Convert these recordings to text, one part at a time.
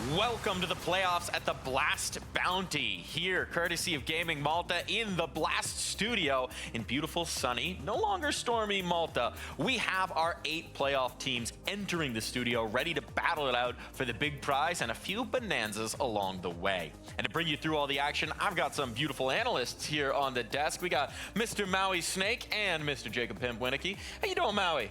Welcome to the playoffs at the BLAST Bounty, here courtesy of Gaming Malta in the BLAST studio in beautiful, sunny, no longer stormy Malta. We have our 8 playoff teams entering the studio, ready to battle it out for the big prize and a few bonanzas along the way. And to bring you through all the action, I've got some beautiful analysts here on the desk. We got Mr. Maui Snake and Mr. Jacob Pimp Winicky. How you doing, Maui?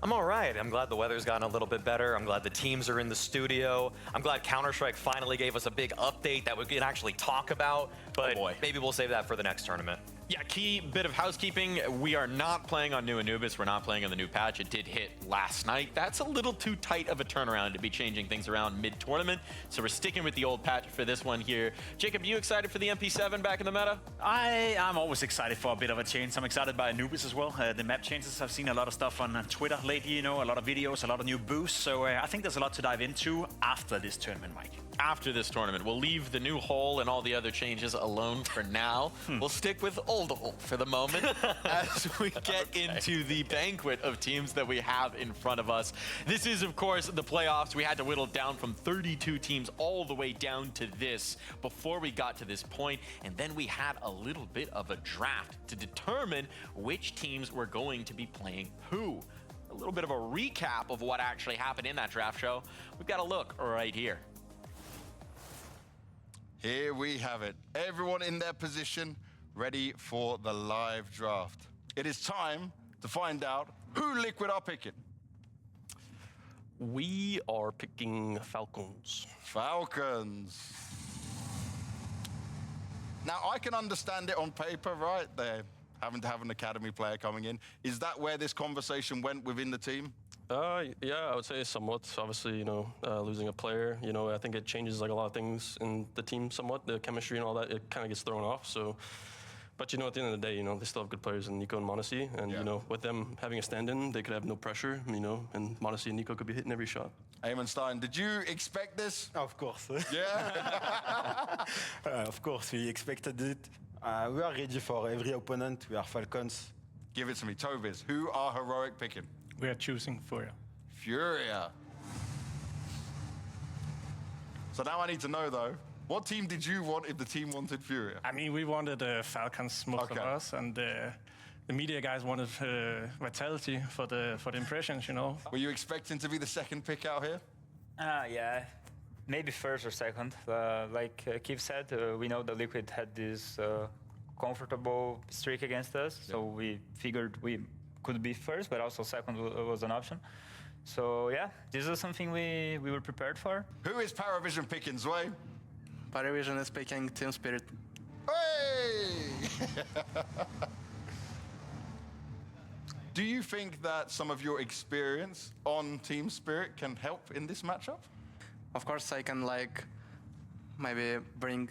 I'm all right. I'm glad the weather's gotten a little bit better. I'm glad the teams are in the studio. I'm glad Counter-Strike finally gave us a big update that we can actually talk about, but maybe we'll save that for the next tournament. Yeah, key bit of housekeeping. We are not playing on New Anubis. We're not playing on the new patch. It did hit last night. That's a little too tight of a turnaround to be changing things around mid-tournament, so we're sticking with the old patch for this one here. Jacob, you excited for the MP7 back in the meta? I'm always excited for a bit of a change. I'm excited by Anubis as well. The map changes. I've seen a lot of stuff on Twitter lately, you know, a lot of videos, a lot of new boosts. So I think there's a lot to dive into after this tournament, Mike. After this tournament, we'll leave the new hole and all the other changes alone for now. We'll stick with old hole for the moment as we get into the banquet of teams that we have in front of us. This is, of course, the playoffs. We had to whittle down from 32 teams all the way down to this before we got to this point, and then we had a little bit of a draft to determine which teams were going to be playing who. A little bit of a recap of what actually happened in that draft show. We've got a look right here. Here we have it. Everyone in their position, ready for the live draft. It is time to find out who Liquid are picking. We are picking Falcons. Falcons. Now, I can understand it on paper, right? They're having to have an academy player coming in. Is that where this conversation went within the team? Yeah, I would say somewhat. Obviously, you know, losing a player, you know, I think it changes like a lot of things in the team somewhat. The chemistry and all that, it kind of gets thrown off. So, but you know, at the end of the day, you know, they still have good players in Nico and Modesty, and you know, with them having a stand-in, they could have no pressure, you know, and Modesty and Nico could be hitting every shot. Eamon Stein, did you expect this? Of course. Yeah. Of course, we expected it. We are ready for every opponent. We are Falcons. Give it to me, Tobiz. Who are Heroic picking? We are choosing Furia. Furia. So now I need to know, though, what team did you want if the team wanted Furia? I mean, we wanted Falcons, most of us, and the media guys wanted Vitality for the impressions, you know. Were you expecting to be the second pick out here? Yeah, maybe first or second. Like Keith said, we know that Liquid had this comfortable streak against us, so we figured we could be first, but also second was an option. So yeah, this is something we were prepared for. Who is Paravision picking, Zwei? Paravision is picking Team Spirit. Hey! Do you think that some of your experience on Team Spirit can help in this matchup? Of course, I can like maybe bring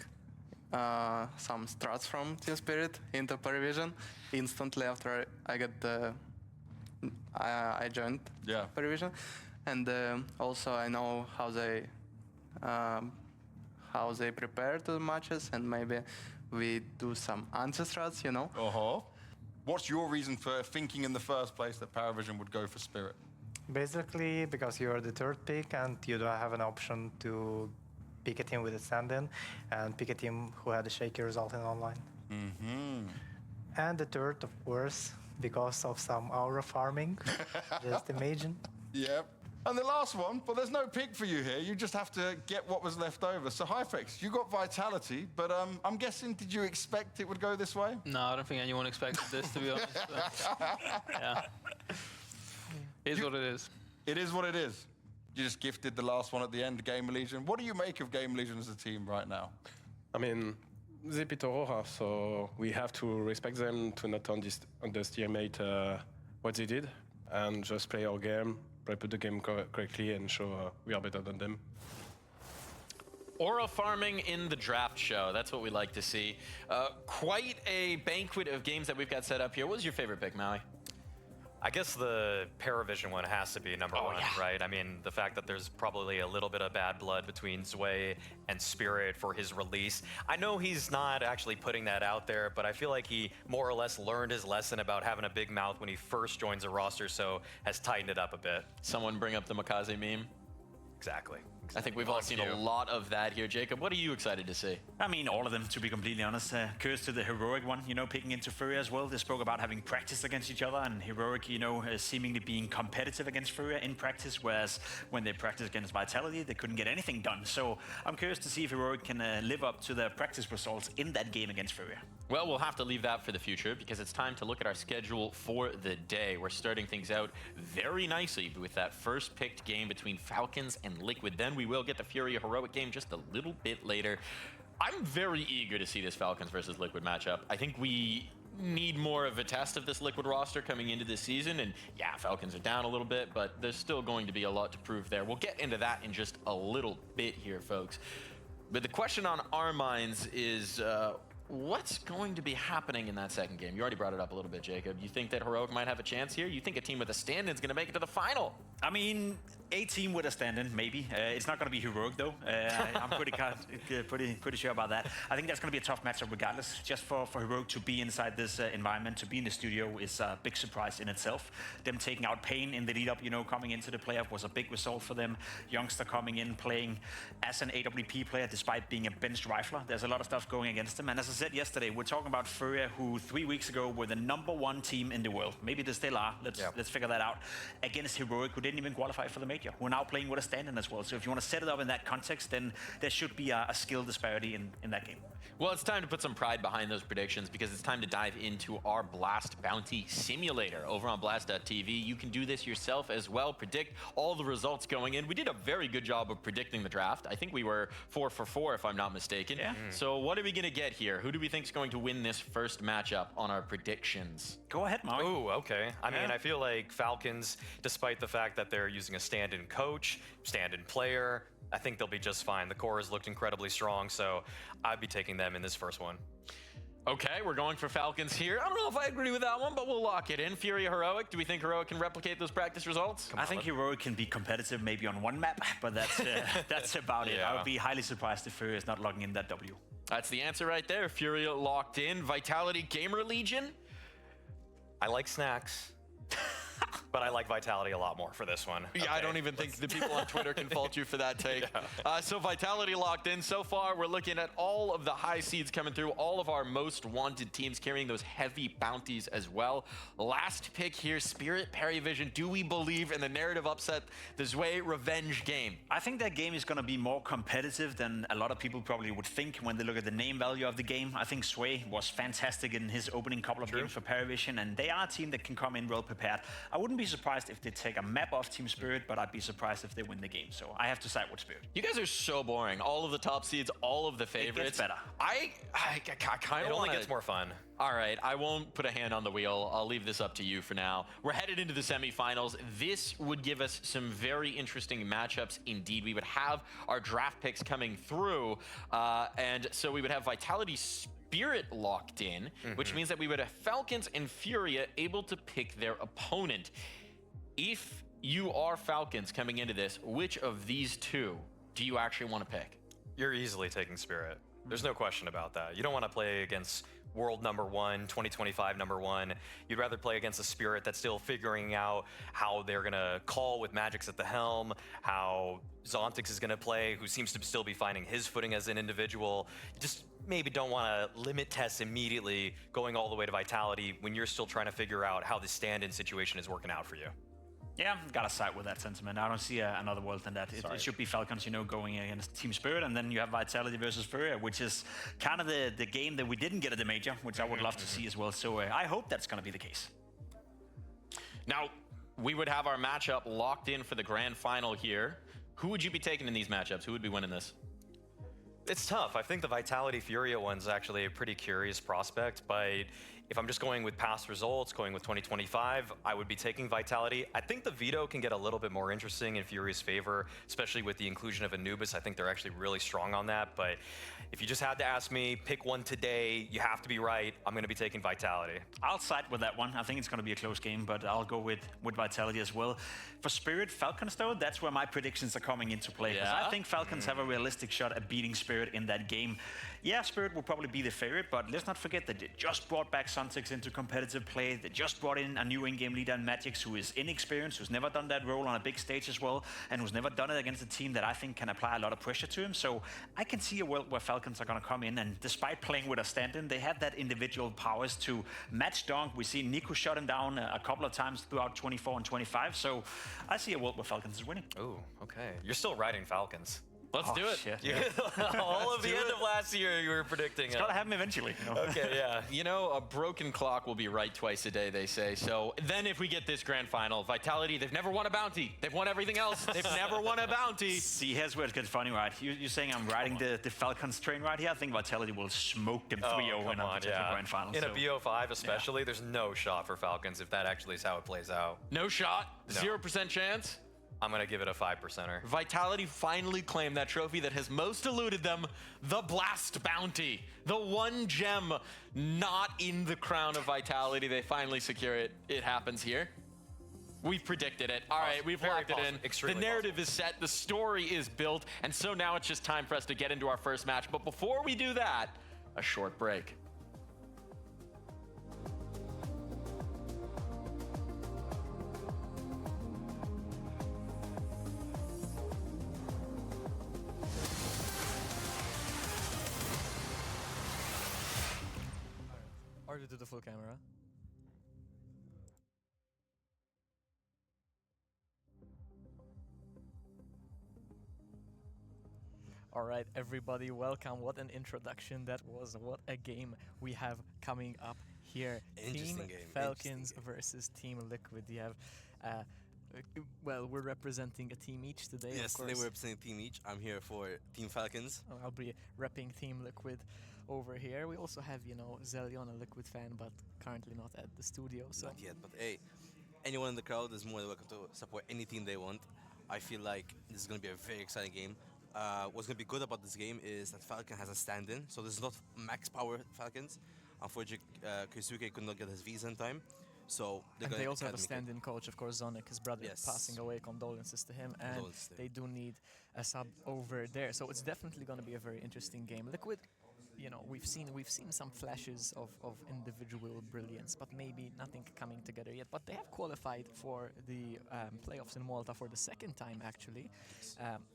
some strats from Team Spirit into Paravision instantly after I get the I joined Paravision, and also I know how they prepare to the matches, and maybe we do some anti-strats, you know. What's your reason for thinking in the first place that Paravision would go for Spirit? Basically, because you're the third pick and you don't have an option to pick a team with a stand-in and pick a team who had a shaky result in online. And the third, of course, because of some aura farming. Just imagine. Yep. And the last one, but there's no pick for you here. You just have to get what was left over. So Hypex, you got Vitality, but I'm guessing, did you expect it would go this way? No, I don't think anyone expected this, to be honest. Yeah. It is what it is. It is what it is. You just gifted the last one at the end, Game Legion. What do you make of Game Legion as a team right now? I mean, they beat Aurora, so we have to respect them to not underestimate what they did and just play our game, play the game correctly, and show we are better than them. Aura farming in the draft show. That's what we like to see. Quite a banquet of games that we've got set up here. What was your favorite pick, Maui? I guess the Paravision one has to be number one, right? I mean, the fact that there's probably a little bit of bad blood between Zwei and Spirit for his release. I know he's not actually putting that out there, but I feel like he more or less learned his lesson about having a big mouth when he first joins a roster, so has tightened it up a bit. Someone bring up the Makaze meme. Exactly. I think we've all seen a lot of that here. Jacob, what are you excited to see? I mean, all of them, to be completely honest. Curse to the Heroic one, you know, picking into Furia as well. They spoke about having practiced against each other, and Heroic, you know, seemingly being competitive against Furia in practice, whereas when they practiced against Vitality, they couldn't get anything done. So I'm curious to see if Heroic can live up to their practice results in that game against Furia. Well, we'll have to leave that for the future because it's time to look at our schedule for the day. We're starting things out very nicely with that first picked game between Falcons and Liquid. Then we will get the Furia Heroic game just a little bit later. I'm very eager to see this Falcons versus Liquid matchup. I think we need more of a test of this Liquid roster coming into this season. And yeah, Falcons are down a little bit, but there's still going to be a lot to prove there. We'll get into that in just a little bit here, folks. But the question on our minds is, what's going to be happening in that second game? You already brought it up a little bit, Jacob. You think that Heroic might have a chance here? You think a team with a stand-in is going to make it to the final? I mean, a team with a stand-in, maybe. It's not going to be Heroic, though. I'm pretty sure about that. I think that's going to be a tough matchup regardless. Just for Heroic to be inside this environment, to be in the studio, is a big surprise in itself. Them taking out Pain in the lead-up, you know, coming into the playoff was a big result for them. Youngster coming in, playing as an AWP player, despite being a benched rifler. There's a lot of stuff going against them. And as I said yesterday, we're talking about Furia, who 3 weeks ago were the #1 team in the world. Maybe they still are. Let's figure that out. Against Heroic, who didn't even qualify for the major. We're now playing with a stand-in as well. So if you want to set it up in that context, then there should be a skill disparity in that game. Well, it's time to put some pride behind those predictions because it's time to dive into our Blast Bounty Simulator over on blast.tv. You can do this yourself as well, predict all the results going in. We did a very good job of predicting the draft. I think we were 4 for 4, if I'm not mistaken. Yeah. So what are we going to get here? Who do we think is going to win this first matchup on our predictions? Go ahead, Mark. Ooh, okay. I mean, I feel like Falcons, despite the fact that they're using a stand-in coach, stand-in player, I think they'll be just fine. The core has looked incredibly strong, so I'd be taking them in this first one. Okay, we're going for Falcons here. I don't know if I agree with that one, but we'll lock it in. Furia Heroic, do we think Heroic can replicate those practice results? I think Heroic can be competitive maybe on one map, but that's about it. I would be highly surprised if Furia is not logging in that W. That's the answer right there. Furia locked in. Vitality Gamer Legion. I like snacks. But I like Vitality a lot more for this one. Yeah, okay. I don't even think the people on Twitter can fault you for that take. Yeah. So Vitality locked in. So far, we're looking at all of the high seeds coming through, all of our most wanted teams carrying those heavy bounties as well. Last pick here, Spirit Paravision. Do we believe in the narrative upset, the Zwei revenge game? I think that game is going to be more competitive than a lot of people probably would think when they look at the name value of the game. I think Zwei was fantastic in his opening couple of games for Paravision, and they are a team that can come in well prepared. I wouldn't be surprised if they take a map off Team Spirit, but I'd be surprised if they win the game. So I have to side with Spirit. You guys are so boring. All of the top seeds, all of the favorites. It gets better. I kind of It only gets more fun. All right, I won't put a hand on the wheel. I'll leave this up to you for now. We're headed into the semifinals. This would give us some very interesting matchups indeed. We would have our draft picks coming through, and so we would have Vitality Spirit locked in, which means that we would have Falcons and Furia able to pick their opponent. If you are Falcons coming into this, which of these two do you actually want to pick? You're easily taking Spirit. There's no question about that. You don't want to play against world #1, 2025 #1. You'd rather play against a Spirit that's still figuring out how they're going to call with Magix at the helm, how Zontix is going to play, who seems to still be finding his footing as an individual. You just maybe don't want to limit tests immediately going all the way to Vitality when you're still trying to figure out how the stand-in situation is working out for you. Yeah, gotta side with that sentiment. I don't see another world than that. It should be Falcons, you know, going against Team Spirit, and then you have Vitality versus Furia, which is kind of the game that we didn't get at the major, which I would love to see as well. So I hope that's gonna be the case. Now, we would have our matchup locked in for the grand final here. Who would you be taking in these matchups? Who would be winning this? It's tough. I think the Vitality Furia one's actually a pretty curious prospect, but if I'm just going with past results, going with 2025, I would be taking Vitality. I think the veto can get a little bit more interesting in Furia's favor, especially with the inclusion of Anubis. I think they're actually really strong on that, but if you just had to ask me, pick one today, you have to be right, I'm going to be taking Vitality. I'll side with that one. I think it's going to be a close game, but I'll go with Vitality as well. For Spirit, Falcons, though, that's where my predictions are coming into play. Yeah? I think Falcons have a realistic shot at beating Spirit in that game. Yeah, Spirit will probably be the favorite, but let's not forget that they just brought back some Suntix into competitive play. They just brought in a new in-game leader in Magix who is inexperienced, who's never done that role on a big stage as well, and who's never done it against a team that I think can apply a lot of pressure to him. So I can see a world where Falcons are going to come in, and despite playing with a stand-in, they have that individual powers to match dunk. We see Nico shut him down a couple of times throughout 24 and 25. So I see a world where Falcons is winning. Ooh, okay. You're still riding Falcons. Let's do it. Shit. All of the end of last year, you were predicting. It's got to happen eventually. You know? Okay, yeah. You know, a broken clock will be right twice a day, they say. So then if we get this grand final, Vitality, they've never won a bounty. They've won everything else. They've never won a bounty. See, here's where it gets funny, right? You're saying I'm riding the Falcons train right here? I think Vitality will smoke them 3-0 in a potential grand final. In a BO5 especially, there's no shot for Falcons if that actually is how it plays out. No shot? No. 0% chance? I'm going to give it a 5%er. Vitality finally claimed that trophy that has most eluded them, the BLAST Bounty. The one gem not in the crown of Vitality. They finally secure it. It happens here. We've predicted it. All right, we've locked it in. The narrative is set, the story is built, and so now it's just time for us to get into our first match. But before we do that, a short break. Order to the full camera. All right, everybody, welcome. What an introduction that was. What a game we have coming up here. Interesting Team game. Falcons versus Team Liquid. You have, well, we're representing a team each today. Yes, of course. today we're representing Team Each. I'm here for Team Falcons. I'll be repping Team Liquid over here. We also have, you know, Zelion, a Liquid fan, but currently not at the studio. So. Not yet, but hey, anyone in the crowd is more than welcome to support any team they want. I feel like this is going to be a very exciting game. What's going to be good about this game is that Falcon has a stand-in, so this is not max power Falcons. Unfortunately, Keisuke could not get his visa in time, so and they also have a stand-in coach, of course, Zonic, his brother, Yes. passing away. Condolences to him, and they do need a sub over there. So it's definitely going to be a very interesting game. Liquid, you know, we've seen some flashes of individual brilliance, but maybe nothing coming together yet. But they have qualified for the playoffs in Malta for the second time, actually.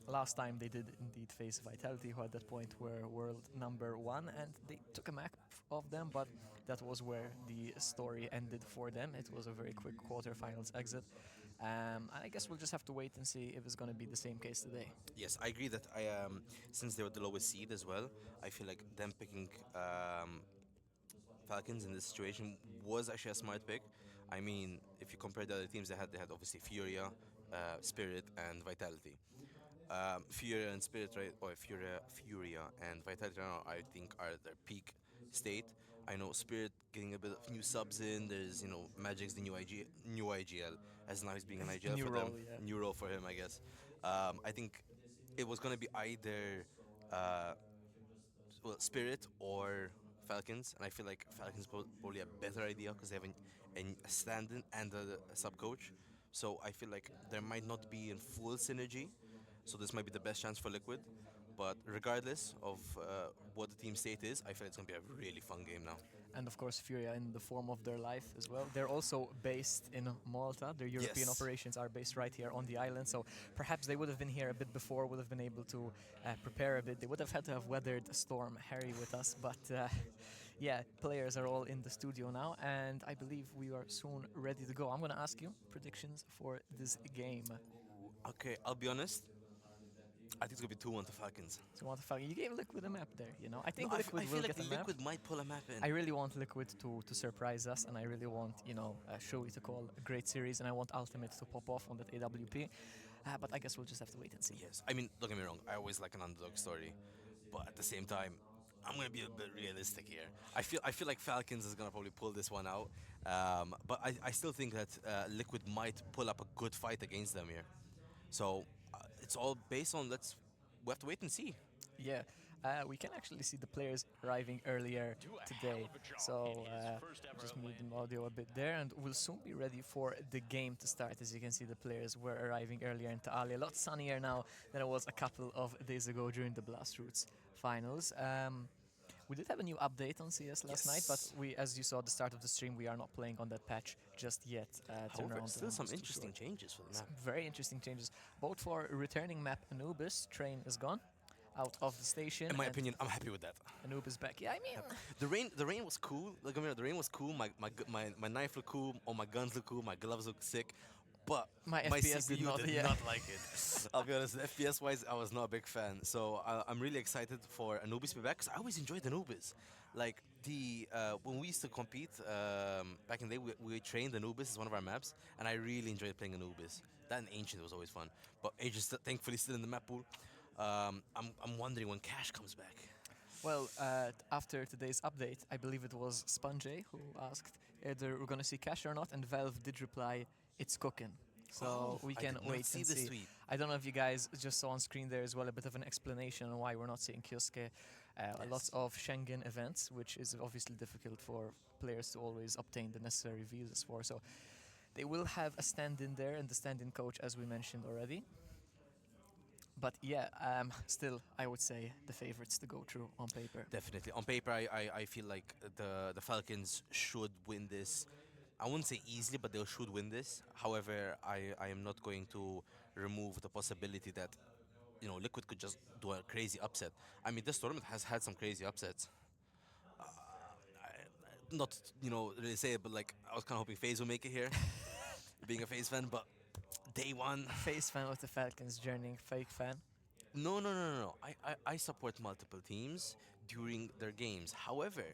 Last time they did indeed face Vitality, who at that point were world #1, and they took a map of them, but that was where the story ended for them. It was a very quick quarterfinals exit. And I guess we'll just have to wait and see if it's going to be the same case today. Yes, I agree that since they were the lowest seed as well, I feel like them picking Falcons in this situation was actually a smart pick. I mean, if you compare the other teams they had obviously Furia, Spirit, and Vitality. Furia and Spirit, right, or Furia and Vitality now, I think, are at their peak state. I know Spirit getting a bit of new subs in. There's, you know, Magic's the new IGL, as now he's being an IGL for them. Yeah. New role for him, I guess. I think it was going to be either Spirit or Falcons, and I feel like Falcons probably a better idea because they have a stand-in and a sub-coach. So I feel like there might not be in full synergy, so this might be the best chance for Liquid. But regardless of what the team state is, I feel it's going to be a really fun game now. And of course, Furia in the form of their life as well. They're also based in Malta. Their European operations are based right here on the island. So perhaps they would have been here a bit before, would have been able to prepare a bit. They would have had to have weathered Storm Harry with us. But yeah, players are all in the studio now. And I believe we are soon ready to go. I'm going to ask you predictions for this game. Okay, I'll be honest. I think it's going to be 2-1 to Falcons. 2-1 to Falcons. You gave Liquid a map there, you know. I think No, Liquid I will feel get like a map. Liquid might pull a map in. I really want Liquid to surprise us, and I really want, you know, Showy to call a great series, and I want Ultimate to pop off on that AWP. But I guess we'll just have to wait and see. Yes, I mean, don't get me wrong. I always like an underdog story, but at the same time, I'm gonna be a bit realistic here. I feel like Falcons is gonna probably pull this one out, but I still think that Liquid might pull up a good fight against them here. So it's all based on we have to wait and see. Yeah, we can actually see the players arriving earlier today. So just mute the audio a bit there, and we'll soon be ready for the game to start. As you can see, the players were arriving earlier into Ali. A lot sunnier now than it was a couple of days ago during the Blast Roots finals. We did have a new update on CS last night, but we, as you saw at the start of the stream, we are not playing on that patch just yet. However, still some interesting changes for the map. Very interesting changes. Both for returning map Anubis, Train is gone out of the station. In my opinion, I'm happy with that. Anubis back. Yeah, I mean, the rain was cool. Like, I mean, the rain was cool. My knife looked cool. All my guns look cool. My gloves look sick. But my FPS CPU did not like it. I'll be honest, FPS wise, I was not a big fan. So I'm really excited for Anubis to be back because I always enjoyed Anubis. Like when we used to compete back in the day, we trained Anubis as one of our maps, and I really enjoyed playing Anubis. That and Ancient was always fun. But Ancient thankfully still in the map pool. I'm wondering when Cash comes back. Well, after today's update, I believe it was Sponge who asked either we're going to see Cash or not, and Valve did reply, it's cooking. So we can wait and see. I don't know if you guys just saw on screen there as well a bit of an explanation on why we're not seeing Kioske. Lots of Schengen events, which is obviously difficult for players to always obtain the necessary visas for. So they will have a stand-in there and the stand-in coach, as we mentioned already. But yeah, still, I would say the favorites to go through on paper. Definitely. On paper, I feel like the Falcons should win this. I wouldn't say easily, but they should win this. However, I am not going to remove the possibility that, Liquid could just do a crazy upset. I mean, this tournament has had some crazy upsets. Not, really say it, but like, I was kind of hoping FaZe would make it here, being a FaZe fan, but day one. FaZe fan with the Falcons journeying fake fan? No. I support multiple teams during their games. However,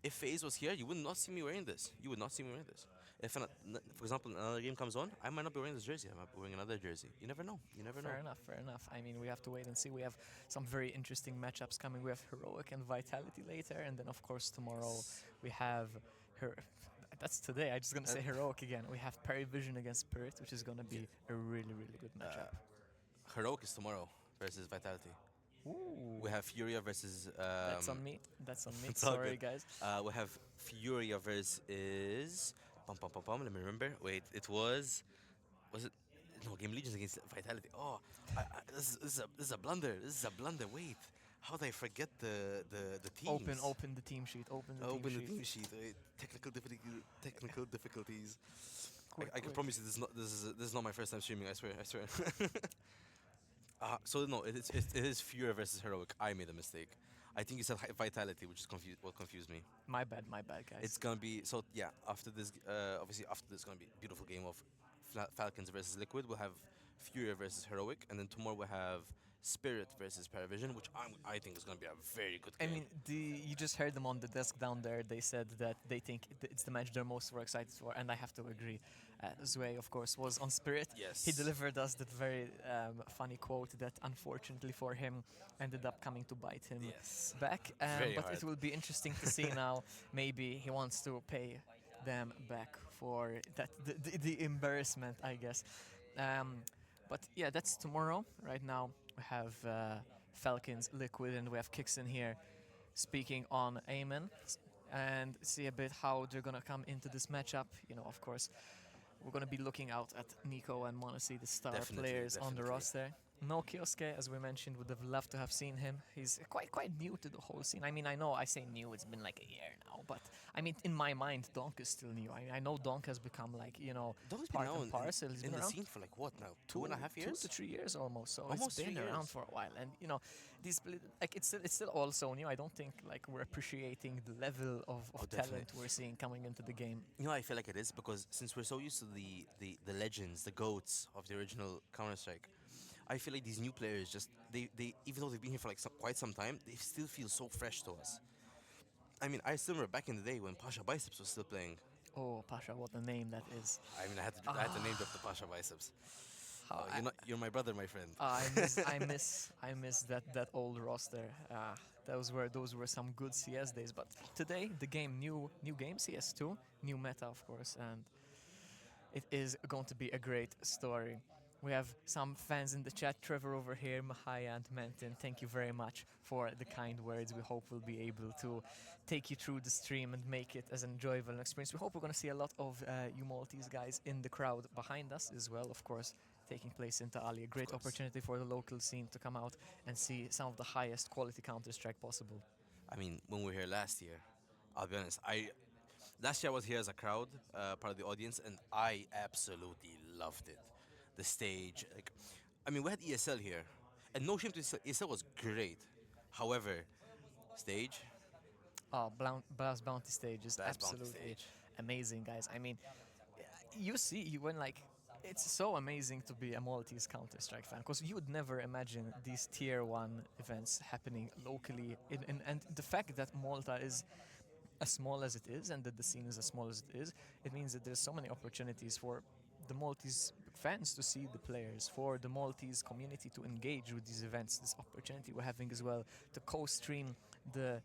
if FaZe was here, you would not see me wearing this. You would not see me wearing this. If, for example, another game comes on, I might not be wearing this jersey. I might be wearing another jersey. You never know. You never know. Fair enough. I mean, we have to wait and see. We have some very interesting matchups coming. We have Heroic and Vitality later, and then, of course, tomorrow we have that's today. I'm just going to say Heroic again. We have Perivision against Spirit, which is going to be a really, really good matchup. Heroic is tomorrow versus Vitality. Ooh. We have Furia versus... that's on me. Sorry, guys. We have Furia versus... Let me remember. Wait, it was... Was it... No, Game Legions against Vitality. Oh, this is a blunder. Wait, how did I forget the teams? Open the team sheet. Open the team sheet. Wait, technical difficulties. I can promise you this is not my first time streaming. I swear. So no, it is Furia versus Heroic. I made a mistake. I think you said Vitality, which is what confused me. My bad, guys. It's gonna be after this. Obviously, after this, gonna be a beautiful game of Falcons versus Liquid. We'll have Furia versus Heroic, and then tomorrow we'll have Spirit versus Paravision, which I think is going to be a very good game. I mean, you just heard them on the desk down there. They said that they think it's the match they're most excited for, and I have to agree. Zwei, of course, was on Spirit. Yes. He delivered us that very funny quote that, unfortunately for him, ended up coming to bite him back. But it will be interesting to see now. Maybe he wants to pay them back for that the embarrassment, I guess. But yeah, that's tomorrow. Right now, we have Falcons, Liquid, and we have Kixen here speaking on Amen and see a bit how they're going to come into this matchup. Of course, we're going to be looking out at Nico and Monacy, the star players on the roster. No Kioske, as we mentioned, would have loved to have seen him. He's quite new to the whole scene. I mean, I say new, it's been like a year now, but I mean, in my mind, Donk is still new. I know Donk has become like, part and parcel. He's been been in the around scene for like what now? 2.5 years? 2 to 3 years almost. So almost it's been around for a while, and these it's still also new. I don't think like we're appreciating the level of talent we're seeing coming into the game. I feel like it is because since we're so used to the legends, the goats of the original Counter Strike. I feel like these new players they even though they've been here for like quite some time, they still feel so fresh to us. I mean, I still remember back in the day when Pasha Biceps was still playing. Oh, Pasha, what a name that is! I mean, I had to name the Pasha Biceps. You're my brother, my friend. I miss that old roster. Those were some good CS days. But today the game, new game, CS2, new meta, of course, and it is going to be a great story. We have some fans in the chat. Trevor over here, MIHAJA and Manthen, thank you very much for the kind words. We hope we'll be able to take you through the stream and make it as an enjoyable experience. We hope we're going to see a lot of you Maltese guys in the crowd behind us as well, of course, taking place in Italy. A great opportunity for the local scene to come out and see some of the highest quality Counter-Strike possible. I mean, when we were here last year, I'll be honest, last year I was here as a crowd, part of the audience, and I absolutely loved it. The stage, like, I mean, we had ESL here, and no shame to ESL, ESL was great. However, stage, Oh, BLAST Bounty stage is BLAST Bounty absolutely stage. amazing, guys. I mean, you when like it's so amazing to be a Maltese Counter Strike fan because you would never imagine these tier 1 events happening locally. And the fact that Malta is as small as it is and that the scene is as small as it is, it means that there's so many opportunities for the Maltese fans to see the players, for the Maltese community to engage with these events. This opportunity we're having as well to co-stream the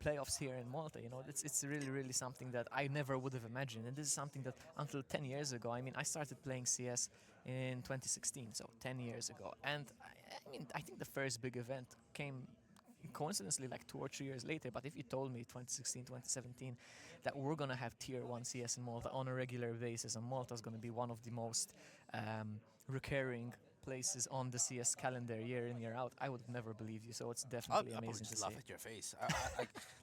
playoffs here in Malta. You know, it's really something that I never would have imagined. And this is something that until 10 years ago, I mean, I started playing CS in 2016, so 10 years ago. And I mean, I think the first big event came coincidentally like 2 or 3 years later. But if you told me 2016, 2017 that we're gonna have tier 1 CS in Malta on a regular basis, and Malta's gonna be one of the most recurring places on the CS calendar year in, year out, I would never believe you. So it's definitely amazing to see. I'll laugh at your face.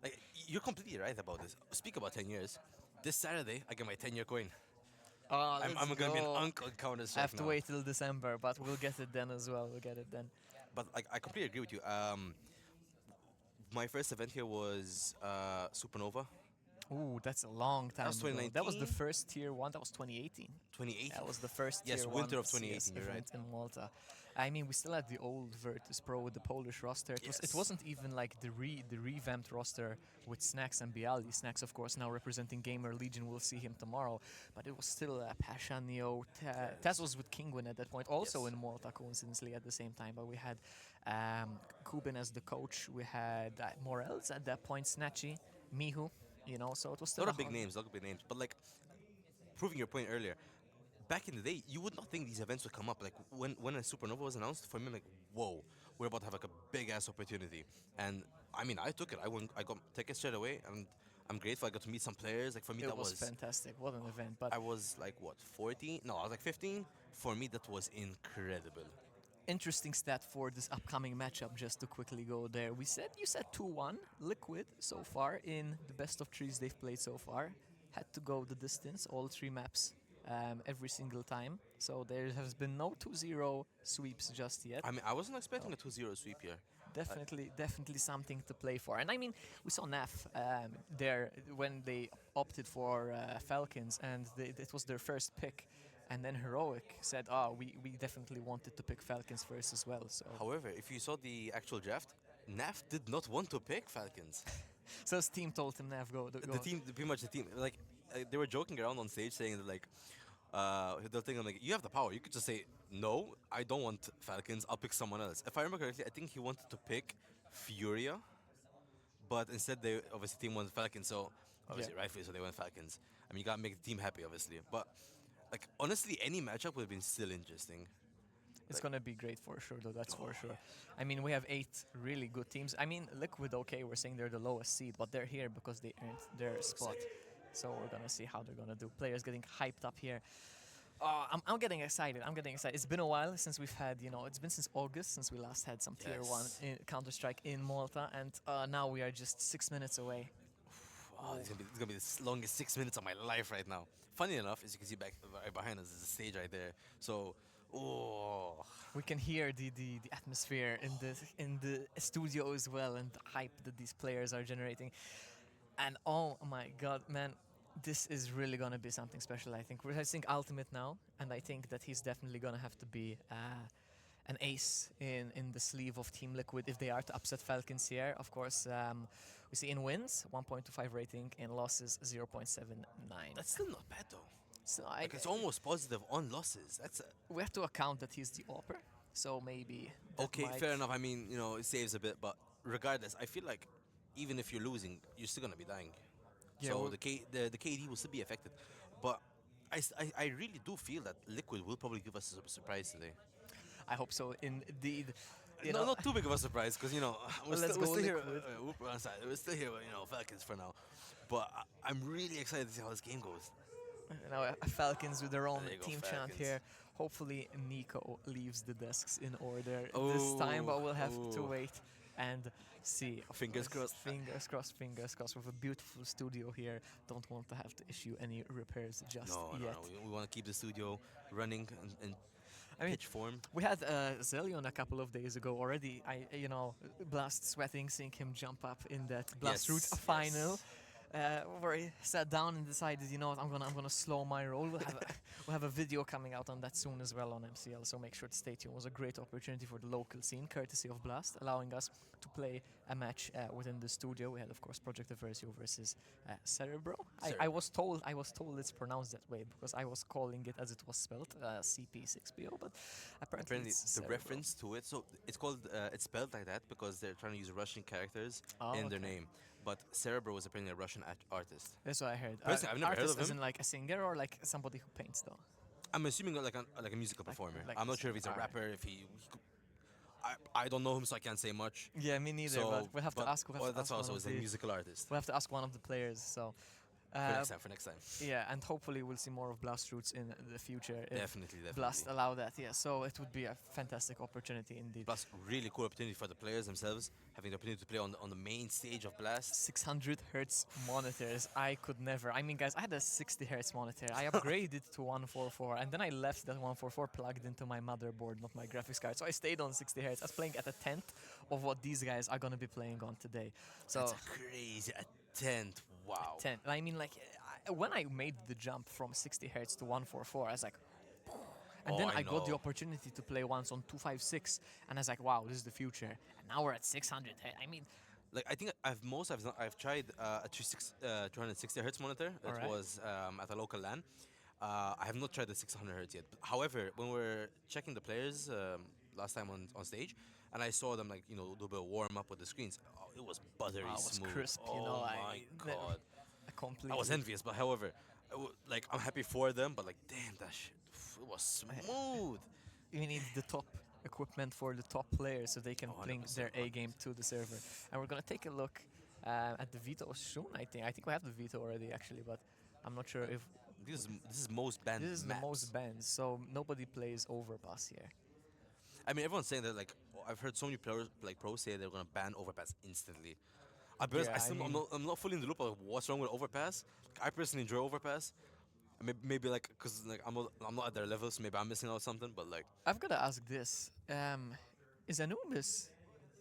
Like, you're completely right about this. Speak about 10 years. This Saturday, I get my 10-year coin. I'm going to be an uncle in Counter Strike. I have to wait till December, but we'll get it then as well. We'll get it then. But like, I completely agree with you. My first event here was Supernova. Ooh, that's a long time That was ago. 2019. That was the first tier 1. That was 2018. 2018. That was the first yes, tier winter 1 of 2018. CS You're right. event in Malta. I mean, we still had the old Virtus Pro with the Polish roster. It wasn't even like the revamped roster with Snacks and Bialy. Snacks, of course, now representing Gamer Legion. We'll see him tomorrow. But it was still Pasha, Neo. Taz was with Kingwin at that point, also in Malta, coincidentally, at the same time. But we had Kubin as the coach. We had Morels at that point, Snatchy, Mihu. You know, so it was still a lot of big names. But like, proving your point earlier, back in the day, you would not think these events would come up. Like when a Supernova was announced, for me, I'm like, whoa, we're about to have like a big ass opportunity. And I mean, I took it. I got tickets straight away, and I'm grateful. I got to meet some players. Like for me, that was fantastic. What an event! But I was like, what, 14? No, I was like 15. For me, that was incredible. Interesting stat for this upcoming matchup, just to quickly go there. You said 2-1, Liquid so far in the best of threes they've played so far. Had to go the distance, all 3 maps, every single time. So there has been no 2-0 sweeps just yet. I mean, I wasn't expecting a 2-0 sweep here. Definitely something to play for. And I mean, we saw NAF there when they opted for Falcons, and it was their first pick. And then Heroic said, we definitely wanted to pick Falcons first as well. So. However, if you saw the actual draft, NAF did not want to pick Falcons. So his team told him, NAF, go. Pretty much the team. Like, they were joking around on stage saying that, like, they'll think, like, you have the power. You could just say, no, I don't want Falcons. I'll pick someone else. If I remember correctly, I think he wanted to pick Furia. But instead, they obviously team wanted Falcons. So, obviously, rightfully, so they went Falcons. I mean, you got to make the team happy, obviously. But like, honestly, any matchup would have been still interesting. It's going to be great for sure, though, that's for sure. I mean, we have 8 really good teams. I mean, Liquid, okay, we're saying they're the lowest seed, but they're here because they earned their spot. So we're going to see how they're going to do. Players getting hyped up here. I'm getting excited. It's been a while since we've had, it's been since August since we last had some Tier 1 Counter-Strike in Malta, and now we are just 6 minutes away. Oh, it's gonna be the longest 6 minutes of my life right now. Funny enough, as you can see back right behind us is the stage right there. So, we can hear the atmosphere in the studio as well, and the hype that these players are generating. And oh my God, man, this is really gonna be something special. I think we're facing Ultimate now, and I think that he's definitely gonna have to be an ace in the sleeve of Team Liquid if they are to upset Falcons here. Of course, we see in wins 1.25 rating, in losses 0.79. That's still not bad though. So it's almost positive on losses. We have to account that he's the AWPer, so maybe. Okay, fair enough. I mean, it saves a bit, but regardless, I feel like even if you're losing, you're still gonna be dying. Yeah, so the KD will still be affected, but I really do feel that Liquid will probably give us a surprise today. I hope so, indeed. Not too big of a surprise, because we're still here. We're still here, Falcons for now. But I'm really excited to see how this game goes. Falcons with their own team Falcons. chant here. Hopefully, Nico leaves the desks in order this time, but we'll have to wait. and see. Fingers crossed. Fingers crossed. Fingers crossed. With a beautiful studio here, don't want to have to issue any repairs just yet. No. We want to keep the studio running and pitch form. We had Zelion a couple of days ago already. Blast sweating, seeing him jump up in that Blast Route final. Where he sat down and decided, you know what, I'm gonna slow my roll. We'll have a video coming out on that soon as well on MCL, so make sure to stay tuned. It was a great opportunity for the local scene, courtesy of Blast, allowing us to play a match within the studio. We had, of course, Project Aversio versus Cerebro. I was told it's pronounced that way because I was calling it as it was spelled, CP6BO, but apparently it's the Cerebro. reference to it, so it's called, it's spelled like that because they're trying to use Russian characters in their name. But Cerebro was apparently a Russian artist. That's what I heard. Personally, I've never heard of him. As in like a singer or like somebody who paints though? I'm assuming like a musical performer. like I'm not sure if he's a rapper, if he could, I don't know him, so I can't say much. Yeah, me neither. So, but we'll have to ask. That's also a musical artist. We'll have to ask one of the players. So. For next time. Yeah, and hopefully we'll see more of Blast Routes in the future. If Definitely. Blast allow that, yeah. So it would be a fantastic opportunity indeed. Plus, really cool opportunity for the players themselves, having the opportunity to play on the main stage of Blast. 600 hertz monitors. I could never. I mean, guys, I had a 60 hertz monitor. I upgraded to 144, and then I left that 144 plugged into my motherboard, not my graphics card. So I stayed on 60 hertz. I was playing at a tenth of what these guys are gonna be playing on today. So that's crazy. A tenth. Wow. 10. I mean, like, when I made the jump from 60 hertz to 144, I was like, and then I got the opportunity to play once on 256, and I was like, wow, this is the future. And now we're at 600 hertz. I mean, like, I think I've tried a 260 hertz monitor. It was at a local LAN. I have not tried the 600 hertz yet. However, when we were checking the players last time on stage, and I saw them do a bit of warm up with the screens. Oh, it was buttery smooth. It was crisp, oh my god. Completely. I was envious, but however, I'm happy for them. But damn, that shit, it was smooth. You need the top equipment for the top players so they can bring their A game to the server. And we're gonna take a look at the veto soon. I think we have the veto already actually, but I'm not sure if this is most banned. This is maps. the most banned, so nobody plays Overpass here. I mean, everyone's saying that I've heard so many players pros say they're gonna ban Overpass instantly. I'm not fully in the loop of what's wrong with Overpass. I personally enjoy Overpass. Maybe because I'm not at their level, so maybe I'm missing out something. But I've gotta ask this: is Anubis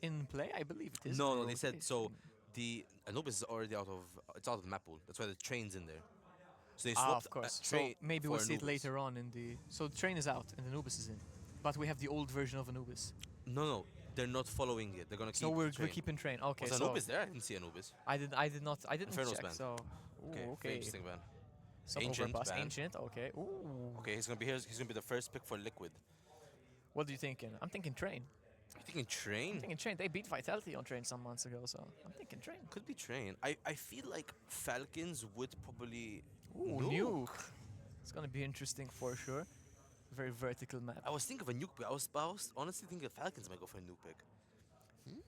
in play? I believe it is. No, they said so. The Anubis is already out of the map pool. That's why the train's in there. So they swapped. Of course. Train so maybe we'll see it Anubis. later on in the. So the train is out and Anubis is in, but we have the old version of Anubis. No, they're not following it. They're gonna keep. So we're train. keeping train. Okay. Was Anubis there? I didn't see Anubis. I didn't Inferno's check. banned. So. Okay. Okay. Interesting ban. Some Ancient Overpass. ban. Ancient. Okay. Ooh. Okay, he's gonna be the first pick for Liquid. What are you thinking? I'm thinking train. You thinking train? I'm thinking train. They beat Vitality on train some months ago, so I'm thinking train. Could be train. I feel like Falcons would probably. Nuke. It's gonna be interesting for sure. Very vertical map. I was thinking of a nuke pick. I was honestly thinking Falcons might go for a nuke pick.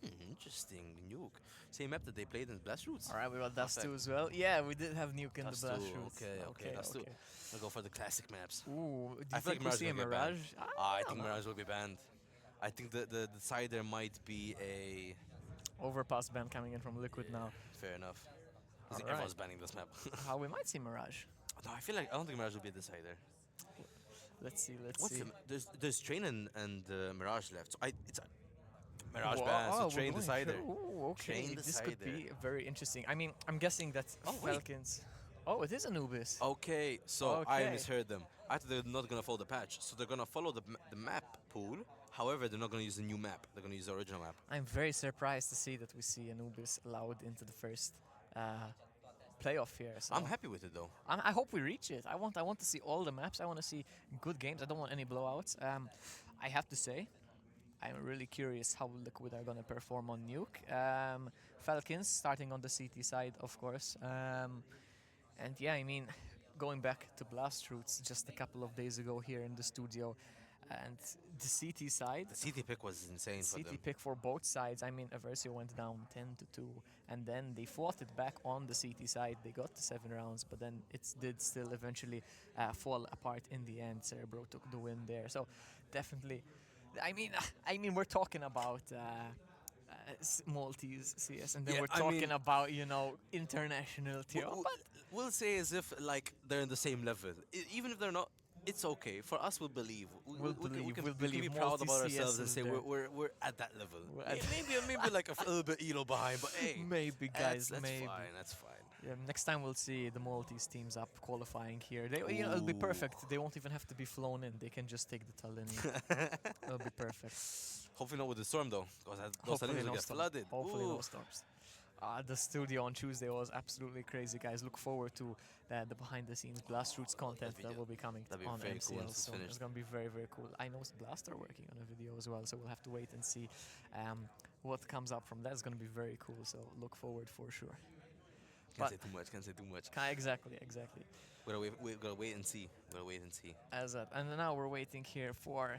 Interesting. Nuke. Same map that they played in Blast Routes. Alright, we got Dust 2 as well. Yeah, we did have Nuke in the Blast Routes. Okay. Dust 2. We'll go for the classic maps. Ooh, do you I feel think like we'll see a Mirage? I think Mirage will be banned. I think the decider might be a... Overpass ban coming in from Liquid now. Fair enough. Everyone's banning this map. How we might see Mirage. No, I don't think Mirage will be a decider. Let's see. There's Train and Mirage left. So it's Mirage ban, so Train decider. Ooh, okay. Train this decider. could be very interesting. I mean, I'm guessing that Falcons... Oh, it is Anubis. Okay, so I misheard them. I thought they're not going to follow the patch. So they're going to follow the map pool. However, they're not going to use a new map. They're going to use the original map. I'm very surprised to see that we see Anubis allowed into the first playoff here. So I'm happy with it, though. I hope we reach it. I want to see all the maps. I want to see good games. I don't want any blowouts. I have to say, I'm really curious how Liquid are going to perform on Nuke. Falcons starting on the CT side, of course. And yeah, I mean, going back to Blast Routes just a couple of days ago here in the studio, and the CT side. The CT pick was insane for them. CT pick for both sides. I mean, Aversio went down 10-2, and then they fought it back on the CT side. They got to 7 rounds, but then it did still eventually fall apart in the end. Cerebro took the win there. So definitely, I mean, we're talking about Maltese CS, and then Yeah, we're I talking mean- about, you know, international tier. We'll say as if like they're in the same level. Even if they're not, it's okay. For us, we'll believe. We'll believe, we'll we can be believe. proud about Multi-CS ourselves and is say there. we're at that level. We're at- Maybe like a little bit Elo behind, but hey, Maybe, guys, that's maybe. fine. That's fine. Yeah, next time we'll see the Maltese teams up qualifying here. They, you know, it'll be perfect. They won't even have to be flown in. They can just take the Tallinn. It'll be perfect. Hopefully not with the storm though, because those Hopefully lanes will no get storm. flooded. Hopefully no Ooh. storms. The studio on Tuesday was absolutely crazy, guys. Look forward to the behind-the-scenes Blast Roots content that will be coming that'd be on very MCL. cool once it's So finished. it's going to be very, very cool. I know Blast are working on a video as well, so we'll have to wait and see what comes up from that. It's going to be very cool, so look forward for sure. Can't say too much. Can't say too much. Exactly. We gotta wait and see. And now we're waiting here for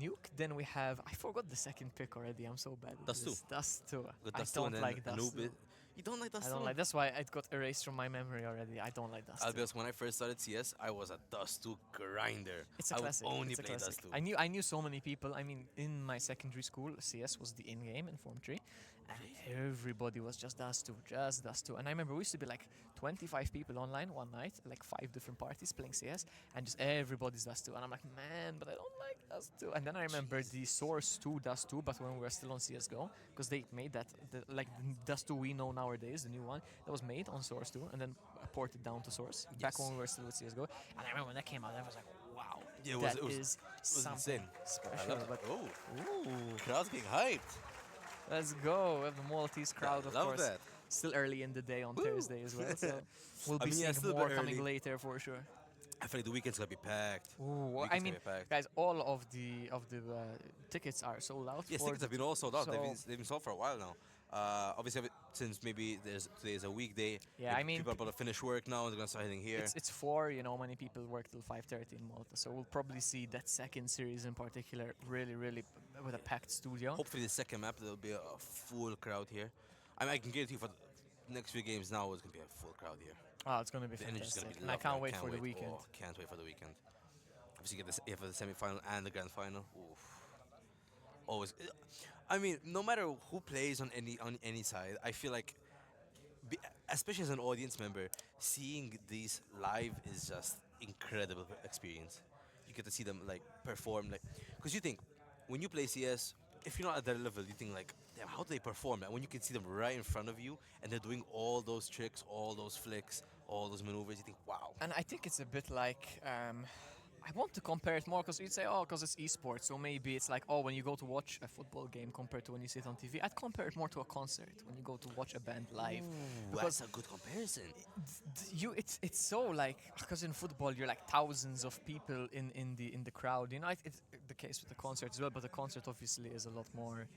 Nuke. Then we have, I forgot the second pick already. I'm so bad at Dust this. 2. Dust 2. Good I Dust 2 don't and then like Dust 2. You don't like Dust 2? I don't like. That's why it got erased from my memory already. I don't like Dust 2. I'll be honest, when I first started CS, I was a Dust 2 grinder. It's a I classic. would only It's a play classic. Dust 2. I knew so many people. I mean, in my secondary school, CS was the in-game in Form 3, and everybody was just Dust 2, just Dust 2. And I remember we used to be like 25 people online one night, like 5 different parties playing CS, and just everybody's Dust 2. And I'm like, man, but I don't like Dust 2. And then I remember the Source 2 Dust 2, but when we were still on CS:GO, because they made that, like the Dust 2 we know nowadays, the new one, that was made on Source 2 and then ported down to Source back when we were still with CS:GO. And I remember when that came out, I was like, wow, Yeah, it was something insane. special. I love it. But Ooh, crowd's getting hyped. let's go. We have the Maltese crowd, of love course. that. Still early in the day on Thursday as well, so we'll I be mean, yeah, seeing still a more bit coming early. later for sure. I feel like the weekend's gonna be packed. Ooh, Weekend's I gonna mean, be packed. guys, all of the tickets are sold out. Yes, for tickets have been all sold out. so- They've been sold for a while now. Obviously, since maybe today is a weekday. Yeah, I mean, people are about to finish work now and they're gonna start heading here. It's 4, you know, many people work till 5:30 in Malta, so we'll probably see that second series in particular really with a packed studio. Hopefully, the second map there'll be a full crowd here. I mean, I can guarantee you for the next few games now, it's gonna be a full crowd here. Oh, it's gonna be The energy's fantastic. gonna be And I lovely. can't wait for the weekend. Oh, can't wait for the weekend. Obviously, you have the semi-final and the grand final. Oof. Always. I mean, no matter who plays on any side, I feel like, especially as an audience member, seeing these live is just incredible experience. You get to see them like perform, like, because you think when you play CS, if you're not at their level, you think like, damn, how do they perform? Like, when you can see them right in front of you and they're doing all those tricks, all those flicks, all those maneuvers, you think, wow. And I think it's a bit like, I want to compare it more because you'd say, oh, because it's esports, so maybe it's like, oh, when you go to watch a football game compared to when you see it on TV. I'd compare it more to a concert when you go to watch a band live. That's a good comparison. It's so like, because in football you're like thousands of people in the crowd. You know, it's the case with the concert as well, but the concert obviously is a lot more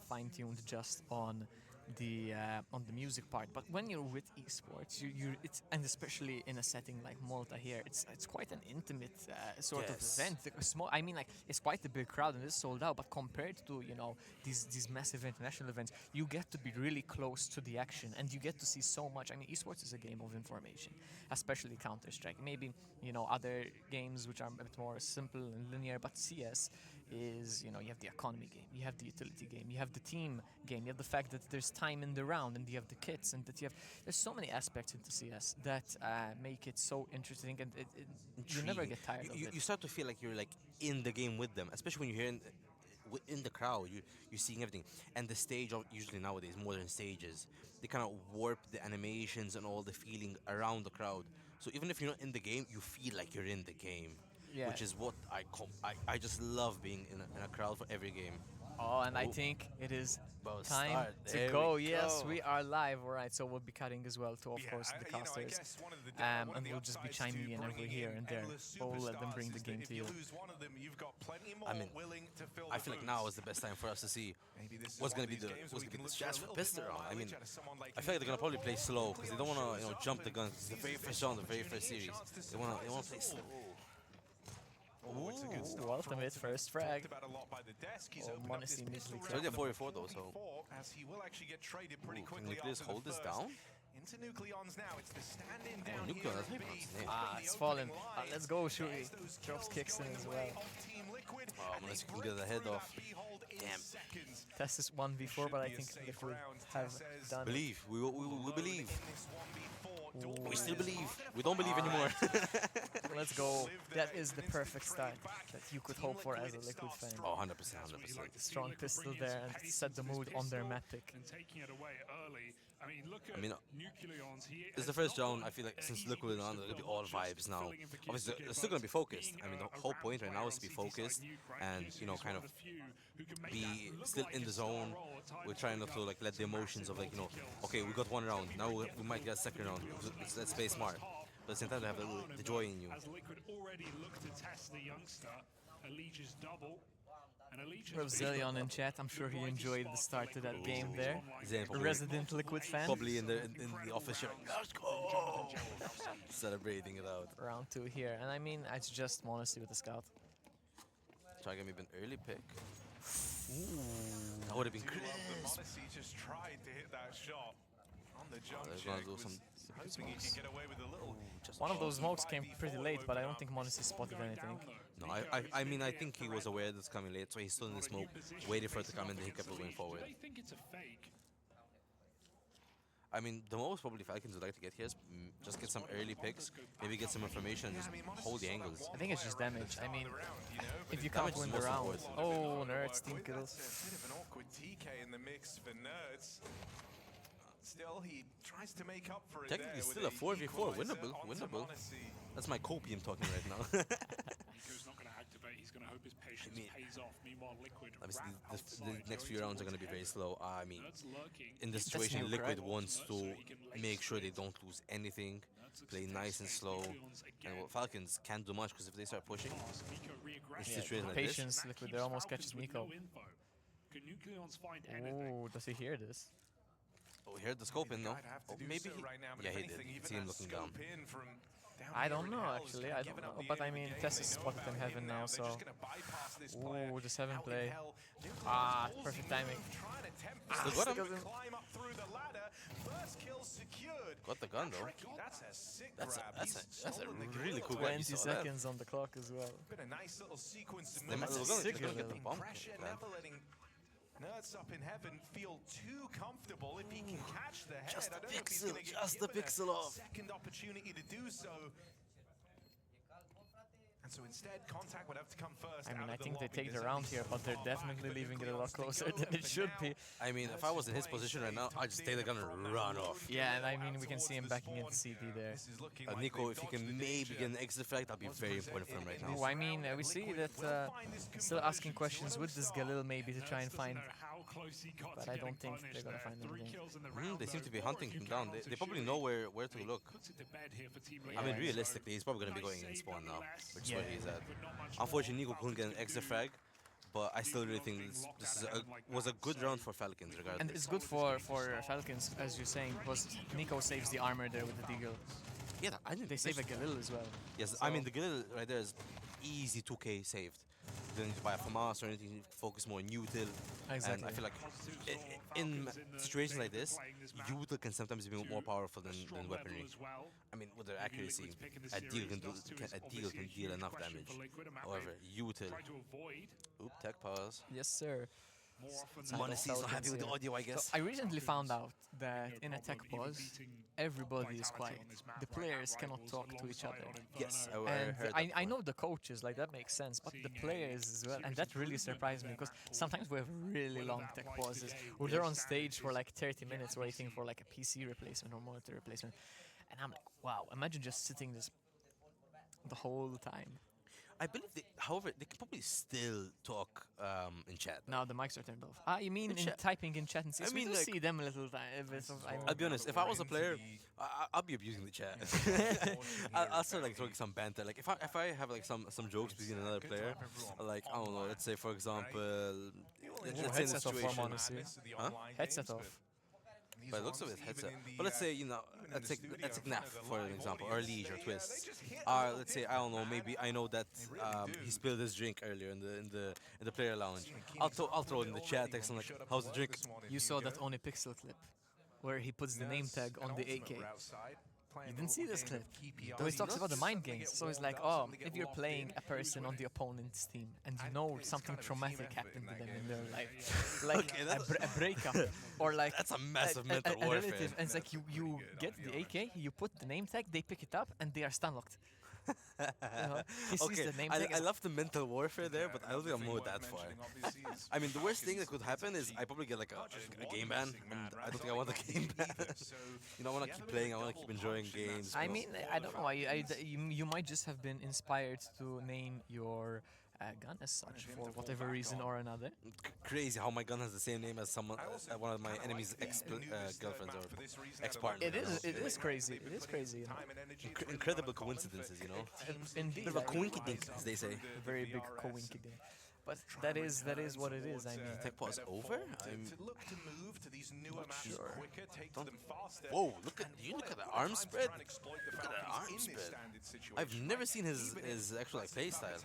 fine-tuned just on the music part. But when you're with esports, it's, and especially in a setting like Malta here, it's quite an intimate sort of event. Small, I mean, like, it's quite a big crowd and it's sold out. But compared to, you know, these massive international events, you get to be really close to the action and you get to see so much. I mean, esports is a game of information, especially Counter Strike. Maybe, you know, other games which are a bit more simple and linear, but CS is, you know, you have the economy game, you have the utility game, you have the team game, you have the fact that there's time in the round, and you have the kits, and that there's so many aspects into CS that make it so interesting, and you never get tired of it. You start to feel like you're like in the game with them, especially when you're here in the crowd. You're seeing everything, and the stage usually nowadays modern stages, they kind of warp the animations and all the feeling around the crowd. So even if you're not in the game, you feel like you're in the game. Yeah. Which is what I just love being in a crowd for every game. Oh, and I think it is Well, time start. to There go. we Yes, go. we are live. All right, so we'll be cutting as well to, of course, the casters. And we'll just be chiming in over here and there. We'll let them bring the game to you. I mean, I feel like now is the best time for us to see what's gonna be the Jazz best round. I mean, I feel like they're gonna probably play slow because they don't wanna jump the gun. It's the very first round, the very first series. They wanna play slow. Ooh, ultimate first frag. Oh, Monacy immediately It's already a 4v4 though, so. As he will actually get traded pretty Ooh, quickly can Nucleus hold this down? Into Nucleons now, it's the stand-in down Nucleon, here that's at very B. nice. Ah, it's fallen. Let's go, Shuri. Drops kicks in as well. Oh, unless you can get the head off. Damn. Test is 1v4, but I think Liquid have done Believe. We believe. Ooh. We still believe. We don't believe anymore. Let's go. That is the perfect start that you could hope for as a Liquid fan. Oh, 100%, 100%. Strong pistol there and set the mood on their map pick. I mean, it's the first round. I feel like since Liquid are on, they're gonna be all vibes now. Obviously, they're still gonna be focused. I mean, the whole point right now is to be focused and, you know, kind of be still in the zone. We're trying not to like let the emotions of like, you know, okay, we got one round, now we might get a second round. Let's play smart. But at the same time, they have the joy in you. As Liquid already look to test the youngster, Allegia's double. We have Zillion in chat. I'm sure he enjoyed the start to that game there. Zillion, A resident Liquid fan. Probably in the office showing, let's go! Celebrating it out. Round 2 here. And I mean, I just want to see with the scout. Try to maybe an early pick. That would have been crazy. Modesty just tried to hit that shot on the jump They're gonna check. do Was some hoping he could get away with a little. One of those smokes came pretty late, but I don't think Modesty spotted anything. No, I mean, I think he was aware that it's coming late, so he's still in the smoke, waiting for it to come in, then he kept going forward. They think it's a fake. I mean, the most probably Falcons would like to get here is just get some early picks, maybe get some information and just hold the angles. I think it's just damage. I mean, if you can't win the round. Oh, Nerds, team kills. A bit of an awkward TK in the mix for Nerds. Still, he tries to make up for it. Technically, still a 4v4, winnable. That's my copium talking right now. Nico's not going to activate. He's going to hope his patience pays off. Meanwhile, Liquid. The next few rounds are going to be very slow. I mean, in this situation, Liquid wants to make sure they don't lose anything, play nice and slow. And well, Falcons can't do much because if they start pushing, in situations like this, Patience, Liquid, they almost catches Nico. Oh, does he hear this? Oh, he heard the scope in, no? Oh, maybe he... Yeah, he did. See him looking down. I don't know, actually. I don't know. But I mean, Tess is spotted in heaven now, so... Ooh, just heaven play. Ah, perfect timing. Still got him. Got the gun, though. That's a really cool gun. 20 seconds on the clock as well. Been a nice little sequence to They're gonna get the bomb. pressure, never letting Nerds up in heaven feel too comfortable. If he can catch the head, Just I a don't know if he's pixel, gonna get just a given pixel off. second opportunity to do so. And so instead, Contact would have to come first. I mean, out I of the think they lobby. take the There's round only here, but they're definitely leaving it a lot closer than it should be. I mean, if I was in his position right now, I'd just take the gun and run off. Yeah, and I mean, we can see him backing into CD there. Nico, if he can maybe get an exit flag, that'd be very important for him right now. Oh, I mean, we see that still asking questions with this Galil maybe to try and find, but I don't think they're gonna find anything. They seem to be hunting him down. They probably know where to look. I mean, realistically, he's probably gonna be going in spawn now, which is where he's at. Unfortunately, Nico couldn't get an exit frag, but I still really think this was a good round for Falcons, regardless. And it's good for Falcons, as you're saying, because Nico saves the armor there with the Deagle. Yeah, I didn't. They save a Galil as well. Yes, I mean the Galil right there is easy 2k saved. You don't need to buy a FAMAS or anything. You focus more on util. Exactly. And I feel like in situations like this, util can sometimes be more powerful than weaponry. I mean, with their accuracy, a deal can deal enough damage. However, util. Oop, tech pause. Yes, sir. Modesty is not happy with the audio, I guess. So I recently found out that in a tech pause, everybody is quiet. The players cannot talk to each other. Yes, I and heard that I know the coaches, like that makes sense, but the players as well, and that really surprised me because sometimes we have really long tech pauses where they're on stage for like 30 minutes waiting for like a PC replacement or monitor replacement, and I'm like, wow, imagine just sitting this the whole time. I believe, however, they can probably still talk in chat. Now the mics are turned off. Ah, you mean in typing in chat and see? I mean, we do like, see them a little time. I'll be honest, if I was a player, I'll be abusing the chat. I'll start like throwing some banter. Like if I have like some jokes between another player, like I don't know, let's say for example, let's say in a situation. Huh? Headset off. By the looks of it, headset. But let's say, you know, let's take Naf for an example, or Liege or Twist. Let's say, I don't know, maybe I know that he spilled his drink earlier in the player lounge. I'll throw it in the chat text and like, how's the drink? You saw that Oni Pixel clip, where he puts the name tag on the AK. You didn't see this clip. So he talks about the mind games. So he's like, oh, if you're playing a person on the opponent's team and you know something traumatic happened to them in their life, like a breakup or like that's a massive mental a warfare. relative, and it's like you get the AK, you put the name tag, they pick it up, and they are stun locked. He sees Okay, the name I tag. love the mental warfare there, but I don't think I'm going that far. I mean, the worst thing that could happen is I probably get like a game ban, and I don't think I want a game ban. You know, I want to keep playing, I want to keep enjoying games. I mean, I don't know. You might just have been inspired to name your gun as such for whatever reason or another. Crazy how my gun has the same name as someone, one of my enemy's girlfriends or ex-partners. It is crazy. It is crazy. You know? Incredible coincidences, you know. Indeed. Bit of a coinkydink, as they say. A very big coinkydink. But that is what it is. I mean, tech pause over. I'm not sure. Whoa! Look at the arm spread. Look at that arm spread. I've never seen his actual like play style.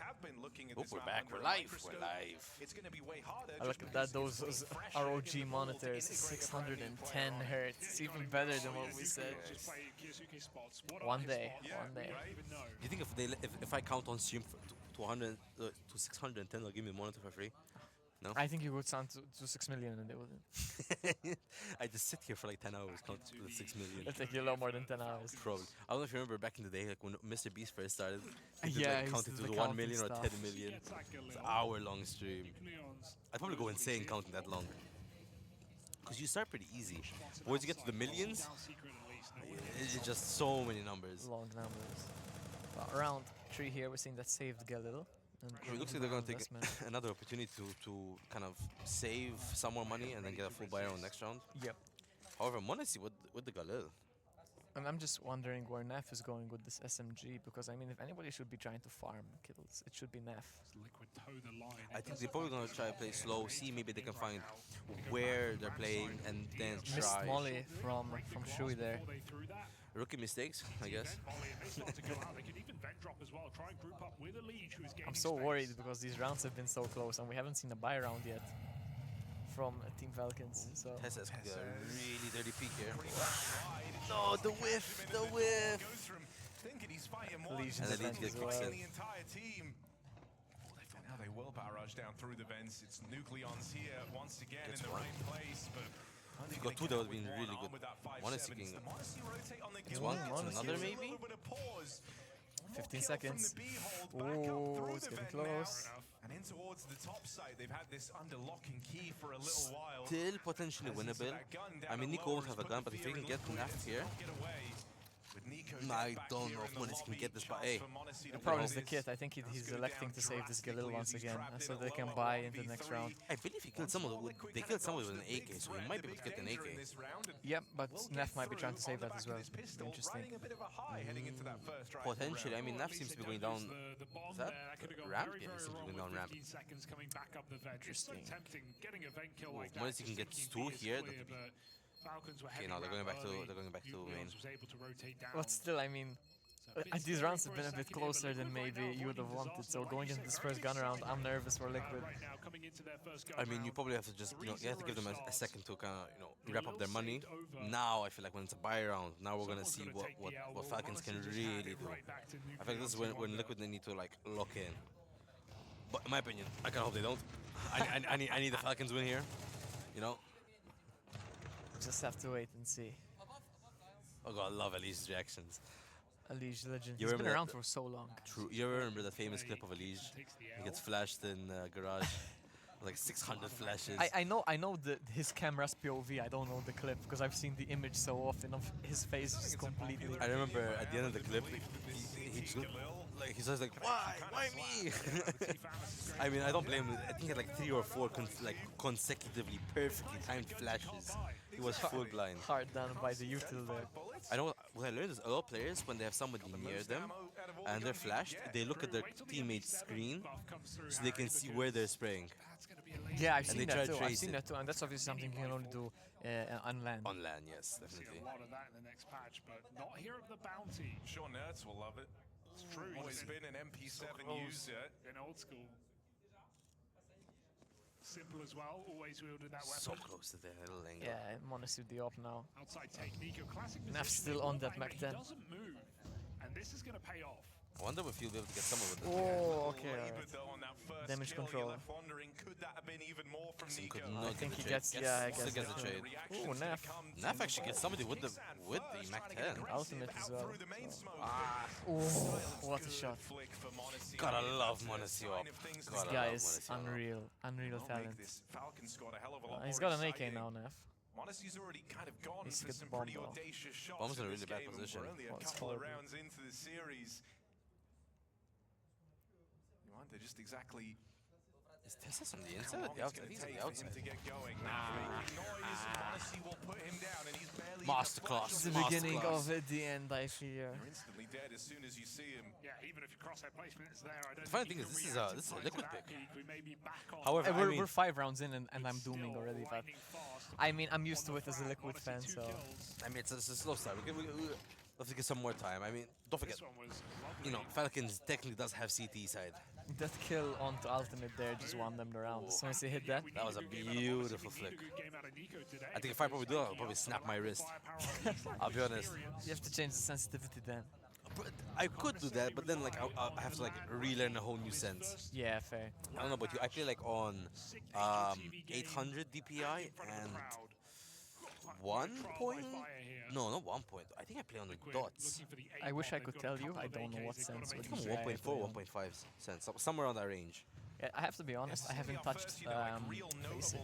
Oh, we're back. We're live. We're live. I look at that. Those ROG monitors, 610 hertz. It's even better than what we said. One day. Do you think if I count on stream to 610, they'll give me the monitor for free? No? I think you would sound to 6 million and they wouldn't. I just sit here for like 10 hours counting to the 6 million. It'll take you a lot more than 10 hours. Probably. I don't know if you remember back in the day, like when Mr. Beast first started, he did, yeah, like, counting to the 1 million or 10 million. It's an hour-long stream. I'd probably go insane counting that long. Because you start pretty easy. But once you get to the millions, it's just so many numbers. Long numbers. But around 3 here, we're seeing that saved Galil. It looks like they're going to take another opportunity to kind of save some more money and then get a full buy round next round. Yep. However, I want to see with the Galil. And I'm just wondering where Neff is going with this SMG, because I mean, if anybody should be trying to farm kills, it should be Neff. I think they're probably going to try to play slow, see maybe they can find where they're playing, and then try. Missed Molly from Shui there. Rookie mistakes, I guess. I'm so worried because these rounds have been so close and we haven't seen a buy round yet from Team Falcons. So Tessa's got a really dirty peek here. No, the whiff, the whiff. Legion and the Legion gets kicks in. Now they will barrage down through the vents. It's Nucleons here once again in the right place, but if you got two, that would have been really good. One is seeking. It's one, it's another maybe? 15 seconds. Oh, it's getting close. And in towards the top side, they've had this under lock and key for a little while. Still potentially winnable. I mean, Nico won't have a gun, but if he can get left here. I don't know if Monis can get this, but hey. The problem is the kit. I think he's electing to save this Galil once again, so they can buy into the next round. I believe he killed someone with, they killed someone with an AK, so he might be able to get an AK. Yep, but Neff might be trying to save that as well. Interesting. Potentially, I mean, Neff seems to be going down. Is that ramp? Yeah, he seems to be going down ramp. Interesting. Monis can get two here. Okay, no, they're going back to main. But still, I mean, these rounds have been a bit closer than maybe you would have wanted. So going into this first gun round, I'm nervous for Liquid. I mean, you probably have to just, you have to give them a second to kind of, wrap up their money. Now I feel like when it's a buy round, now we're gonna see what Falcons can really do. I feel like this is when Liquid they need to like lock in. But in my opinion, I kind of hope they don't. I need the Falcons win here. Just have to wait and see. Oh god, I love Elige's reactions. Elige legend. He's been around for so long. True. You ever remember that famous clip of Elige? He gets flashed in garage. Like 600 flashes. I know his camera's POV. I don't know the clip because I've seen the image so often of his face just completely. I remember at the end of the clip, he's just like, why me? I mean, I don't blame him. I think he had like 3 or 4 consecutively perfectly timed flashes. He was full blind. Hard done by the util there. I know what I learned is a lot of players, when they have somebody near them and they're flashed, they look at their teammate's screen so they can see where they're spraying. Yeah, I've seen that too, and that's obviously something you can only do on land. On land, yes, definitely. A lot of that in the next patch, but not here at the Bounty. Sure, Nerds will love it. It's true. Always been an MP7 user in old school. Simple as well, always wielded that weapon. So close to the little angle. Yeah, Monastery the op now. Outside take, Nico, classic Naf's positioning still on that online, Mac but 10. He doesn't move, and this is going to pay off. I wonder if you'll be able to get someone with this. Oh, okay. Labored though on that first Damage kill, control. you're left wondering, could that have been even more from He Nico? could not I think get he the gets, trade. yeah, I Still guess. gets the trade. Ooh, Naf. Naf actually gets somebody with the Mac 10. Ultimate as well. Oh, what a shot. Gotta love Monesiop. This guy is unreal. Unreal talent. He's got an AK now, Naf. Monesi's already kind of gone He's for got some bomb pretty though. audacious shots. Bomb's in a in really this bad game, and position. We're only a It's couple of horrible. rounds into the series. You wonder just exactly Is Tessa's on the how inside or long the it's outside? going He's to on take the for him outside. to get going. Monesi will put him down, and he's barely Masterclass. It's the beginning of the end, I fear. You're instantly dead as soon as you see him. Yeah, even if your crosshair placement is there, I don't The funny think thing he is, can this is a react in liquid time to pick. that peak. We may be back on However, I mean, We're 5 rounds in and I'm dooming already, but I mean, I'm used to it as a Liquid fan, so. I mean, it's a slow start. We have to get some more time. I mean, don't forget, you know, Falcons technically does have CT side. That kill onto Ultimate there just won them the round. As soon as he hit that. That was a beautiful flick. I think if I probably do that, I'll probably snap my wrist. I'll be honest. You have to change the sensitivity then. But I could do that, but then like I have to like relearn a whole new sense. Yeah, fair. I don't know about you. I play like on 800 DPI and 1 point. No, not 1 point. I think I play on the dots. I wish I could tell you. I don't know what sense. I think I'm 1.4, 1.5 cents, somewhere on that range. Yeah, I have to be honest, I haven't touched Face It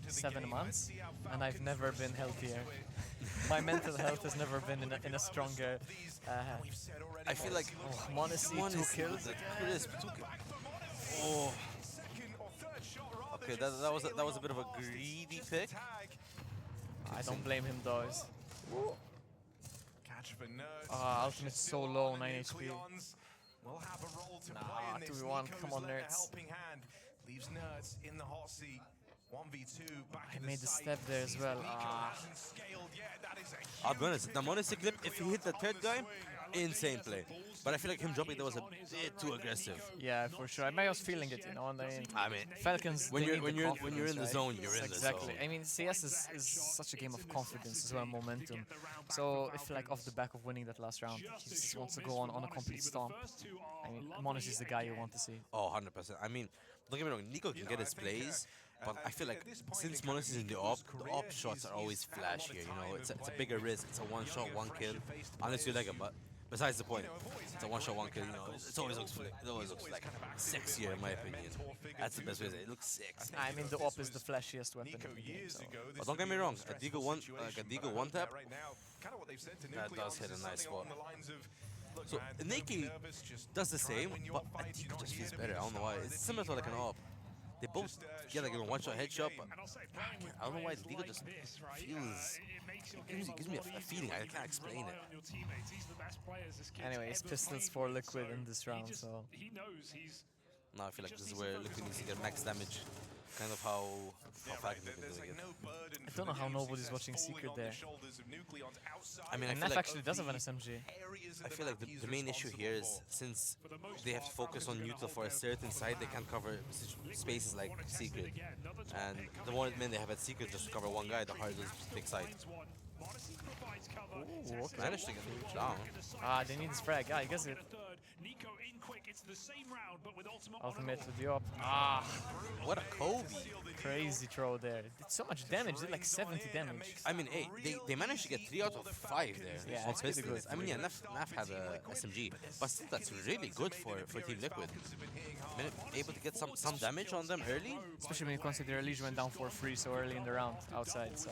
in 7 months, and I've never been healthier. My mental health has never been in a stronger... I feel like... Monacy, 2 kills. Crisp, 2 kills. Oh. Okay, that was a bit of a greedy pick. I don't blame him though. Catch for Nerds. Ultimate's so low, 9 HP. Will have a role to play Nah, in this. 2v1, Nico's come on, lent a Nerds. helping hand. Leaves Nerds in the hot seat. 1v2 back I in made the site. step there as well. Nico hasn't scaled yet. That is a I'll be honest, the Monacy clip, if he hit the third guy, insane play. But I feel like him dropping there was a bit too aggressive. Yeah, for sure. I was feeling it, you know. And I mean, Falcons. when they you're need when the you're when you're in the confidence, zone, right? you're in the Exactly. zone. I mean, CS is such a game of confidence as well, momentum. So if like off the back of winning that last round, he just wants to go on a complete stomp. I mean, Monacy is the guy you want to see. Oh, 100%. I mean, don't get me wrong, Nico can get his plays, but I feel like since Monacy is in the op shots are always flashier, you know, it's a bigger risk, it's a one shot, one kill, unless you like him, but besides the point, it's a one shot, one kill, you know, it always looks like sexier in my opinion. That's the best way to say it, it looks sexy. I mean, the op is the flashiest weapon in the game, so. But don't get me wrong, a Deagle one tap, that does hit a nice spot. So Naked does the same, but a Deagle just feels better. I don't know why. It's similar to like an op. They both get like a one-shot headshot, but I don't know why the Deagle just feels. It gives me a feeling. I can't explain it. Anyways, pistols for Liquid in this round, so. Now I feel like this is where Liquid needs to get max damage. Kind of how Falcons have been doing it. I don't know how nobody's watching Secret there. I mean, I feel Naf like actually does have an SMG. I feel like the main issue here is since they have to focus on neutral for a certain side, they can't cover spaces like Secret. And the more men they have at Secret just to cover one guy, the harder it is to pick side. Ooh, okay. Managed to get him down. They need this frag. I guess it. Ultimate with the op. What a Kobe. Crazy throw there. Did so much damage, did like 70 damage. I mean, hey, they managed to get 3 out of 5 there. Yeah, on it's pretty pistols. good. I mean, yeah, Naf had a SMG, but still that's really good for Team Liquid. Able to get some damage on them early. Especially when you consider Elise went down for free so early in the round outside, so.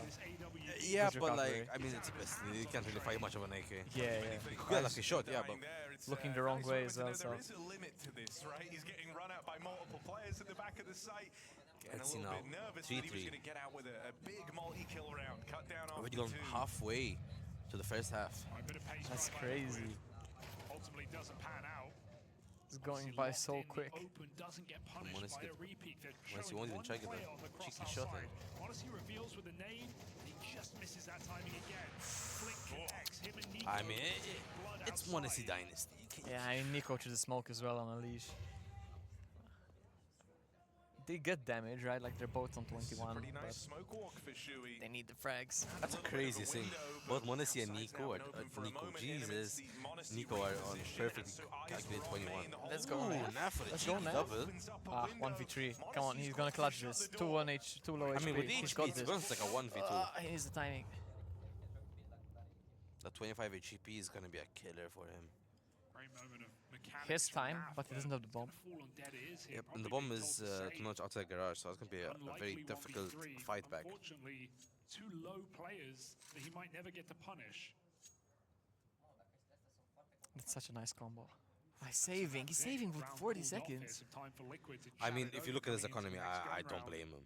Yeah, Good but recovery. like, I mean, it's a pistol. You can't really fight much of an AK. Yeah, yeah. You could get like a shot, yeah, but looking the wrong way as well, so. There is a limit to this, right? He's getting run out by multiple players at the back of the site. Getting Let's a see little now. bit nervous that he was 3-3. going to get out with a big multi-kill round. Cut down already after gone 2. halfway to the first half. That's crazy. Ultimately doesn't pan out. It's going by so quick. Open doesn't get punished Monacy by a repeat. They're Monacy showing won't even one check it player then. on the Cheeky cross shot outside. then. Monacy reveals with a nade, and he just misses that timing again. Flick connects him and Nico. I mean, it's Monacy Dynasty. Yeah, I mean, Nico to the smoke as well on a leash. they get damage, right? Like they're both on 21. Pretty but nice smoke walk for Shui. they need the frags. That's a crazy thing. Both Monesi and Nico Jesus. Nico are on perfectly calculated 21. Let's go, Ooh, man. Naf for the Let's go, cheeky man. double. 1v3. Come on, he's gonna clutch this. 2 1 H, 2 low HP. I mean, with the He's HP, got it's this. almost like a 1v2. He needs the timing. The 25 HP is gonna be a killer for him. His time, but he doesn't have the bomb. Yep, and the bomb is too much outside garage, so it's gonna be a very difficult fight back. Unfortunately, 2 low players that he might never get to punish. It's such a nice combo. He's saving with 40 seconds. I mean, if you look at his economy, I don't blame him.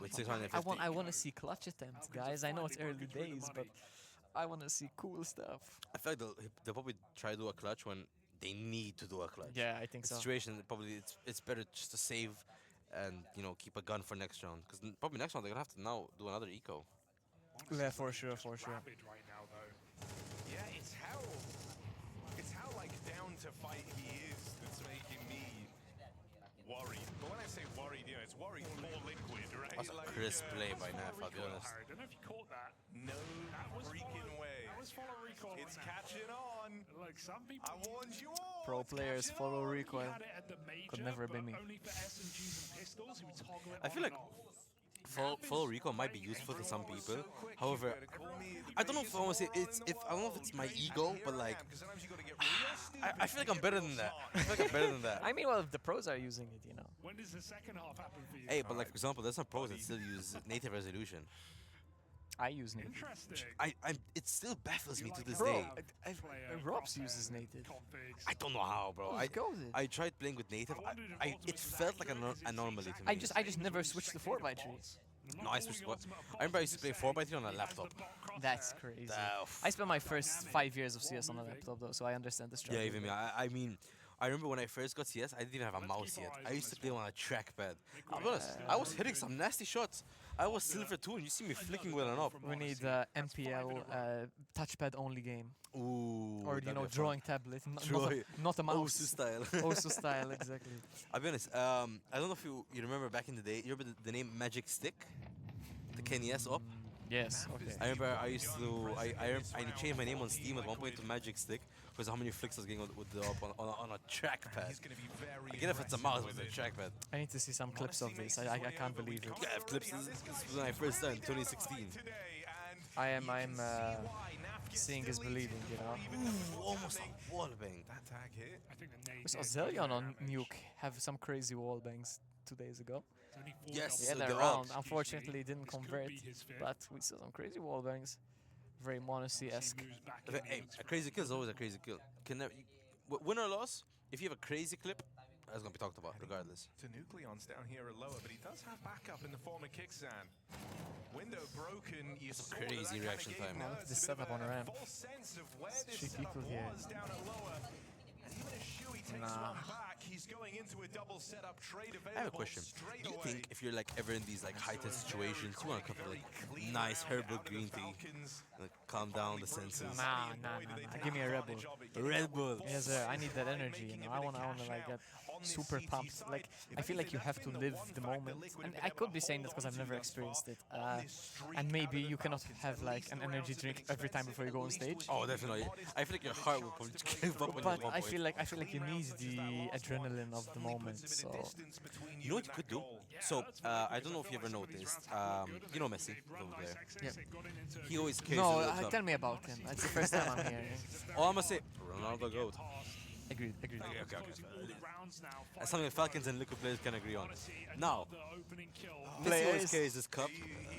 With 650. I want to see clutch attempts, guys. I know it's early days, but I want to see cool stuff. I feel like they'll probably try to do a clutch when they need to do a clutch. Yeah, I think so. Situation, probably it's better just to save and, you know, keep a gun for next round. Because probably next round they're going to have to now do another eco. Yeah, for sure, for sure. Right now, though. Yeah, it's how like down to fight he is that's making me worried. But when I say worried, you know, it's worried for Liquid, right? That's a like, crisp play by Naf, I'll be honest. I don't know if you caught that. No freaking way. That was follow recoil. It's catching on. Look, some people. I warned you all. Pro players follow recoil. Had it at the major, Could never be but me. only for SMGs and pistols who toggle it I feel on like and off. full recoil might be useful to some people. However, I don't know if I want to say I don't know if it's my ego, but like I feel like I'm better than that. I feel like I'm better than that. I mean, well, if the pros are using it, you know. When does the second half happen for you? Hey, but like for example, there's some pros that still use native resolution. I use native. Interesting. It still baffles me to this Bro, day. Robs uses native. I don't know how, bro. I tried playing with native. It felt like an anomaly to me. I just never switched to 4x3. No, I switched. I remember I used to play 4x3 on a laptop. That's crazy. I spent my first 5 years of CS on a laptop though, so I understand the struggle. Yeah, even me. I mean, I remember when I first got CS, I didn't even have a mouse yet. I used to play on a trackpad. I'll be honest, I was hitting some nasty shots. I was silver 2 and you see me flicking well enough. We need MPL touchpad only game. Ooh. Or, you know, drawing tablet. Not a mouse. Osu style. Osu style, exactly. I'll be honest, I don't know if you remember back in the day, you remember the name Magic Stick? The Kenny S op? Yes, okay. I remember I used to, I changed my name on Steam at one point to Magic Stick because how many flicks I was getting with the op on a trackpad. I get if it's a mouse, but it's a trackpad. I need to see some clips of this. I can't believe it. Yeah, I have clips. This was when I first started in 2016. I'm seeing is believing, you know. Ooh, almost a wallbang. That tag hit. I think the Was Azelion on Nuke have some crazy wallbangs 2 days ago? Yes, Yeah, so they're they're around. up. Unfortunately, it didn't convert, but we saw some crazy wallbangs. Very Monacy-esque. Hey, a crazy kill is always a crazy kill. Win or loss, if you have a crazy clip, that's going to be talked about, regardless. To Nucleon's down here at lower, but he does have backup in the form of Kicksan. Window broken. You saw that crazy that reaction kinda gave time. Nerds Look at the a bit setup of on a ramp. false sense of where this 3 people setup here. was down at lower. And even as Shui takes one back, he's going into a double setup trade available. I have a question. Do you think if you're like ever in these like high-tense situations, you want to cover like nice herbal green tea, like calm down the senses? Nah. Give me a Red Bull. A Red Bull. Yes, sir. I need that energy. You know, I wanna like get super pumped. Like I feel like you have to live the moment. And I could be saying that because I've never experienced it. And maybe you cannot have like an energy drink every time before you go on stage. Oh, definitely. I feel like your heart will probably give up when But you I feel like you need the adrenaline of the moment. So You know what you could do? So, I don't know if you ever noticed. You know Messi over there. yeah. He always carries No, a little cup. tell me about him. It's the first time I'm hearing. Oh, I'm gonna say Ronaldo GOAT. Agreed. Okay. That's something Falcons and Liquid players can agree on. Now, Messi always carries this cup.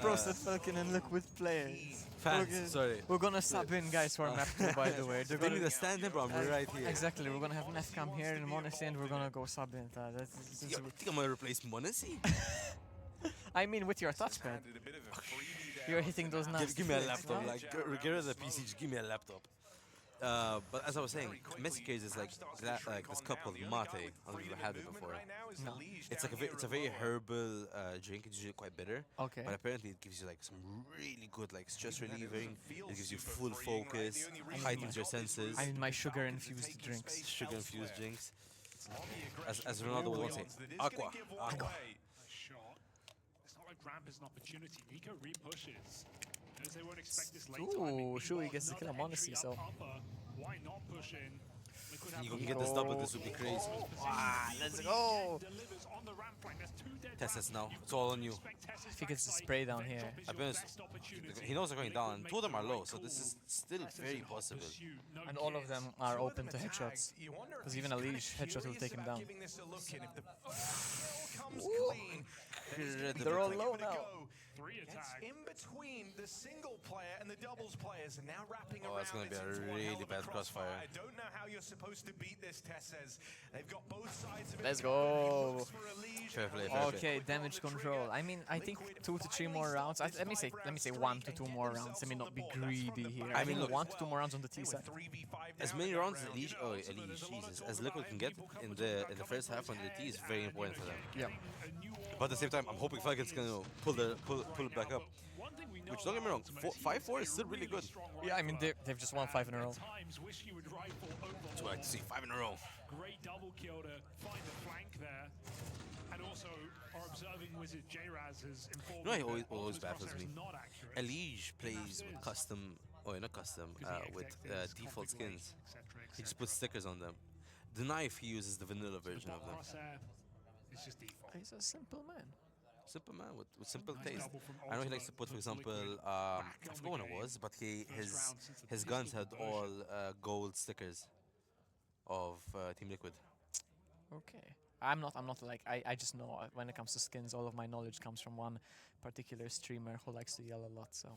Roasted Falcon and Liquid players. Fans, sorry. We're gonna sub in guys for map 2, by the way. They need a stand-in, bro. I'm right here. Exactly, we're gonna have Nefcam here in Monacy and we're gonna go sub in. I think I'm gonna replace Monacy. I mean, with your touchpad. You're hitting those nuts. Give me a laptop. Like, get rid of the PC. Just give me a laptop. But as I was saying, Messi carries is like this cup called mate. I don't know if you've had it before. No. It's like it's a very herbal drink. It's usually quite bitter. Okay. But apparently it gives you like some really good like stress relieving. It gives you full focus, heightens your senses. I need my sugar infused drinks. Sugar infused drinks. As Ronaldo would once say, aqua. ramp is an opportunity. Nico repushes. As they won't expect this late Ooh, timing. Shui gets the kill on Monacy, so. Why not push in? Liquid have You can get this double, this would be crazy. Let's go! delivers on the ramp flank. There's 2 dead Tessus now. It's all on you. I think it's the spray down here. I'll be honest, he knows they're going down, and 2 of them are low, so this is still very possible. And all of them are open to headshots. Because even a leash headshot will take him down. They're all low now. It's in between the single player and the doubles players, and now wrapping around. Oh, it's going to be a really bad crossfire. I don't know how you're supposed to beat this, Tess says. They've got both sides of it. Let's go. Fair play, Okay, damage control. I mean, I think 2 to 3 more rounds. Let me say 1 to 2 more rounds. Let me not be greedy here. I mean, look, 1 to 2 more rounds on the T side. As many rounds as Jesus, as Liquid can get in the first half on the T is very important for them. Yeah. But at the same time, I'm hoping Falcons can pull it back up. Which, don't get me wrong, 5-4 is still really good. Yeah, I mean, they've just won 5 in a row. It's like to see 5 in a row. Great double kill to find the flank there. And also, our observing wizard J-Raz has informed You know, he always baffles me. Elige plays with custom, not custom, with default skins. He just puts stickers on them. The knife, he uses the vanilla version of them. It's just default. He's a simple man. Simple man with simple taste. I know he likes to put, for example, I forgot what it was, but his guns had all gold stickers of Team Liquid. Okay. I'm not like, I just know when it comes to skins, all of my knowledge comes from one particular streamer who likes to yell a lot, so.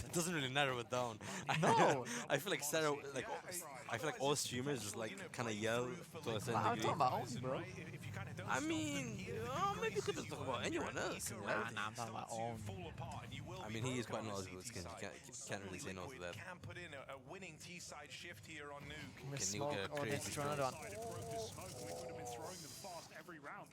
It doesn't really narrow it down. No! I feel like I feel like all streamers just like kind of yell to a certain I'm degree. talking about Omi, bro. I mean, maybe you could talk about anyone else. Nah, I'm talking about Omi. I mean, he is quite knowledgeable with skins. You can't really say no to that. Can put in a winning T-side shift here on Nuke. Miss Can you smoke get a or crazy they turn it on.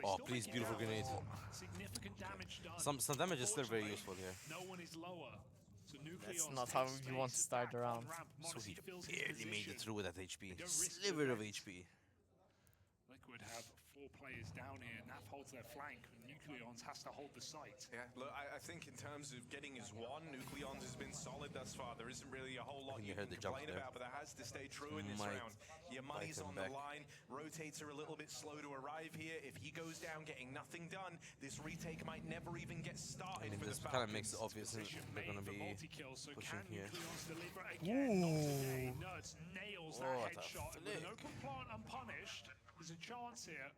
Oh, please, beautiful grenade. Significant damage done. Some damage is still very useful here. No one is lower. So That's not how you want to start the round. So he barely made it through with that HP. Sliver of HP. Liquid have 4 players down here. Naf holds their flank. Nucleons has to hold the site. Yeah, look, I think in terms of getting his one, Nucleons has been solid thus far. There isn't really a whole lot you can complain about, but that has to stay true in this round. Your money's on the line. Rotates are a little bit slow to arrive here. If he goes down getting nothing done, this retake might never even get started. I mean, for this the kind of Falcons. makes it obvious that they're going to be pushing here. Ooh. Nerds nails that What a headshot. And with an flick. open plant unpunished, there's a chance here.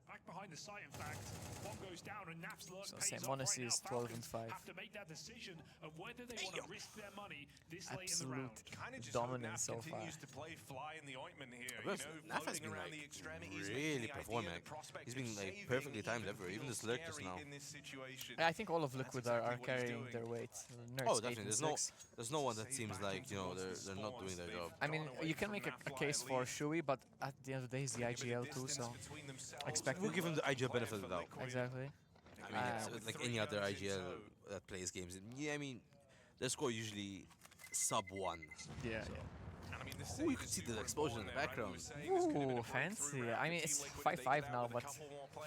Back behind the site, in fact, one goes down and Naf's lurk So pays say off Monacy right is now. 12 and Falcons 5. have to make that decision of whether they want to risk their money this late in the Absolute round. Kinda just hope dominance Naf so far. continues to play fly in the ointment here. Naf has Floating been around like the extremities, really making the idea, performing. the prospect He's of been like saving perfectly timed even ever. Even feels this lurk just scary now. in this situation. I think all of Liquid are exactly what he's carrying doing. their weight. Nerds Oh, 8 definitely. and 6. There's no one that seems like they're not doing their job. I mean, you can make a case for Shui, but at the end of the day, he's the IGL too, so expect. We'll give him the IGL benefit of the doubt. Exactly. I mean, it's like any other IGL that plays games. Yeah, I mean, their score usually sub 1. Yeah. Ooh, you can see the explosion in the background. Ooh, fancy. I mean, it's 5-5 now, but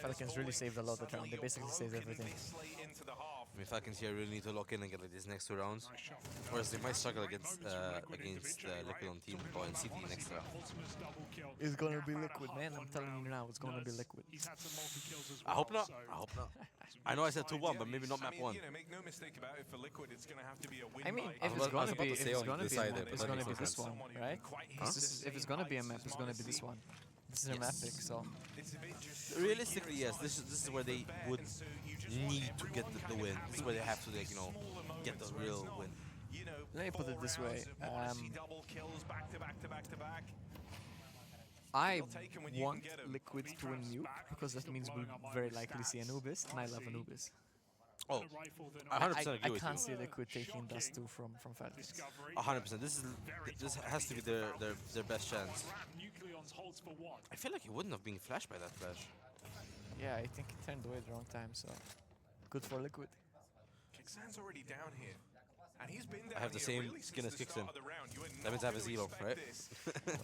Falcons really saved a lot of the round. They basically saved everything. I mean, Falcons here really need to lock in and get like these next 2 rounds. Whereas they might struggle against Liquid on team or in CT next round. It's gonna be Liquid, man. I'm telling you now, it's gonna be Liquid. I hope not. I hope not. I know I said 2-1, but maybe not map 1. Make no mistake about it, for Liquid, it's going to have to be a win. I mean, by- if it's gonna be, it's gonna be this one, right? If it's gonna be a map, it's gonna be this one. This is a map pick, so. Realistically, yes. This is where they would need to get the win. This is where they have to, like, get the real win. Let me put it this way. double kills back to back to back to back. I want Liquid to win Nuke, because that means we'll very likely see Anubis, and I love Anubis. Oh, I 100% agree I with can't you. see Liquid taking Dust 2 from Falcons. 100%. This has to be their best chance. I feel like he wouldn't have been flashed by that flash. Yeah, I think he turned away at the wrong time, so good for Liquid. Kicksan's already down here. And he's been down I have the here same really skin since as the Kicksan. start of the round. You are That means not I have a to 0, expect right? this. Captain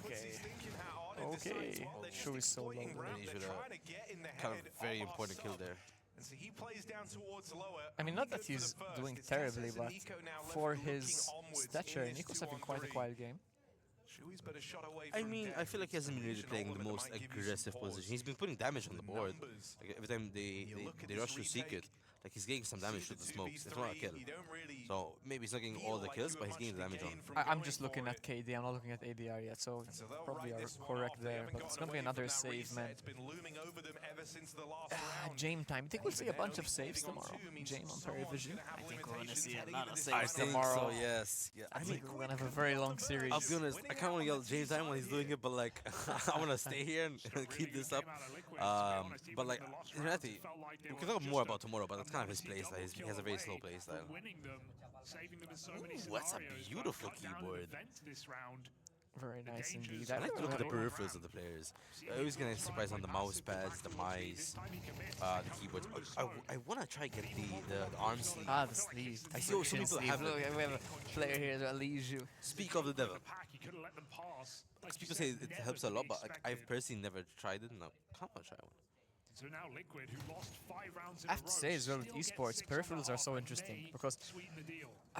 puts his thinking hat on and decides what they're just Show is so low. exploiting ramp. He's They're with a trying to get in the kind head of very of important kill ourselves. there. And so he plays down towards lower. I mean, not that he's doing terribly, but for his stature, Nico's having quite a quiet game. I mean, I feel like he hasn't been really playing the most aggressive position. He's been putting damage on the board. Like, every time they rush to Secret, like he's getting some damage to the smokes. It's not a kill. So maybe he's not getting all the kills, but he's getting the damage on. I'm just looking at KD, I'm not looking at ADR yet, so probably are correct there. But it's going to be another save, man. Jame time. I think we'll see a bunch of saves tomorrow. Jame on Perivision. I think we're going to see a lot of I saves think tomorrow. so, yes. Yeah, I think we're going to have a very long series. I'll be honest, I kind of want to yell James time when he's doing it, but like, I want to stay here and keep this up. But like, in reality, we can talk more about tomorrow, but that's kind of his playstyle. He has a very slow playstyle. Ooh, that's a beautiful keyboard. Very nice indeed. I like to look at the peripherals of the players. I always get surprised on the mouse pads, the mice, the keyboards. I want to try get the arm sleeve. Ah, the sleeve. I see some people have Look, it. we have a player here that leaves you. Speak of the devil. People say it helps a lot, but like, I've personally never tried it. No, can't try one. So now Liquid, who lost 5 rounds in I have to say as well with esports, peripherals are so interesting because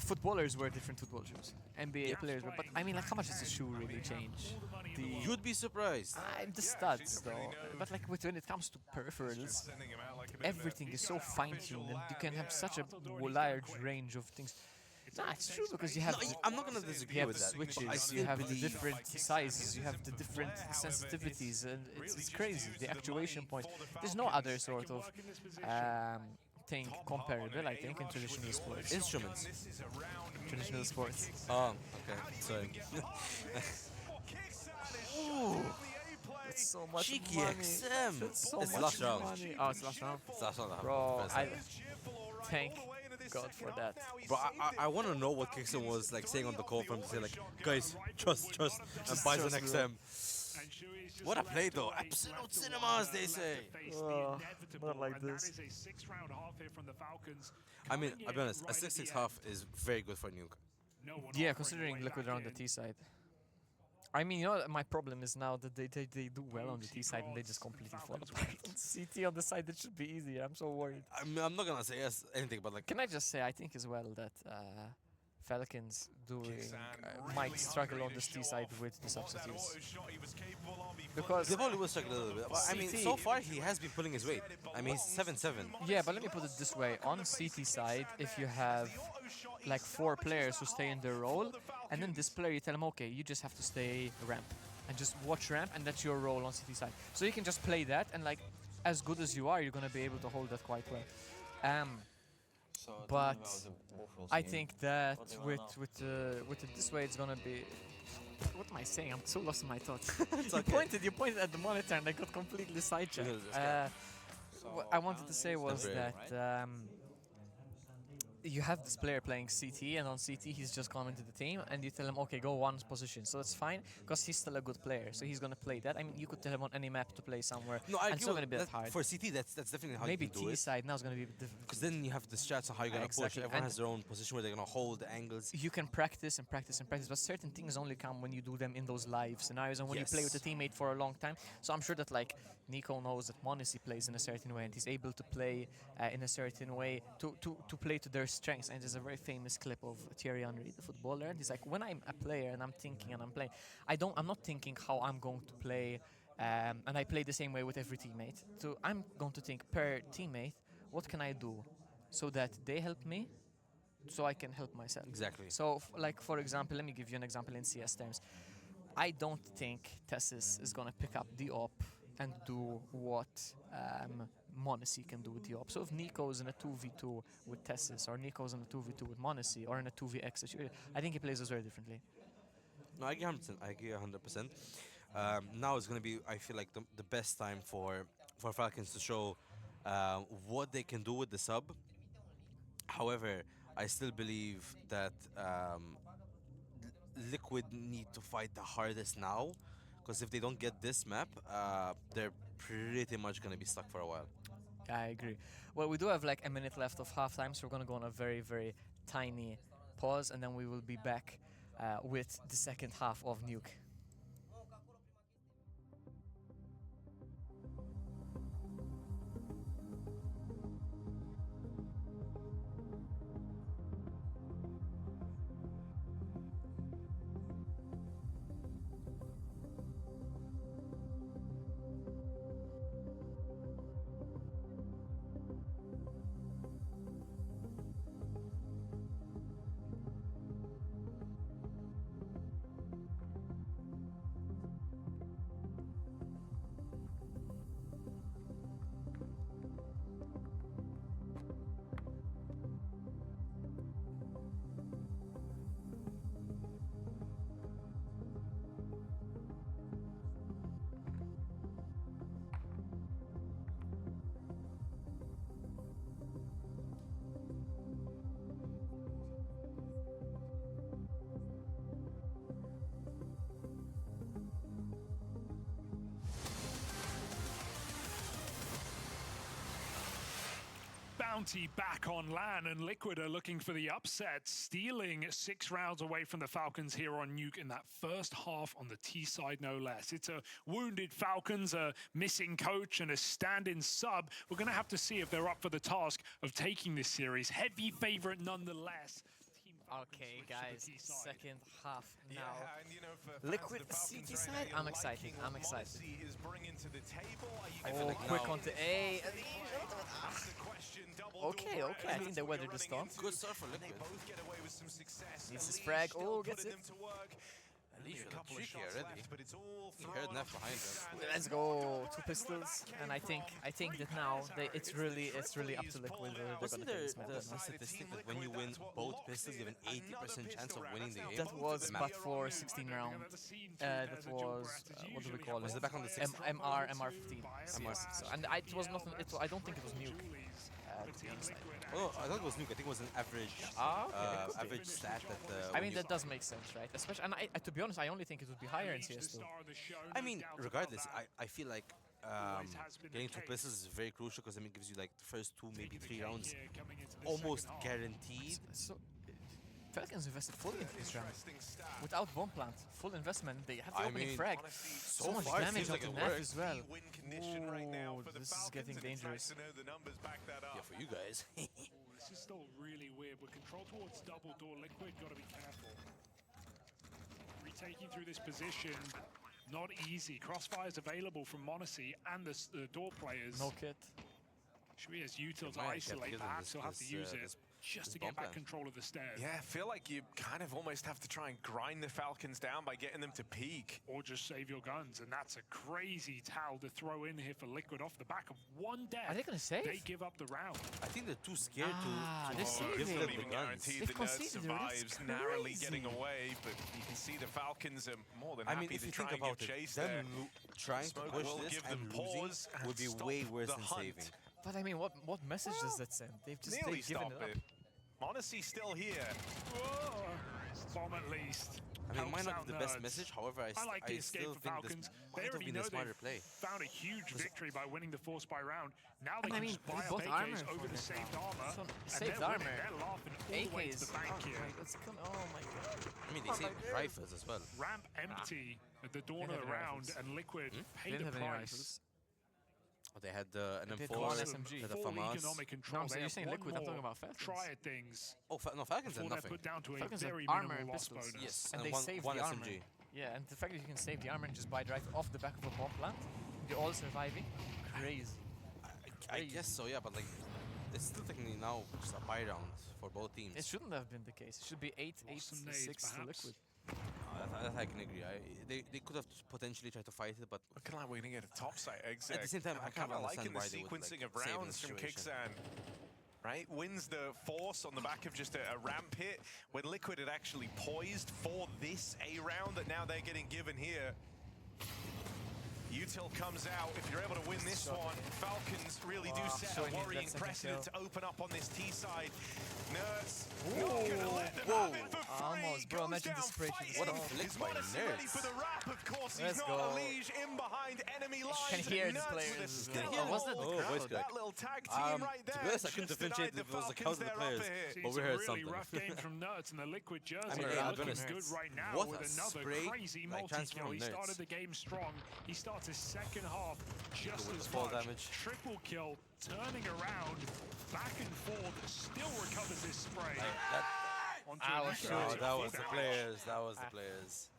footballers wear different football shoes. NBA players wear, but I mean, like, how much does the shoe really change? You'd be surprised. The studs though, but like when it comes to peripherals, everything is so fine-tuned and you can have such a large range of things. Nah, it's true because you have. No, I'm not gonna disagree you have with the that. switches, you have the different sizes, you have the different sensitivities, and it's crazy. The actuation point. There's no other sort of thing comparable, I think, in traditional sports. Instruments. Traditional sports. Oh, okay. Sorry. Ooh. That's so much Cheeky money. XM. That's so It's much last round. money. Oh, it's last round. It's last round. Bro, First I round. thank God for that. Bro, I want to know what Kickson was like saying on the call for him to say like, guys, trust, and buys an XM. What a play though. Absolute cinemas, they say. Not like this. I mean, I'll be honest, a 6-6 half is very good for Nuke. Yeah, considering Liquid are on the T side. I mean, you know, my problem is now that they do well on the T side and they just completely fall apart. On CT on the side, that should be easier. I'm so worried. I'm not gonna say anything, but like. Can I just say, I think as well that Falcons might struggle on the T side with the substitutes. Because they probably will struggle a little bit. But, I mean, so far he has been pulling his weight. I mean, he's 7-7. Yeah, but let me put it this way. On CT side, if you have like 4 players who stay in their role, and then this player, you tell him, okay, you just have to stay ramp. And just watch ramp, and that's your role on CT side. So you can just play that, and like, as good as you are, you're going to be able to hold that quite well. But I think that with this way, it's going to be... What am I saying? I'm so lost in my thoughts. You pointed at the monitor and I got completely sidetracked. What I wanted to say was that you have this player playing CT, and on CT he's just come into the team, and you tell him, okay, go one position. So that's fine, because he's still a good player, so he's going to play that. I mean, you could tell him on any map to play somewhere, no, I and agree it's not going to be that hard. For CT, that's definitely how maybe you can do it. T side now is going to be different. Because then you have the strats on how you're going to push. Everyone and has their own position where they're going to hold the angles. You can practice and practice and practice, but certain things only come when you do them in those live scenarios and when you play with a teammate for a long time. So I'm sure that like Nico knows that Monesi plays in a certain way, and he's able to play in a certain way to play to their strengths. And there's a very famous clip of Thierry Henry, the footballer, and he's like, when I'm a player and I'm thinking and I'm playing, I'm not thinking how I'm going to play, and I play the same way with every teammate. So I'm going to think per teammate, what can I do so that they help me, so I can help myself. Exactly. So, like, for example, let me give you an example in CS terms. I don't think Tessis is going to pick up the op and do what Monesi can do with the op. So if Nico's in a 2v2 with Tessis, or Nico's in a 2v2 with Monesi, or in a 2vx, I think he plays those very differently. No, I agree 100%. I agree 100%. Now is going to be, I feel like, the best time for Falcons to show what they can do with the sub. However, I still believe that Liquid need to fight the hardest now, because if they don't get this map, they're pretty much going to be stuck for a while. I agree. Well, we do have like a minute left of halftime, so we're going to go on a very, very tiny pause, and then we will be back with the second half of Nuke. Bounty back on LAN, and Liquid are looking for the upset, stealing 6 rounds away from the Falcons here on Nuke in that first half on the T side, no less. It's a wounded Falcons, a missing coach, and a stand-in sub. We're going to have to see if they're up for the task of taking this series. Heavy favorite nonetheless. Okay, guys, second half now. Yeah, and you know, for Liquid fans, the CT Falcons side, right now, I'm you're excited, liking I'm what excited. Malta is bringing to the table. I feel like quick onto A. That's the question. Okay, okay, I think they weathered the storm. Good start for Liquid. They both get away with some success. Needs his Elise frag. still Oh, gets putting it. them to work. Only a couple of tricky shots already. left, but it's all You heard thrown Neff up behind to them. Let's go, 2 pistols, and I think that now it's really up to Liquid whether they're Wasn't gonna there take this the map. statistic that when you win both pistols, you have an 80% chance of winning the game? That was but for 16 round. That was what do we call it? Was it back on the 6th? MR15. So, and it was nothing. I don't think it was nuke. To be honest. Oh, I thought it was nuke. I think it was an average average stat that. I mean, that does make sense, right? Especially, and to be honest, I only think it would be higher in CS2. I mean, regardless, I feel like getting 2 pistols is very crucial because it gives you like the first 2, maybe 3 rounds almost guaranteed. So, Falcons invested fully into this round. Without bomb plant, full investment. They have the opening frag. So much damage onto Neff as well. Ooh, this is getting dangerous. Yeah, for you guys. This is still really weird. With control towards double door, Liquid got to be careful. Retaking through this position, not easy. Crossfire's available from Monacy and the door players. No kit. Shui has util to might isolate. have Perhaps he'll have to use it this just to get bomb back plan. control of the stairs. Yeah, I feel like you kind of almost have to try and grind the Falcons down by getting them to peak. Or just save your guns, and that's a crazy towel to throw in here for Liquid off the back of 1 death. Are they gonna save? They give up the round. I think they're too scared to they're give saving. them Not even the guns. guaranteed They've that Nerd conceded already. It's survives, narrowly crazy. getting away, but you can see the Falcons are more than I happy mean, if to you try think and give about it, chase there. them trying to Smoke push will this give them and pause losing would be and way stop worse the than hunt. saving. But I mean, what message does that send? They've just Nearly given stop it up. it. Monacy still here. Whoa. Bomb at least. I mean, it might Helps not out be the best Nerds. message, however, I like the escape still for think this Falcons. They might have already been know the smarter they've play. found a huge victory by winning the force by round. Now they And I can mean, just buy both up armor AKs over for the it saved now. armor. So, and saved they're winning. armor. They're laughing all the way to the AKs. bank Oh here. my god. I mean, they saved rifles as well. Ramp empty at the dawn They of the have any round, rifles. and Liquid They paid didn't a have any price. rifles. They had an did M4, one they SMG. had a Full FAMAS. economic control. No, so They you're have saying one Liquid, I'm talking more about Falcons. try at things Oh, no, Falcons had before they're nothing. put down to a Falcons have very armor minimal and loss pistols. bonus. Yes, And and they saved one the armor. SMG. Yeah, and the fact that you can save the armor and just buy drive off the back of a bomb plant, they're all surviving. Crazy. I guess so, yeah, but like, it's still technically now just a buy round for both teams. It shouldn't have been the case. It should be 8-6 Some nades, to perhaps. Liquid. That I can agree. They could have potentially tried to fight it, but Looking like we're going to get a top site exit. At the same time, I I'm kind kind of of liking understand the why they would, sequencing like, of save rounds the from situation. Kixan. Right? Wins the force on the back of just a ramp hit when Liquid had actually poised for this A round that now they're getting given here. Util comes out. If you're able to win this one, Falcons really do set a worrying precedent to open up on this T side. Nerds not gonna let them have it for free. Almost, bro. Goes Imagine down the spray to the fighting. What a skull. flick Is by Monacy ready Nerds. for the wrap? Of course, he's Let's not. go. A liege in behind enemy lines. can hear and the Nerds players with a as skill well. Oh, was that the hold. crowd? voice crack. That little tag team right there. To be honest, I couldn't just differentiate denied if it was the Falcons crowd or the their players. upper hit. But we It's heard a really something. rough game from Nerds and the Liquid jersey. I mean, They're yeah, I'll be looking honest. good right now What with a another spray, crazy like, transfer multi-kill. from He Nerds. started the game strong. He starts his second half just with as the fall much. damage. Triple kill, turning around, back and forth, still recovers his spray. Onto I a was Nico. sure. Oh, that was the Damage. players. That was the players.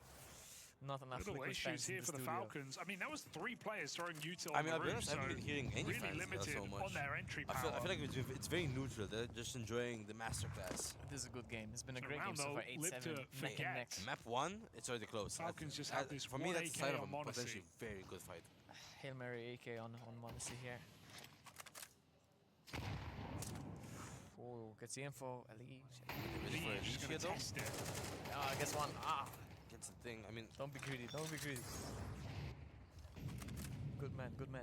Not enough Little Liquid issues fans in here the for the studio. Falcons. I mean, that was 3 players throwing util I on mean, the I'll be roof, honest, I so haven't been hearing any really fans limited so much. on their entry I power. feel like it's very neutral. They're just enjoying the masterclass. This is a good game. It's been a So great game round so though, far. live 8-7, to neck forget. and neck. Map 1, it's already close. Falcons just have this for me, one that's the AK sign of on a Monacy. potentially very good fight. Hail Mary AK on Monacy here. Oh, gets the info. Elise. Ready for a He's leash gonna here, though? test it. Gets one. Gets the thing. I mean, Don't be greedy. Don't be greedy. Good man. Good man.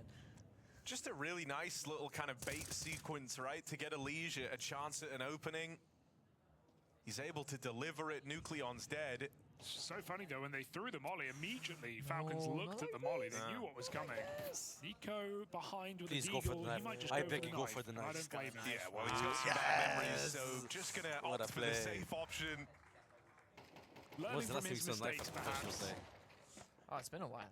Just a really nice little kind of bait sequence, right? To get a liege a chance at an opening. He's able to deliver it. Nucleon's dead. So funny though, when they threw the molly, immediately Falcons looked at the molly. They knew what was coming. Nico behind with Please the go for deagle. the He knife. might just I go beg for you, the go knife. for the I knife. don't blame him. Yeah, well, he's got some bad memories, so just going to What a opt for the play. safe option. Learning from his mistakes, perhaps. Oh, it's been a while.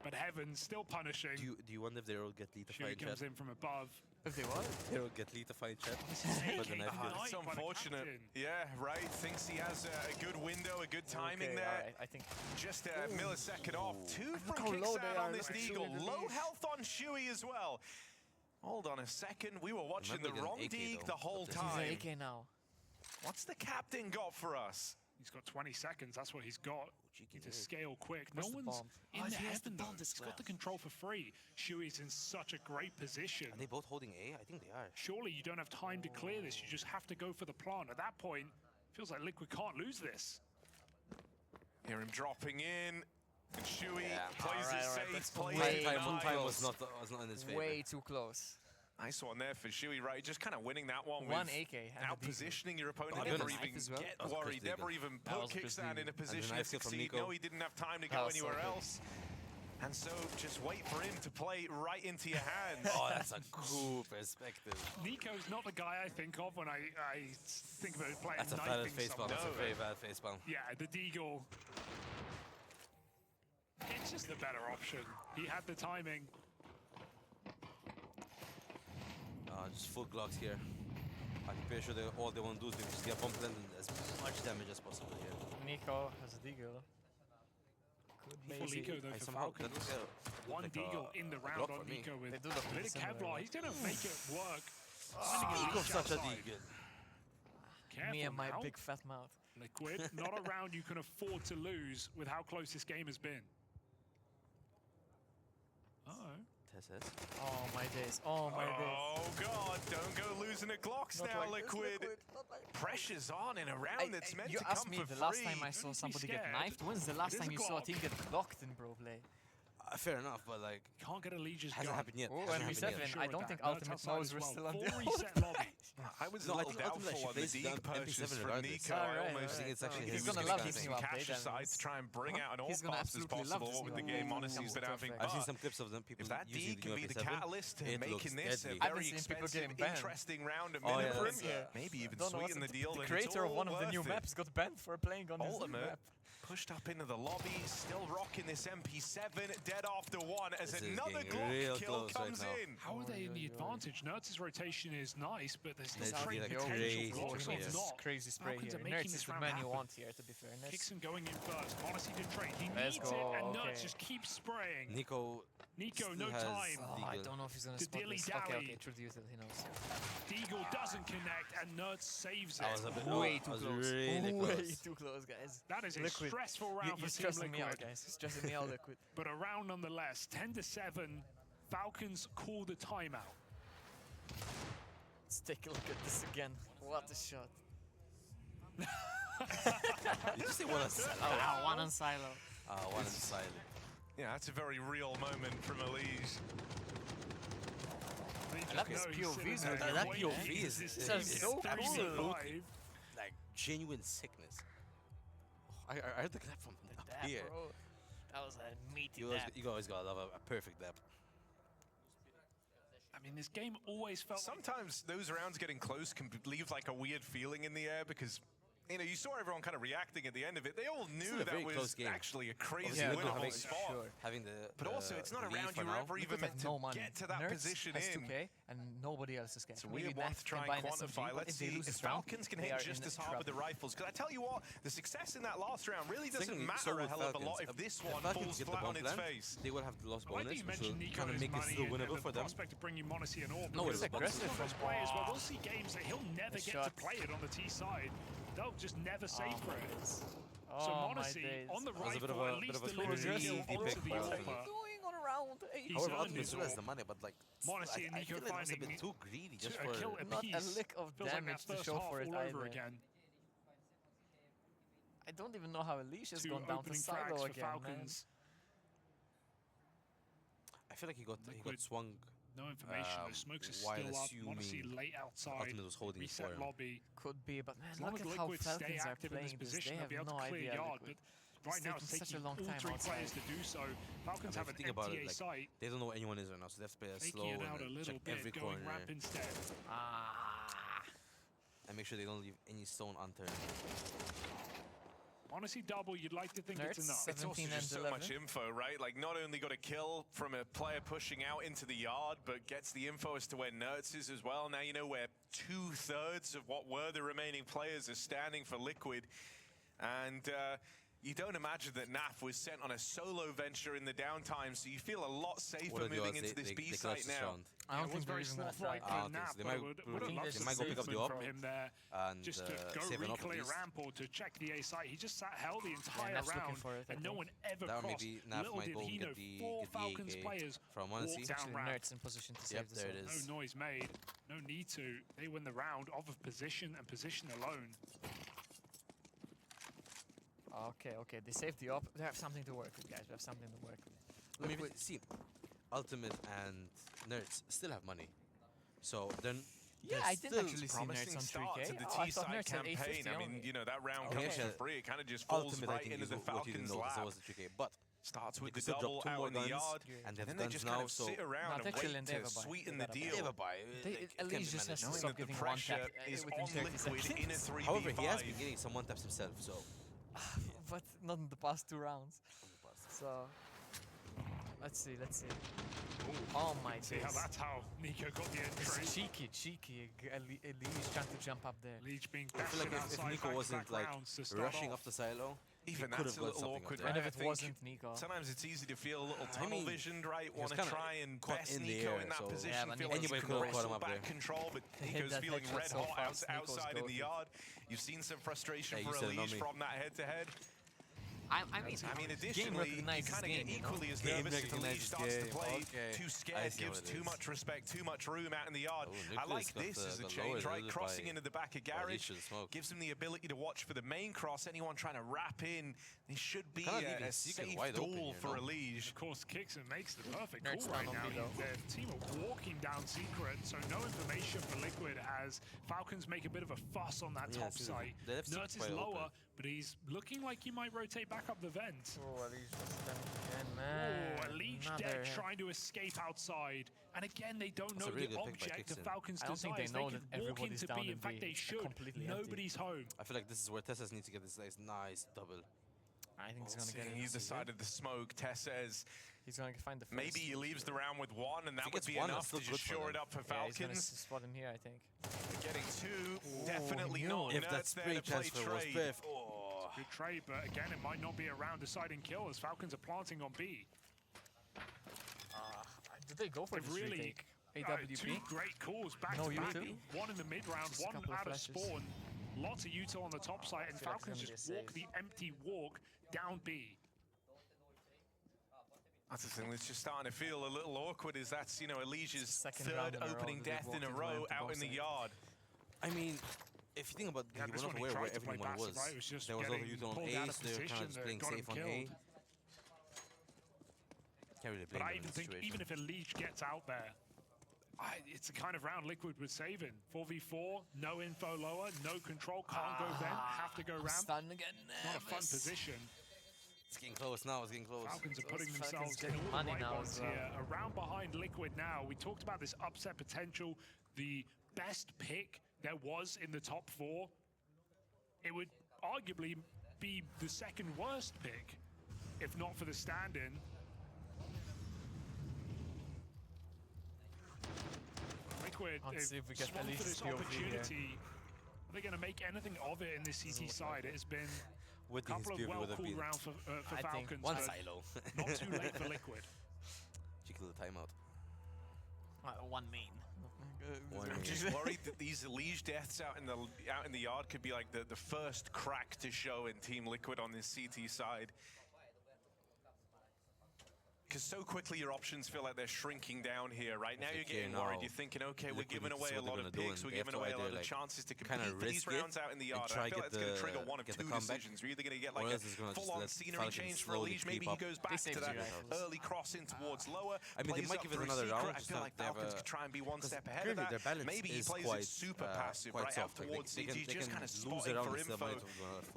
But Heaven's still punishing. Do you wonder if they will get Lita Shuey fight comes chat? in from above. If they what? They will get Lita fight chat. AK For the knife denied kill. It's by the unfortunate. captain. Yeah, right. Thinks he has a good window, a good timing Okay, there. alright, I think. Just a millisecond off. Two Look from how low they Kickstand are. on this Look at Deagle. Shuey Low underneath. health on Shuey as well. Hold on a second. We were watching Remember the wrong getting AK Deagle though. the whole He's time. an AK now. What's the captain got for us? He's got 20 seconds. That's what he's got. Need to GK. scale quick. Where's No the one's bomb? in Oh, the he has the heaven bomb though. as He's got the well. control for free. Shuey's in such a great position. Are they both holding A? I think they are. Surely you don't have time to clear this. You just have to go for the plant. At that point, feels like Liquid can't lose this. Hear him dropping in. And Shuey Yeah. plays Alright, it alright, safe, that's plays way it too nice. Time was not in his favor. Way too close. Nice one there for Shuey, right? Just kind of winning that one One with AK and out the Deagle. positioning your opponent, Oh, never goodness. even Knife as well. get That was a worried, good never Deagle. even That put was a good Kickstand in a Deagle. position to knife kill from succeed. Nico. No, he didn't have time to That go was so anywhere good. else. And so just wait for him to play right into your hands. Oh, that's a cool perspective. Nico's not the guy I think of when I think about playing That's a knifing bad face palm. someone. That's a very bad face palm. Yeah, the Deagle. It's just the better option. He had the timing. Just full Glocks here. I'm pretty sure all they want to do is just get bumped and as much damage as possible here. Nico has a Deagle. Good For maybe. Nico though, I for somehow Falcons. that looks One like Deagle a in the Glock round for on me. Nico with They do a look bit pretty of similar, Kevlar. right? He's gonna make it work. Speak of such a Deagle. Careful Me and my now. big fat mouth. Liquid, not a round you can afford to lose with how close this game has been. Uh-oh. Tess. Oh my days. Oh my days. Oh God! Don't go losing the Glocks Not now, like this, Liquid. Not like Pressure's on in a round that's meant you to asked come me for the free. last time I saw Don't be somebody get scared. knifed. When's the last It is time a you saw a Glock. team get blocked in pro play? Fair enough, but like, Can't get a Legion's hasn't gun. happened yet. Oh, Hasn't and happened yet. V7. I don't think No, Ultimate it's outside Nose as were well. still on Full the reset lobby. I was No, a I little think ultimately doubtful on the she plays Deke the purchase MP7 from regardless. Nico. I Alright, almost I think it's actually He's his gonna weak love side. this using new cash update. and aside to try and bring out an all He's gonna fast as absolutely love possible this with the new game. update. Honestly, he's been having I've seen fun. some clips of them. People If that using D can be the UMP7, catalyst to it making looks this a deadly. I've been very seeing people expensive, getting banned. interesting round of Oh, yeah, minimum, that's- maybe even Don't know what's sweeten the the- deal. The and creator it's of all one of the worth new it. maps got banned for playing on his new Ultimate map. pushed up into the lobby, still rocking this MP7, dead after one as This is another getting real Glock kill close right comes now. in. How are they in the advantage? Nerds' rotation is nice, but there's Nerds still trade is like potential. crazy Glocks spray, or yeah. not. Crazy spray Falcons here. are making Nerds this is the round man you happen. want here, to be fairness. Kixon going in first. Monacy did trade. He Let's needs go, it, and okay. Nerds just keeps spraying. Nico Nico, no still has time. Oh, I Deagle. don't know if he's gonna The spot this. dilly-dally. Okay, introduce it. He knows. Deagle doesn't connect, and Nerds saves That was a it. bit Way that too was close. really Way close. too close, guys. That is a Liquid. stressful round You're for Team stressing me out, Liquid. guys. You're stressing me out, Liquid. But a round nonetheless. 10-7. Falcons call the timeout. Let's take a look at this again. What a shot. Did you say one on silo? Oh, one on silo. One on silo. Yeah, that's a very real moment from Elise. I love his POVs. Yeah, That that POV POV is is so cool. like genuine sickness. Oh, I heard the clap from up That, here. bro. That was a meaty You always gotta love a perfect dap. I mean, this game always felt Sometimes those rounds getting close can leave like a weird feeling in the air because, you know, you saw everyone kind of reacting at the end of it. They all knew that was actually a crazy winnable spot. Having the But also, it's not a round you were ever even meant to get to that Nerds position has in. 2K and nobody else is getting. It's a weird one to try and quantify. Let's see if Falcons can hit just as hard with the rifles. Because I tell you what, the success in that last round really doesn't matter a hell of a lot if this one falls flat on its face. They will have the lost I like that bonus, you which mentioned will Nico kind of his make it money still and winnable the for them. prospect of bringing Monacy and Orb. No, Because it's a bonus. one of those players where we'll see games that he'll never get to shot. play it on the T side. They'll just never save for it. So Oh, my Monacy days. on the That was a bit rifle of a- at bit least of a delivers the greedy kill pick onto the by Orb. Ultimate. Doing on a round 8. He's However, earned Ultimate his still has Orb. the money, but like, Monacy and I Nico feel like it was a finding bit too greedy just a for. kill Not a apiece. lick of Feels like damage that to first show half for it all over either. again. I don't even know how Alicia's Two gone down to opening silo frags for again, man. Falcons. I feel like he got Liquid. swung No information. The smokes are while still up. assuming Honestly, late outside. Ultimate was holding it for Reset him. lobby. Could be, but man, As long look as at how Liquid stay Falcons are active in this playing this. position, They they'll have be able no to clear idea. yard. Liquid. But right now, It's it's taking such a taking long all time 3 outside. players to do so. Falcons I have mean, an think about empty it, A like, site. they don't know where anyone is right now, so they have to play it slow Faking it out a and little check bit, every going corner ramp instead. and make sure they don't leave any stone unturned. Honestly, double, you'd like to think it's enough. It's also just so much info, right? Like, not only got a kill from a player pushing out into the yard, but gets the info as to where Nertz is as well. Now you know where 2/3 of what were the remaining players are standing for Liquid. And you don't imagine that NAF was sent on a solo venture in the downtime, so you feel a lot safer moving into this B site now. I don't it was think very they're even gonna sloth-like try. for NAF, so they but I might would go have loved some pick up the op from him there, and just to go save an op at reclear least. ramp or to check the A site. He just sat held the entire Naf's looking round, for it, I and no think. one ever That or crossed. maybe Naf Little might did go he and know get the 4 AK Falcons players from walked 1C. down Actually, ramp. Nertz in position to save Yep, this there it one. is. No noise made, no need to. They win the round off of position and position alone. Okay, they saved the op. They have something to work with, guys. We have something to work with. I mean, but see, Ultimate and Nerds still have money, so then. Yeah, I didn't actually see Promising Nertz on start 3K. to the Oh, I thought T-side Nertz had campaign. 850 I mean, only. you know, that round Okay. comes for Yeah. free. It kind of just falls Ultimate, I right think, into is the what you didn't Falcons' know, 'cause lap. it was a 3K, but Starts they with the could still double drop 2 out more in the guns, yard, and they have then they guns just now, kind of so sit around Not and actually, wait and to they have a buy. sweeten They the got a buy. deal. never buy. At least just has to Knowing stop that the giving one pressure tap is within on 30 Liquid seconds. in a 3v5. However, he has been getting some one taps himself, so. But not in the past 2 rounds. So let's see. Oh my See how days. that's how Nico got the entry. It's cheeky. Lee's trying to jump up there. Leech being I feel like bashing if outside Nico wasn't back-to-back like rounds to start rushing off. off the silo, Even he could that's have a got little something awkward, up right? there. And if I it think wasn't Nico. sometimes it's easy to feel a little tunnel mean, visioned, right? he was Want to kinda try and caught best in the Nico air, in that so- position. Yeah, but Feel Nico like you anybody can could have caught wrestle him up back there. control, but He hit Nico's that feeling headshot red so hot fast, Nico's outside in the goated. yard. You've seen some frustration Hey, for you said it, not Elise me. from that head-to-head. I I mean, additionally, you recognizes kind of game, get you know? equally as Game nervous if the lead recognizes starts to game, play okay. too I scared, see gives what it too is. much respect, too much room out in the yard. Oh, I Nicholas like got this as a got change, lowered a right? little Crossing by- into the back of by garage Alicia's smoke. gives him the ability to watch for the main cross. Anyone trying to wrap in, there should be Kinda leaving a Secret safe wide open duel here, for no? Elige. Of course, kicks and makes the perfect Nertz call right down on now. below. Their team are walking down secret, so no information for Liquid as Falcons make a bit of a fuss on that Yeah, top see, site. they left Nertz Secret is wide lower, open. but he's looking like he might rotate back up the vent. Oh, at least again, Oh, man. a Leech Another dead hit. trying to escape outside. And again, they don't That's know a really the good pick by object the Kixin. Falcons' I don't think they desires. know They that could walk everybody's into down B. in In fact, B. they It's should. completely empty. Nobody's home. I feel like this is where Tessas need to get this nice double. I think he's gonna Seeing get it. either side of the smoke, Tess says He's gonna find the first. maybe he leaves the round with one, and If that he would gets be one, enough that's to still just good for shore it them. up for Yeah, he's gonna Falcons. spot him here, I think. Getting two, definitely he not knew. If that Nertz there spray to play transfer was trade. perfect. Oh. Good trade, but again, it might not be a round deciding kill as Falcons are planting on B. Did they go for They've this really retake? two AWP? great calls back No to back. util? One in the mid round, Just a one couple of out of flashes. spawn. Lots of util on the top side, and I feel like it's Falcons gonna be a just walk save. the empty walk down B. That's the thing that's just starting to feel a little awkward. Is that's Elige's Second round third in a row opening that they've death in a walked into row empty out in the box. yard. I mean, if you think about Yeah, he this was one not he aware tried where to play everyone passive, was. right? It was just There was getting also youth on pulled A, out of so they were kind position of just that playing got him safe on killed. A. Can't really blame But I them in even this think situation. even if a Leech gets out there, it's the kind of round Liquid was saving. 4v4, no info lower, no control, can't go vent, have to go ramp. Stunned again. Not a fun position. It's getting close now, it's getting close. Falcons are putting Falcons themselves in getting all the money right now ones as well. here. A round behind Liquid now. We talked about this upset potential. The best pick there was in the top 4. It would arguably be the second worst pick, if not for the stand-in. Liquid, Let's see if we they've get swamped for Elise's this POV here. opportunity. Are they going to make anything of it in this CT side? It has been What a couple his of POV would have well-called been. rounds for I think Falcons. One but silo. not too late for Liquid. Cheeky little timeout. One main. One I'm main. just worried that these Elige deaths out in the yard could be like the first crack to show in Team Liquid on this CT side. Because so quickly your options feel like they're shrinking down here. Right now you're getting worried. You're thinking, okay, we're giving away a lot of picks. We're giving away a lot of chances to compete for these rounds out in the yard. I feel like it's going to trigger one of two decisions. We're either going to get like a full-on scenery change for Elige. Maybe he goes back to that early cross in towards lower. I mean, they might give it another round. I feel like Falcons could try and be one step ahead of that. Maybe he plays it super passive right out towards CT, just kind of spotting for info.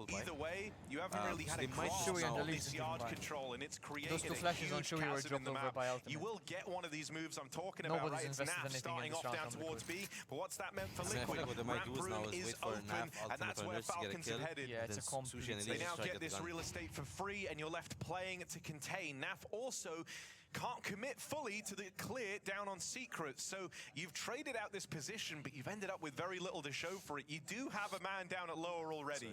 Either way, you haven't really had a grasp on this yard control, and it's created a huge chasm in the map. You will get one of these moves I'm talking about, right? It's Naf starting off down towards B, but what's that meant for Liquid? Ramp room is open, and that's where Falcons have headed. Yeah, it's a complete. They now get this real estate for free, and you're left playing to contain. Naf also can't commit fully to the clear down on Secrets, so you've traded out this position, but you've ended up with very little to show for it. You do have a man down at lower already.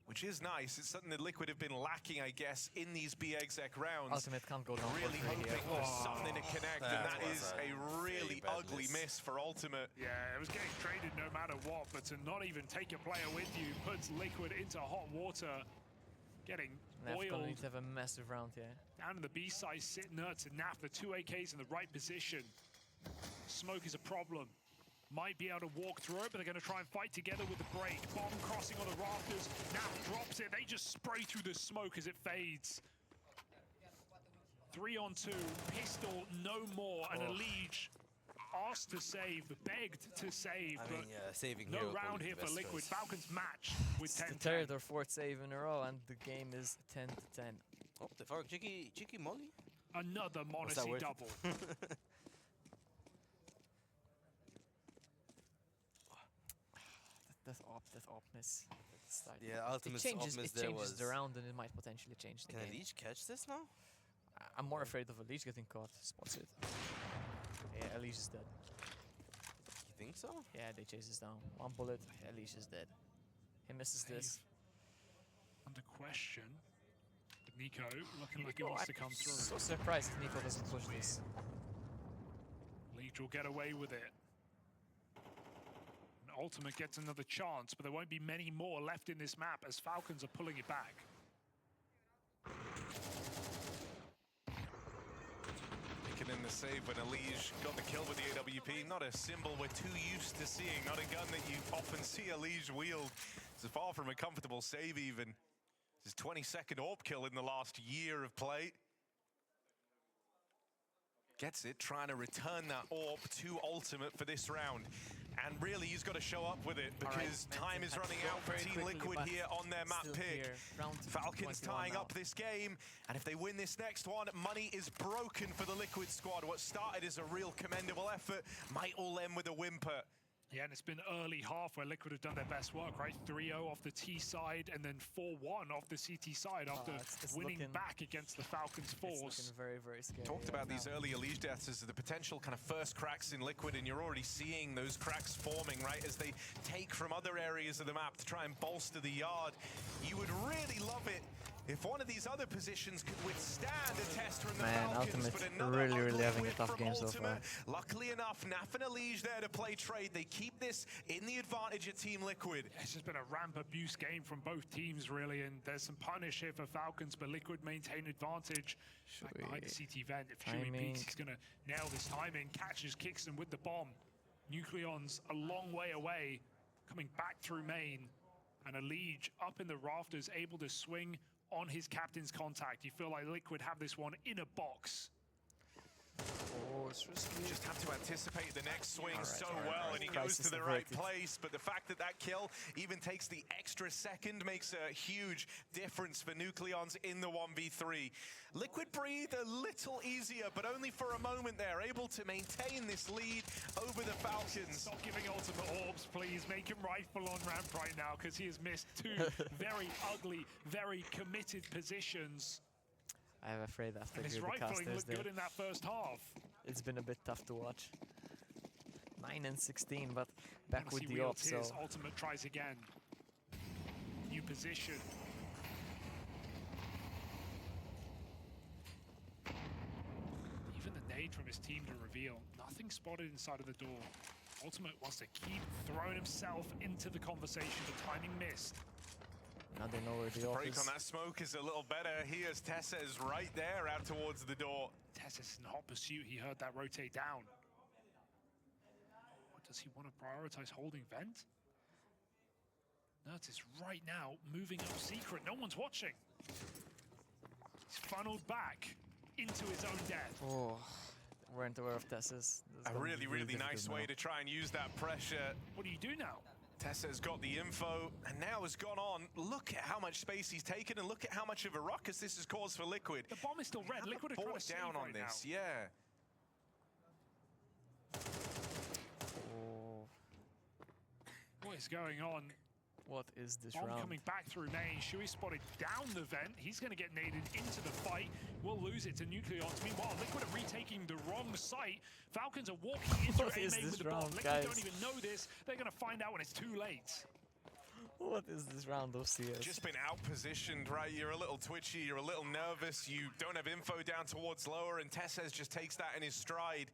Which is nice. It's something that Liquid have been lacking, I guess, in these BXEC rounds. Ultimate can't go down. Really hoping for something to connect, and that is a really ugly miss for Ultimate. Yeah, it was getting traded no matter what, but to not even take a player with you puts Liquid into hot water. Getting oiled. Need to have a massive round here. Down in the B side, sitting nuts and Naf, the 2 AKs in the right position. Smoke is a problem. Might be able to walk through it, but they're going to try and fight together with the break. Bomb crossing on the rafters. Naf drops it. They just spray through the smoke as it fades. 3 on 2. Pistol, no more. And Elige asked to save, begged to save. I mean, saving no hero round here for best Liquid. choice. Falcons match with 10-10. The third or fourth save in a row, and the game is 10-10. Oh, the fuck, cheeky molly. Another Monacy double. That op miss. Yeah, Ultimate's op miss it there changes was... the round, and it might potentially change the game. Can Elige catch this now? I'm more afraid of Elige getting caught. Spots it. Yeah, Elige is dead. You think so? Yeah, they chase us down. 1 bullet, Elige is dead. He misses this. Under question. Nico looking like he wants to come through. So surprised if Nico doesn't push this. Leech will get away with it. And Ultimate gets another chance, but there won't be many more left in this map as Falcons are pulling it back. Picking in the save when Elige got the kill with the AWP. Not a symbol we're too used to seeing. Not a gun that you often see Elige wield. It's far from a comfortable save even. His 22nd AWP kill in the last year of play. Gets it, trying to return that AWP to Ultimate for this round. And really, he's got to show up with it because time is running out for Team Liquid here on their map pick. Falcons tying up this game, and if they win this next one, money is broken for the Liquid squad. What started as a real commendable effort might all end with a whimper. Yeah, and it's been early half where Liquid have done their best work, right? 3-0 off the T side and then 4-1 off the CT side after winning back against the Falcons force. It's looking very, very scary. Talked about these early Elige deaths as the potential kind of first cracks in Liquid, and you're already seeing those cracks forming, right? As they take from other areas of the map to try and bolster the yard. You would really love it if one of these other positions could withstand a test from the Falcons, but another really having a tough game so far. Luckily enough, Naf and Elige there to play trade. They keep this in the advantage at Team Liquid. It's just been a ramp abuse game from both teams, really, and there's some punish here for Falcons, but Liquid maintain advantage. Back behind the CT vent, if Chewy peeks, he's going to nail this timing. Catches, kicks him with the bomb. Nucleon's a long way away, coming back through main, and Elige up in the rafters, able to swing on his captain's contact. You feel like Liquid have this one in a box. Oh, it's risky. Just have to anticipate the next swing well, and he goes to the right place. But the fact that that kill even takes the extra second makes a huge difference for Nucleons in the 1v3. Liquid breathe a little easier, but only for a moment there, able to maintain this lead over the Falcons. Stop giving Ultimate orbs, please. Make him rifle on ramp right now, because he has missed 2 very ugly, very committed positions. I'm afraid after and his rifling looked good in that first half. It's been a bit tough to watch. 9 and 16, but back with the op, so... Ultimate tries again. New position. Even the nade from his team to reveal. Nothing spotted inside of the door. Ultimate wants to keep throwing himself into the conversation. The timing missed. Now they know where the off Break is. on that smoke is a little better. Here's Tessez right there out towards the door. Tessez in hot pursuit. He heard that rotate down. Or does he want to prioritize holding vent? Notice right now moving up secret. No one's watching. He's funneled back into his own death. Oh, weren't aware of Tessez. A really, really nice way to try and use that pressure. What do you do now? Tessa's got the info and now has gone on. Look at how much space he's taken and look at how much of a ruckus this has caused for Liquid. The bomb is still red. Liquid are trying to save down on right this, now. yeah. Oh. What is going on? What is this Bomb round? coming back through main. Shui spotted down the vent. He's going to get naded into the fight. We'll lose it to Nucleons. Meanwhile, Liquid are retaking the wrong site. Falcons are walking into What A is main this with the bomb. round, Liquid guys? don't even know this. They're going to find out when it's too late. What is this round of CS? Just been out-positioned, right? You're a little twitchy, you're a little nervous, you don't have info down towards lower, and Tessez just takes that in his stride.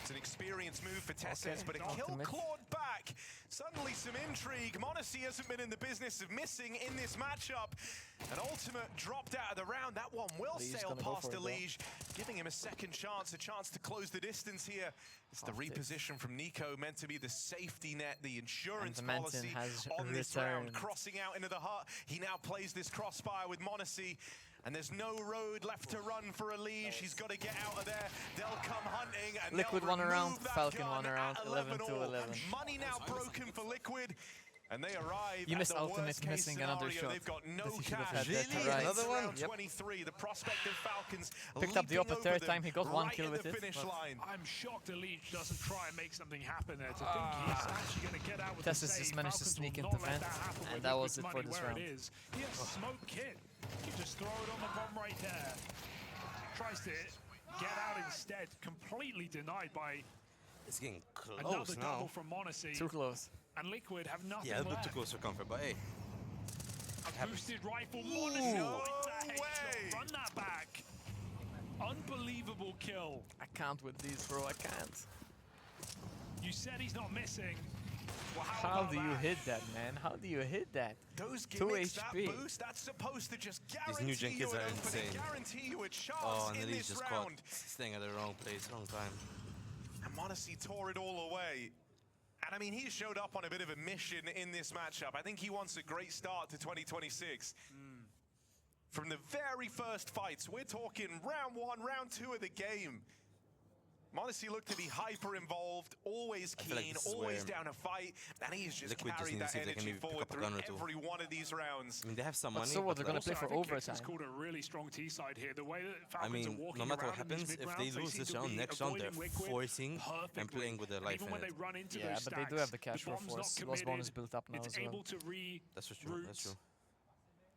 It's an experienced move for Tessez, but a kill clawed back. Suddenly some intrigue. m0NESY hasn't been in the business of missing in this matchup. An ultimate dropped out of the round. That one will sail past Elige, giving him a second chance, a chance to close the distance here. It's the reposition from Nico, meant to be the safety net, the insurance policy on this round. Crossing out into the hut. He now plays this crossfire with m0NESY. And there's no road left to run for Elige. He's got to get out of there. They'll come hunting and Liquid they'll one around, remove that Falcon gun one around, at 11 to 11. Money now broken for Liquid. And they arrive You at missed the ultimate, worst case missing another scenario. shot. They've got no That he should have cash. had that to right. Another one? Yep. 23. The prospective Falcons Picked up the leaping upper third over them time. He got one right kill at with the it. finish but line. I'm shocked Elige doesn't try and make something happen there. To think he's actually going to get out with the Tessez save. just managed to Falcons sneak will into not let vent, that happen and with that was Liquid's it for money this where round. It is. He has smoke kit. He can just throw it on the bomb right there. Tries to get out instead. Completely denied by It's getting close another now. double from m0NESY. Too close. And Liquid have nothing Yeah, a bit left. too close for comfort, but hey. A boosted rifle, m0NESY. No way! Run that back. Unbelievable kill. I can't with these, bro. I can't. You said he's not missing. Well, How about do you that? hit that, man? How do you hit that? Those 2 gimmicks, that HP. boost, that's supposed to just These new gen guarantee you kids an are opening, insane. guarantee you a chance Oh, and in Elige this just round. caught staying at the wrong place, wrong time. And m0NESY tore it all away. And I mean, he showed up on a bit of a mission in this matchup. I think he wants a great start to 2026. From the very first fights, we're talking round 1, round 2 of the game. m0NESY looked to be hyper involved, always I feel like keen, this is always where down to fight, and he's just Liquid just carried need to that see if they can energy maybe pick forward up a through gun or two. every one of these rounds. I mean, they have some But money. so what, they're but gonna play Also, for I think overtime. Kixon's called a really strong T side here. The way that I Falcons are mean, walking no matter what around in these happens, if mid-rounds, they lose seem this to round, be next round they're avoiding Liquid forcing and perfectly. playing with their life Even in when it. they run into Yeah, those but stacks, they do have the cash the for bomb's force. not Lost bonus committed. built up now It's as well. able to That's for true. That's true.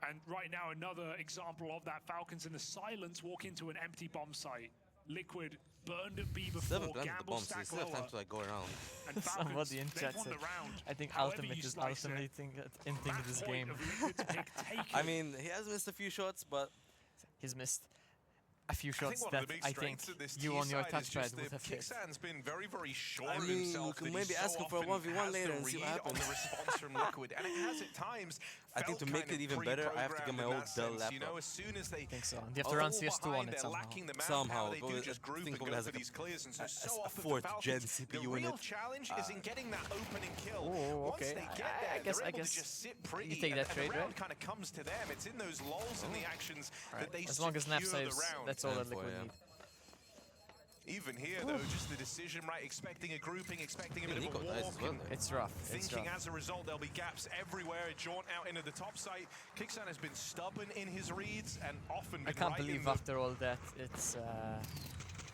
And right now, another example of that. Falcons in the silence walk into an empty bomb site. Liquid burned at B Still before, haven't planted the gamble bombs, so they stack still have time lower. to like go around. And Falcons, Somebody in they've chat won said, the round. I think However Ultimate you is slice it. ultimating into this Match game. point of Liquid's pick taken. I mean, he has missed a few shots, but He's missed a few I think shots one that of the big I think strengths of this you on your T-side is just touchpad would that have hit. Kixan's been very, very sure I of mean, himself. we can that maybe he ask so him for a often 1v1 has later the and see what read on the happens. response from Liquid, and it has at times. I think to felt make kind it of even better, I have to get my pre-programmed in old that Dell sense. You know, laptop. as soon as they think so. And you have to run fall CS2 on behind, it they're somehow. lacking the manpower, Somehow, they do but just I group think and probably go has for like these clears, and so a often for fourth gen Falcons, the CPU in real it. challenge is in getting that opening kill. Oh, Once okay. they get I there, guess- they're I able guess to just sit pretty, you take that and trade, the round right? kind of comes to them. It's in those lulls in the actions that they As long as Nap secure the saves, round. that's all that And for, Liquid yeah. need. Even here, though, just the decision, right? Expecting a grouping, expecting a bit of Nico a dies as walk. well, and though. It's rough. It's Thinking rough. as a result, there'll be gaps everywhere. A jaunt out into the top site. Kixan has been stubborn in his reads and often been I can't right in believe the after all that it's It's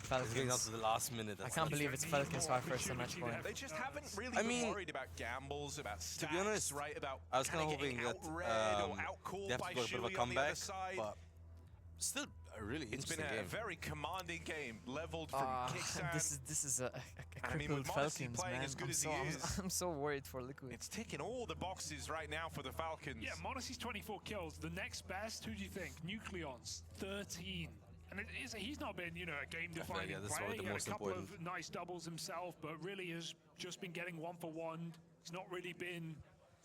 getting down Falcons. to the last minute. I That's can't nice. believe it's Falcons for our first match point. They just haven't really I been mean, worried about gambles, about stats, to be honest, right? About I was kind of hoping that out-read or they out-called have by to go for a bit of a Shui on the other comeback, side. but still a really It's been interesting a game. very commanding game, leveled from Kixan. This is a I mean, with crippled m0NESY Falcons, playing man. as good I'm as so, he I'm, is. I'm so worried for Liquid. It's ticking all the boxes right now for the Falcons. Yeah, m0NESY's 24 kills. The next best, who do you think? Nucleons, 13. And he's not been, you know, a game-defining yeah, this is player. probably the He had a most couple important. of nice doubles himself, but really has just been getting one for one. He's not really been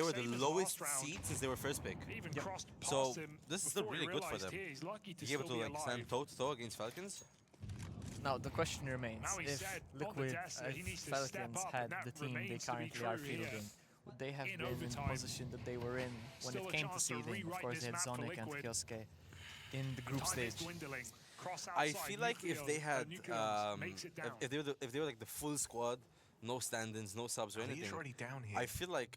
they were the Same as lowest last round. seed since they were first pick. Even crossed So past him this is still before he really good for realized them. here he's lucky to Be able to still be like alive. stand toe to toe against Falcons. Now the question remains: Now he if said, Liquid, Odessa, he needs if to step Falcons up, had and that the team they remains to be currently are true here. fielding, would they have In been in the overtime. position that they were in when Still it a came to chance to seeding? Of rewrite course, this they had map for Sonic and Liquid. Kioske in the group Time is stage. dwindling. Cross I outside, feel like if they had, makes it down. if they were like the full squad, no stand-ins, no subs or Oh, anything. he's already down here. I feel like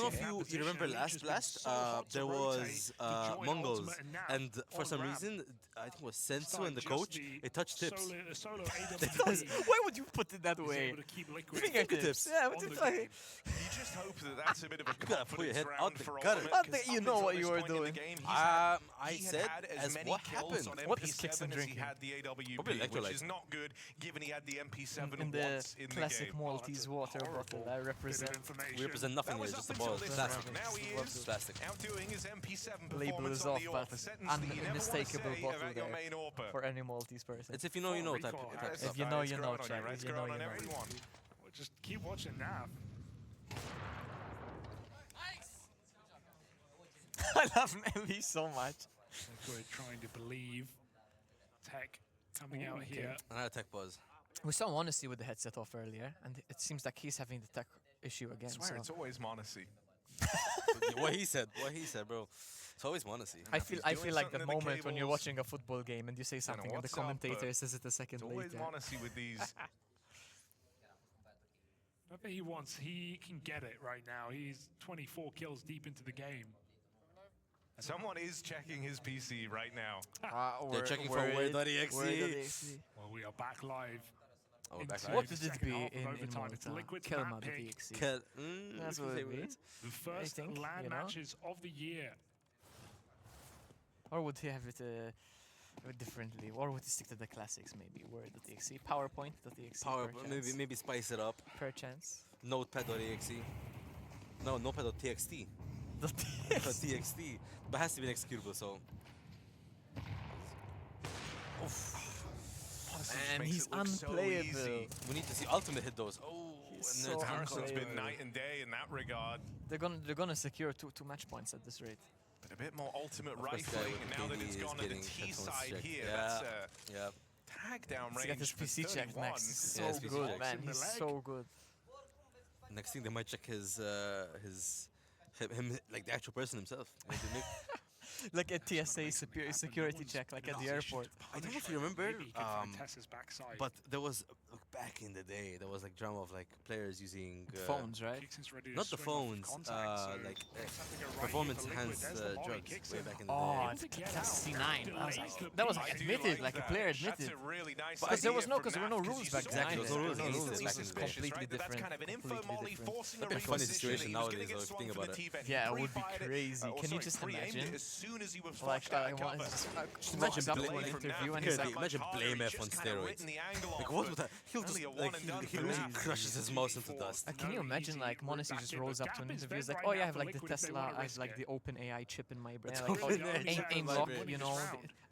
don't know if you remember last Blast, there was Mongols, and for some reason, I think it was Sensu and the coach, it touched tips. Why would you put it that way? Fingertips. Yeah, what the fuck? You just hope that that's a bit of a confidence round out for got it. Ultimate, I 'cause think you up know until what this you were point in the doing. game, I he had said as as many what kills happened. on What is MP7 kicks and as he drinking? had the Probably AWP, which electrolytes. is not good, given he had the MP7 In the once in the classic game. Maltese water bottle, I represent. We represent nothing That here, was just the ball. Plastic. Now he is Plastic. outdoing his MP7 Label performance is on off, the but off. A sentence that you never want to unmistakable say bottle about your there main AWPer. for any Maltese person. It's if you know, you know type It's stuff. If you know, it's you know, growing on Chad. you, right? It's If you know, growing you on know. everyone. Well, just keep watching Nav. I love Nelly so much. We're trying to believe. Tech coming out here. Another tech buzz. We saw Monacy with the headset off earlier, and it seems like he's having the tech issue again. I swear, so. it's always Monacy. What he said, bro. It's always Monacy. I feel like the something in the moment when you're cables. watching a football game and you say something and the what's up, commentator but says it a second It's always later. Monacy with these. Whatever he wants, he can get it right now. He's 24 kills deep into the game. Someone is checking his PC right now. They're checking for word.exe. Well, we are back live. Oh, back into live. What the would it second be half of in overtime. It's Malta? Liquid's Kelma map pick. .exe. That's That's what it would be. The first think, LAN you know? matches of the year. Or would he have it differently? Or would he stick to the classics maybe? Word.exe, PowerPoint.exe. Maybe spice it up. Perchance. Notepad.exe. No, Notepad.txt. .txt. But it has to be an executable, so. Man, he's unplayable. We need to see ultimate hit those. Oh, He's and so then Harrison's been unplayable. night and day in that regard. They're gonna secure two match points at this rate. But a bit more ultimate Of course, rifling with the now that KD it's is gone to the getting T headphones side checked. here. Yeah. That's Yeah. tag down He's got range his for PC check 31. next. He's so Yeah, his PC good, check. man. In the He's leg. so good. Next thing they might check him like the actual person himself. Maybe Like a TSA security check, like at the airport. I don't know if you remember, Maybe he could find Tessa's backside. but there was back in the day there was like drama of like players using Phones, right? Kixon's ready to not the swing off phones, contact, so like something go right performance here for Liquid. enhanced There's the volley, drugs kicks way him. back in the Oh, day. it's Get that's out. C9. That was I do admitted, like a that. player That's admitted. a really nice But Because there was idea no, because there were no from Nav, rules 'cause back you then. saw Exactly, either. there was no rules There were back in the day. Completely Right? But that's different. kind of an info Completely molly different. forcing a That'd be a funny reposition. situation He was gonna nowadays, get though, if you swung think for about the it. T-Vet. He Yeah, it would be pre-fired it. crazy. Can you Sorry, just pre-aimed imagine? it as soon as he was Like, flushed out of one cover. just Imagine walks up to Blame an from interview Nav. and he's Imagine- like, imagine Harder, Blame he's F on just kinda steroids. written the angle Like off, what but would that? He'll just only a like one and done he for really Nav. crushes his mouse into dust. can you imagine like Monacy just rolls up to an interview, he's like, oh yeah, I have like the Tesla, I have like the open AI chip in my brain, like aim lock, you know,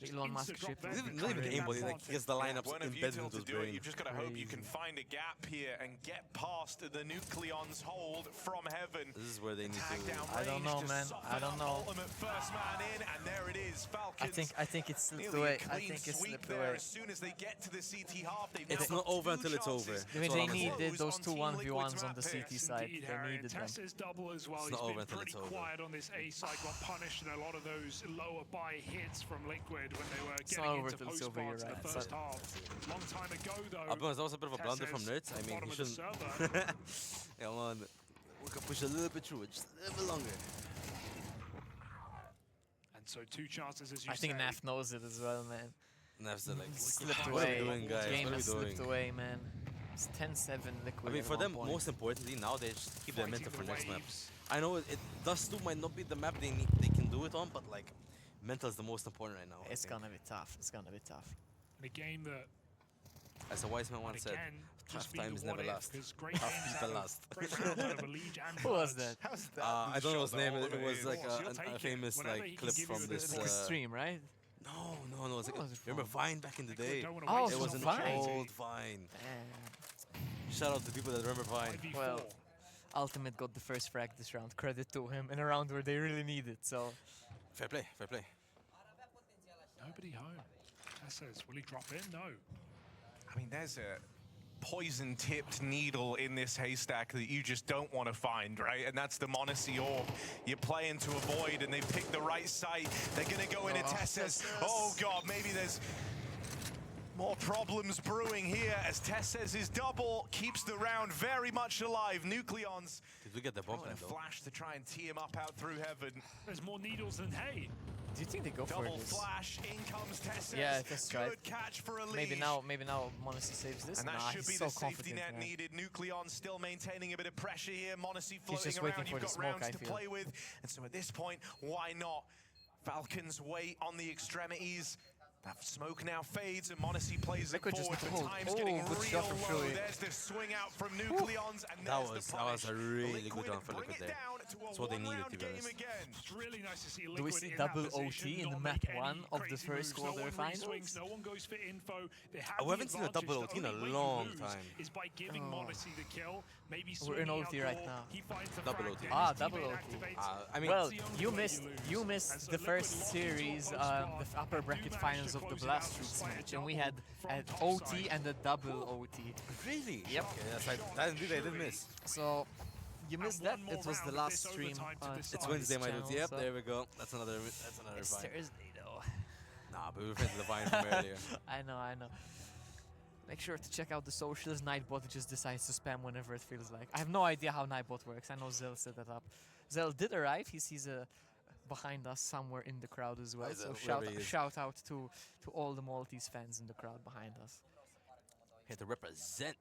the Elon Musk chip. Not even aimbot, like he has the lineups One of you embedded told into to his do it. brain. You've just got to hope you can find a gap here and get past the Nucleon's hold from heaven. This is where they need Tag to. down I don't range know, to man. soften I don't up know. Ultimate first man in, and there it is. Falcons. I think it slipped nearly away. a I clean think it sweep slipped there. away. As soon as they get to the CT half, they've It's now not got over two until it's over. chances. I mean, That's they all I'm saying. needed those On two Team 1v1s Liquid's on the map CT picks. side. Indeed, They Harry, needed them. Tessa's double as well. It's He's not over been until pretty it's over. quiet on this A side, got punished in a lot of those lower buy hits from Liquid when they were It's getting not over into till it's post over, you're parts in the right. first half. Long time ago, though. I'll be honest, that was a bit of a blunder from Nerds. I mean, bottom he of the shouldn't. server. Yeah, man, we can push a little bit through it, just a little bit longer. And so 2 chances, as you I think say. Naf knows it as well, man. Nav's like, Slipped what are we away. doing, guys? Game What are has we slipped doing? away, man. It's 10-7 Liquid. I mean, at for one them, point. most importantly, now they just keep their Fighting mental the for next map. waves. I know it Dust 2 might not be the map they can do it on, but like, mental is the most important right now. I It's think. gonna be tough. It's gonna be tough. In a game that, As a wise man once said, again, tough just be the times never what if, last. 'cause great Tough games people out of- last. great rounds out of Elite and Who was Bloods. that? I don't know his name. It was like You'll take a it. famous Whenever he like can clip give you from the this. ball. Stream, right? No. It's like What was it remember from? Vine back in the day? Don't wanna Oh, waste It so was an Vine. old Vine. Shout out to people that remember Vine. 5v4. Well, Ultimate got the first frag this round. Credit to him in a round where they really need it. So Fair play, fair play. Nobody home. Tess says, will he drop in? No. I mean, there's a poison-tipped needle in this haystack that you just don't want to find, right? And that's the Monacy orb. You're playing to avoid, and they've picked the right site. They're going to go into Tesses. Oh, God, maybe there's more problems brewing here as Tesses' double keeps the round very much alive. Nucleons Did we get the bump throwing in a though? flash to try and tee him up out through heaven. There's more needles than hay. do you think they go for Double this? flash, in comes Tesses. Yeah, that's Good right. catch for a Maybe now Monacy saves this. And that Nah, should he's be so the safety confident. net man. needed. Nucleon still maintaining a bit of pressure here. Monacy floating just waiting around. for You've the got smoke, rounds I to feel. play with. And so at this point, why not? Falcons wait on the extremities. That smoke now fades and Monacy plays it Liquid just forward, but hold. time's getting Good real shot from low. Shui. There's the swing out from Nucleons, and That there's was the punish. a really good round for Liquid Liquid bring it there. down to a That's what they needed, one-round to be honest. game again. It's really nice to see Do we Liquid see in double that OT position, in not map make any 1 of the crazy first moves. No one quarterfinals? re-swings, no one goes for info. They have We the haven't seen a advantage. double The OT in a only way you long lose time. is by giving Monacy the kill. Maybe We're in swinging OT out right goal. now. He finds the Double frag, OT. then Ah, his double teammate OT. activates. I mean, Well, That's the only you way missed you lose. missed And so the Liquid first lost into a series, close the spot. upper bracket Do manage finals to of the close it Blast out Streets by a match, and we double had from an top OT side. and a double OT. Really? Yep. Okay, that indeed I did miss. So you missed that. It was the last stream. It's Wednesday, my dude. Yep, there we go. That's another It's Vine. Thursday though. Nah, but we were friends with the Vine from earlier. I know. Make sure to check out the socials. Nightbot just decides to spam whenever it feels like. I have no idea how Nightbot works. I know Zell set that up. Zell did arrive. He's behind us somewhere in the crowd as well. Hi, So Zell, shout out to all the Maltese fans in the crowd behind us. Here to represent.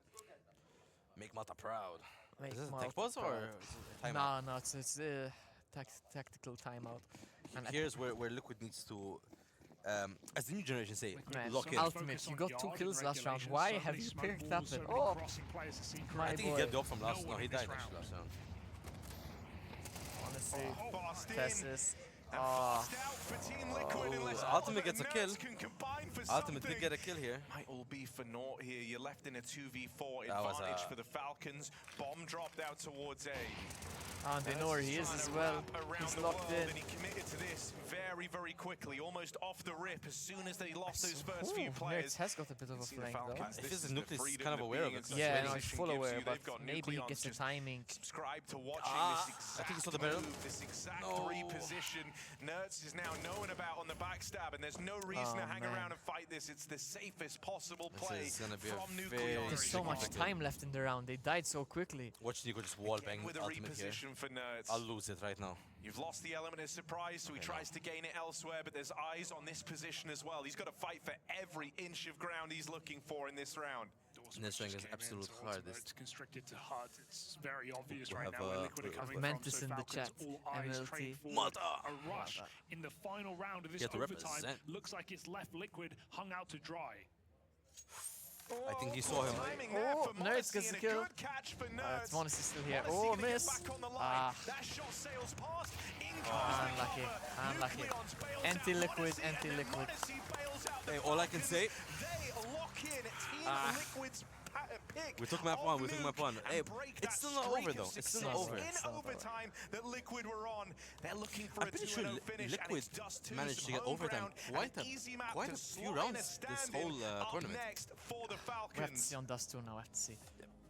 Make Malta proud. Make Is this a Malta tech pause or proud. timeout? No, it's tactical timeout. And Here's where Liquid needs to, as the new generation say, Man, lock in. Ultimate, you got 2 kills last round. Why have you picked up it? Oh, my I think boy. he got the up from last. No, he died actually last round. Honestly, Tessis. Ultimate gets a kill. Ultimate did get a kill here. Might all be for naught here. You're left in a 2v4 That was advantage for the Falcons. Bomb dropped out towards A. And they know where he is as well. He's locked in. And he committed to this very, very quickly, almost off the rip. As soon as they lost those first few players. Nerds has got a bit of a flank though. It feels as Nucleus is kind of aware of it. Yeah, no, he's full aware, but maybe he gets the timing. Subscribe to watching this I think he saw the exact barrel. move, this exact reposition. Nerds is now known about on the backstab, and there's no reason to hang around and fight this. It's the safest possible play This is gonna be from a Nucleon. There's so much time left in the round. They died so quickly. Watch Nico just wall bang with a Ultimate here. reposition for Nerds. I'll lose it right now. You've lost the element of surprise, so he tries to gain it elsewhere, but there's eyes on this position as well. He's got to fight for every inch of ground he's looking for in this round. This ring is absolute hardest. It's constricted to HUD. It's very obvious We right have, now where Liquid are we coming have from. So Mantis in the Falcons, chat. all eyes MLT. trade forward. Malta. A rush in the final round of this Get to overtime. represent. Looks like it's left Liquid hung out to dry. I think he saw him. Oh, Nerds gets the kill. It's Monacy still here. Oh, miss. Unlucky. Anti-Liquid. Hey, all I can say. We took map 1, Hey, it's still not over though. It's still not over. In overtime that Liquid were on. They're looking for I'm pretty sure Liquid managed to get overtime quite a few rounds this whole tournament. We have to see on Dust 2 now. We have to see.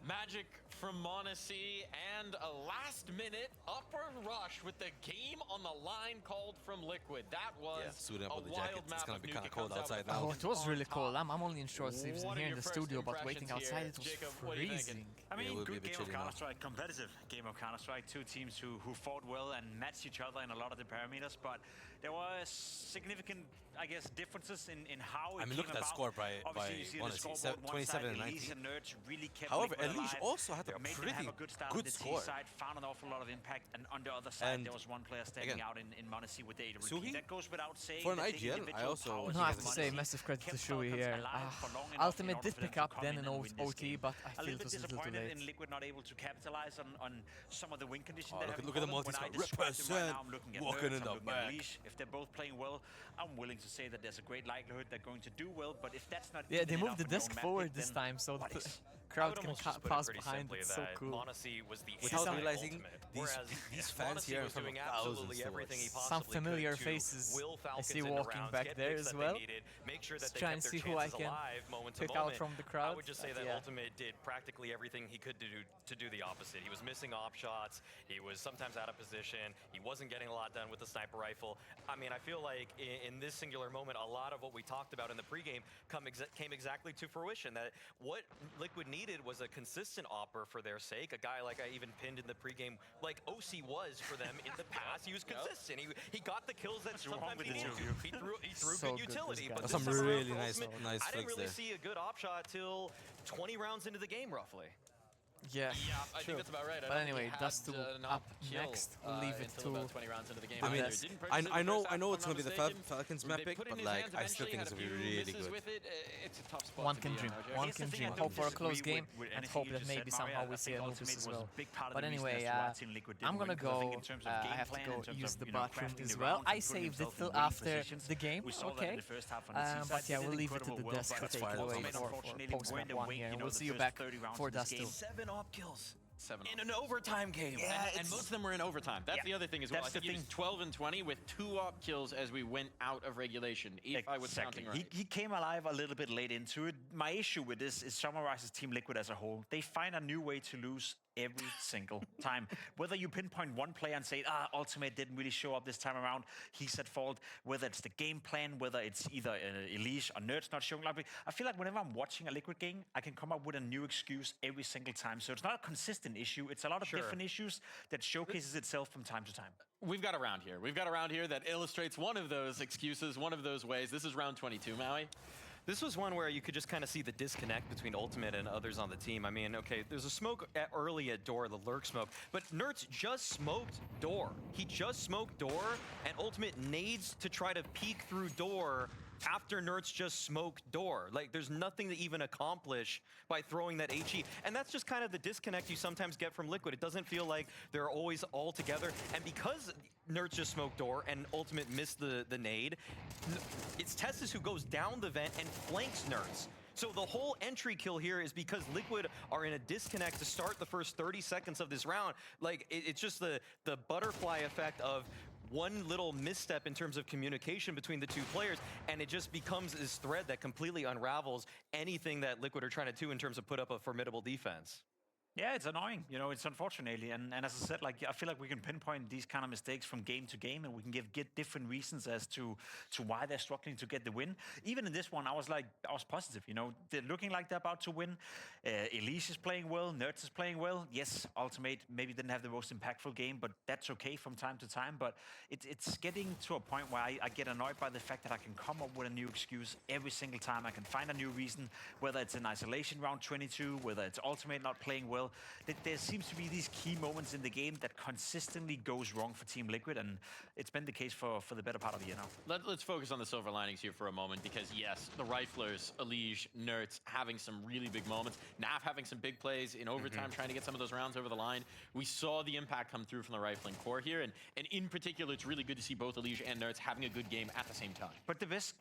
Magic from Monacy and a last-minute upper rush with the game on the line called from Liquid. That was suiting up a with the jacket. wild It's map gonna of be Nuke. kind of It cold comes out outside with now. Oh, it was really cold. I'm only in short sleeves in What are here in your the first studio, but impressions waiting outside here? it was Jacob, what are you thinking? freezing. I mean, it would be a good bit game of chilly now. Counter-Strike, competitive game of Counter-Strike. Two teams who fought well and matched each other in a lot of the parameters, but there were significant, I guess, differences in how it I mean, look came at that about. score by Obviously, you see on the Monacy, scoreboard, one 27 side, and Elise 19. and Nerds really kept However, Liquid Elise alive. also had a Made them pretty have a good start good on the score. T side, found an awful lot of impact, and on the other side, And there was one player standing again, out in Monacy with the 8 Suhi, repeat. That goes without saying. for an that the IGL, I individual also- powers No, I have of to say, Monacy massive credit to kept Shui Falcons here. alive for long enough in Ultimate order did for them pick to up come then in and win this OT, game. but I A feel little it bit was a little too disappointed late. in Liquid not able to capitalize on some of the win conditions Oh, that look have at the been Maltese when I guy. describe them right Represent. now, I'm looking at Walking Nerds, in I'm the looking at back. Leash. If they're both playing well, I'm willing to say that there's a great likelihood they're going to do well, but if that's not Yeah, they even moved the enough on your desk own map forward pick, this then time, so what the is? crowd I would can almost just put it pass pretty behind. simply It's so that cool. Monacy was the Without anti realizing ultimate, these whereas fans Monacy here was from doing thousands absolutely to everything he watch. possibly Some familiar could to faces will I Falcons see into walking rounds, back get there picks as that well. they needed, make sure that Let's they try kept and their see who I chances can alive moment to pick moment. out from the crowd. I would just say that Yeah. Ultimate did practically everything he could to do the opposite. He was missing op shots. He was sometimes out of position. He wasn't getting a lot done with the sniper rifle. I mean, I feel like in this singular moment, a lot of what we talked about in the pregame came exactly to fruition. That what Liquid needed was a consistent opper for their sake. A guy like I even pinned in the pregame, like OC was for them in the past. He was consistent. He got the kills that sometimes he needed to. He threw So good good, utility. this guy. But That's this some time around really for nice Ultimate, flicks I didn't really there. see a good op shot till 20 rounds into the game, roughly. Yeah, I think that's about right. But anyway, Dust up next. We'll leave it to about 20 rounds into the game. I mean, Didn't I know it's I'm gonna be the not mistaken. Falcons They map pick, put it in but his like hands I still eventually, think had it's a gonna be few really misses good. with it. It's a tough spot One to can be in, dream. MIHAJA. One Here's the can thing, dream. I Hope don't for a close disagree game with and anything hope you that just maybe said, Mario. somehow we I see think a Ultimate Noctis as was a well. big part of But the reason anyway, as to why Team Liquid didn't I'm win, gonna 'cause I think go. in terms of I game have to plan, in go terms use of, the you know, bathroom crafting as the well. rounds I and putting saved it himself in till winning after positions. the game. We saw that in Okay. the first half on the team side. But yeah, They we'll did leave it to incredible the well, desk but to take fine. it away Ultimate, for unfortunately, post weren't map one awake, here. you And know, we'll the see you first back 30 rounds for of this Dust game. 7 op kills. 7 in an overtime game. And most of them were in overtime. That's the other thing as well. That's I think the he was thing. 12 and 20 with 2 op kills as we went out of regulation, if I was counting right. He came alive a little bit late into it. My issue with this is summarizes Team Liquid as a whole. They find a new way to lose every single time. Whether you pinpoint one player and say, Ultimate didn't really show up this time around, he's at fault. Whether it's the game plan, whether it's either Elise or Nerds not showing up. I feel like whenever I'm watching a Liquid game, I can come up with a new excuse every single time. So it's not a consistent issue. It's a lot of different issues that showcases itself from time to time. We've got a round here. We've got a round here that illustrates one of those excuses, one of those ways. This is round 22, Maui. This was one where you could just kind of see the disconnect between Ultimate and others on the team. I mean, okay, there's a smoke early at door, the lurk smoke, but Nerds just smoked door. He just smoked door, and Ultimate nades to try to peek through door after Nerds just smoked door. Like, there's nothing to even accomplish by throwing that HE. And that's just kind of the disconnect you sometimes get from Liquid. It doesn't feel like they're always all together. And because Nerds just smoked door and Ultimate missed the nade, it's Testis who goes down the vent and flanks Nerds. So the whole entry kill here is because Liquid are in a disconnect to start the first 30 seconds of this round. Like, it's just the butterfly effect of one little misstep in terms of communication between the two players, and it just becomes this thread that completely unravels anything that Liquid are trying to do in terms of put up a formidable defense. Yeah, it's annoying. You know, it's unfortunately. And as I said, like, I feel like we can pinpoint these kind of mistakes from game to game, and we can get different reasons as to why they're struggling to get the win. Even in this one, I was positive. You know, they're looking like they're about to win. Elise is playing well. Nerds is playing well. Yes, Ultimate maybe didn't have the most impactful game, but that's okay from time to time. But it's getting to a point where I get annoyed by the fact that I can come up with a new excuse every single time. I can find a new reason, whether it's in isolation round 22, whether it's Ultimate not playing well. There seems to be these key moments in the game that consistently goes wrong for Team Liquid, and it's been the case for the better part of the year now. Let's focus on the silver linings here for a moment, because yes, the Riflers, Elige, Nerds having some really big moments. Naf having some big plays in overtime, trying to get some of those rounds over the line. We saw the impact come through from the rifling core here, and in particular, it's really good to see both Elige and Nerds having a good game at the same time. But the best,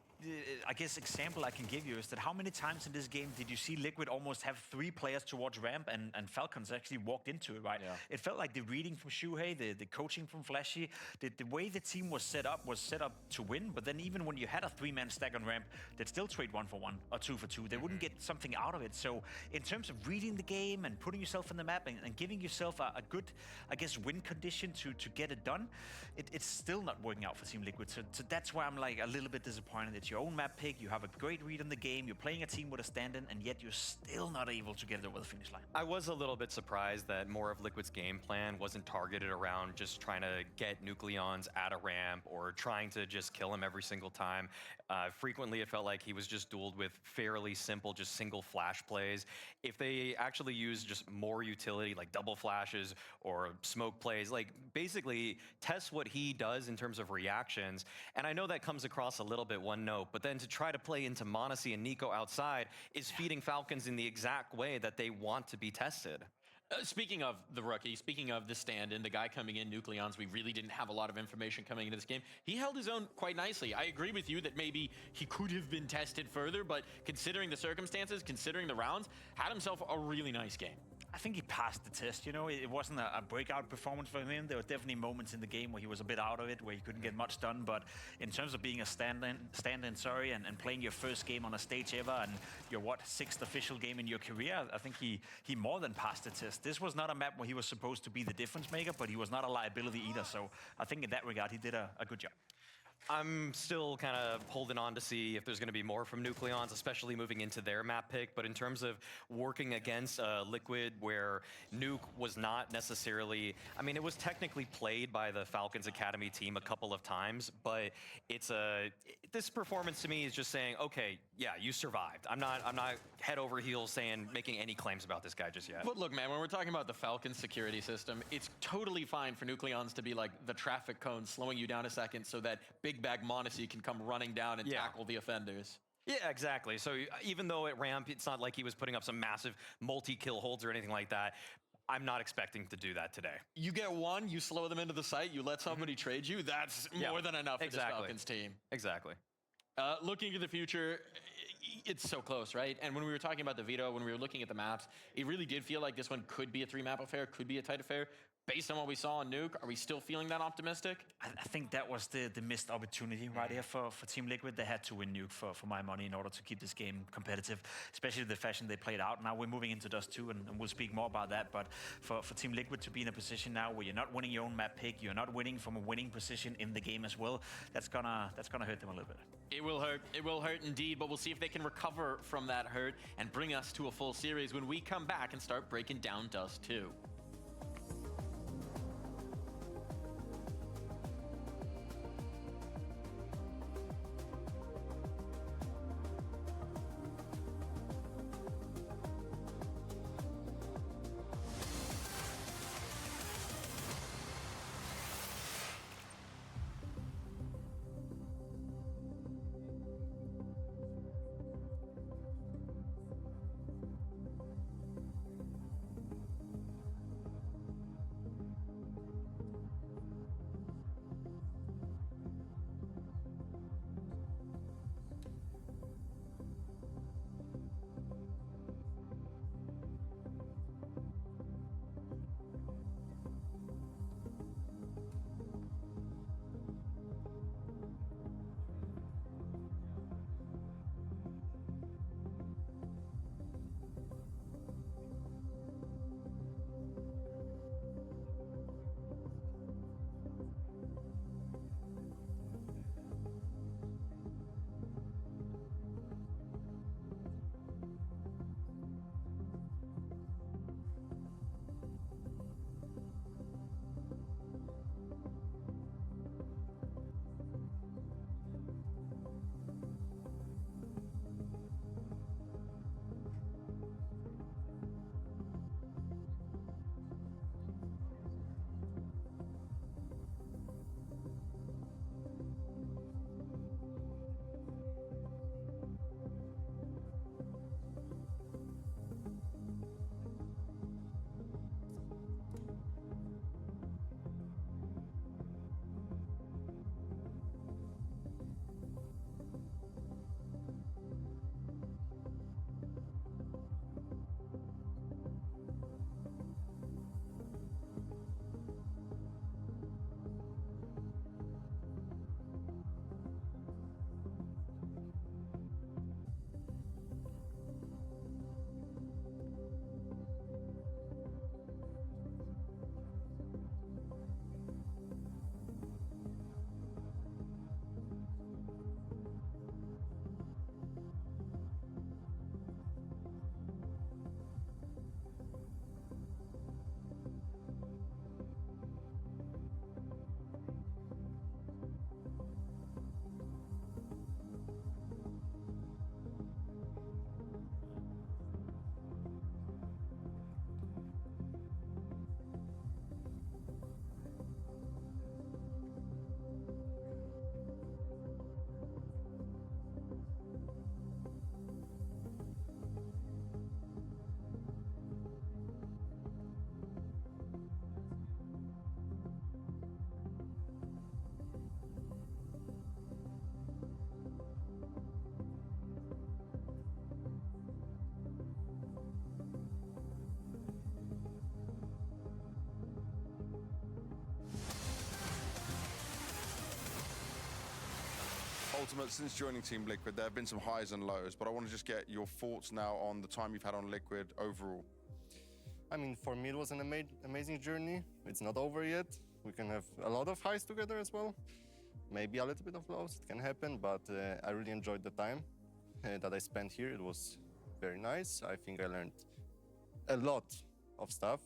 I guess, example I can give you is that how many times in this game did you see Liquid almost have 3 players towards ramp and Falcons actually walked into it, right? Yeah. It felt like the reading from Shuhei, the coaching from Flashy, the way the team was set up to win, but then even when you had a 3-man stack on ramp, they'd still trade 1 for 1 or 2 for 2. They wouldn't get something out of it. So in terms of reading the game and putting yourself in the map and giving yourself a good, I guess, win condition to get it done, it's still not working out for Team Liquid. So that's why I'm like a little bit disappointed. It's your own map pick, you have a great read on the game, you're playing a team with a stand-in, and yet you're still not able to get it over the finish line. I was a little bit surprised that more of Liquid's game plan wasn't targeted around just trying to get Nucleons at a ramp or trying to just kill him every single time. Frequently, it felt like he was just dueled with fairly simple, just single flash plays. If they actually use just more utility, like double flashes or smoke plays, like basically test what he does in terms of reactions. And I know that comes across a little bit one note, but then to try to play into Monacy and Nico outside is feeding Falcons in the exact way that they want to be tested. Speaking of the rookie, speaking of the stand-in, the guy coming in, Nucleons, we really didn't have a lot of information coming into this game. He held his own quite nicely. I agree with you that maybe he could have been tested further, but considering the circumstances, considering the rounds, had himself a really nice game. I think he passed the test, you know. It wasn't a breakout performance for him. There were definitely moments in the game where he was a bit out of it, where he couldn't get much done. But in terms of being a stand-in, and playing your first game on a stage ever, and your, 6th official game in your career, I think he more than passed the test. This was not a map where he was supposed to be the difference maker, but he was not a liability either. So I think in that regard, he did a good job. I'm still kind of holding on to see if there's going to be more from Nucleons, especially moving into their map pick. But in terms of working against Liquid, where Nuke was not necessarily, I mean, it was technically played by the Falcons Academy team a couple of times, but it's this performance to me is just saying, okay, yeah, you survived. I'm not head over heels making any claims about this guy just yet. But look, man, when we're talking about the Falcons security system, it's totally fine for Nucleons to be like the traffic cone, slowing you down a second so that Big Bag Monacy can come running down and tackle the offenders. Yeah, exactly. So even though at ramp, it's not like he was putting up some massive multi-kill holds or anything like that. I'm not expecting to do that today. You get one, you slow them into the site, you let somebody trade you, that's more than enough for this Falcons team. Exactly. Looking to the future, it's so close, right? And when we were talking about the veto, when we were looking at the maps, it really did feel like this one could be a 3-map affair, could be a tight affair. Based on what we saw on Nuke, are we still feeling that optimistic? I think that was the missed opportunity right here for Team Liquid. They had to win Nuke for my money in order to keep this game competitive, especially the fashion they played out. Now we're moving into Dust 2, and we'll speak more about that. But for Team Liquid to be in a position now where you're not winning your own map pick, you're not winning from a winning position in the game as well, that's gonna hurt them a little bit. It will hurt. It will hurt indeed, but we'll see if they can recover from that hurt and bring us to a full series when we come back and start breaking down Dust 2. Ultimate, since joining Team Liquid, there have been some highs and lows, but I want to just get your thoughts now on the time you've had on Liquid overall. I mean, for me, it was an amazing journey. It's not over yet. We can have a lot of highs together as well. maybe a little bit of loss, it can happen, but I really enjoyed the time that I spent here. It was very nice. I think I learned a lot of stuff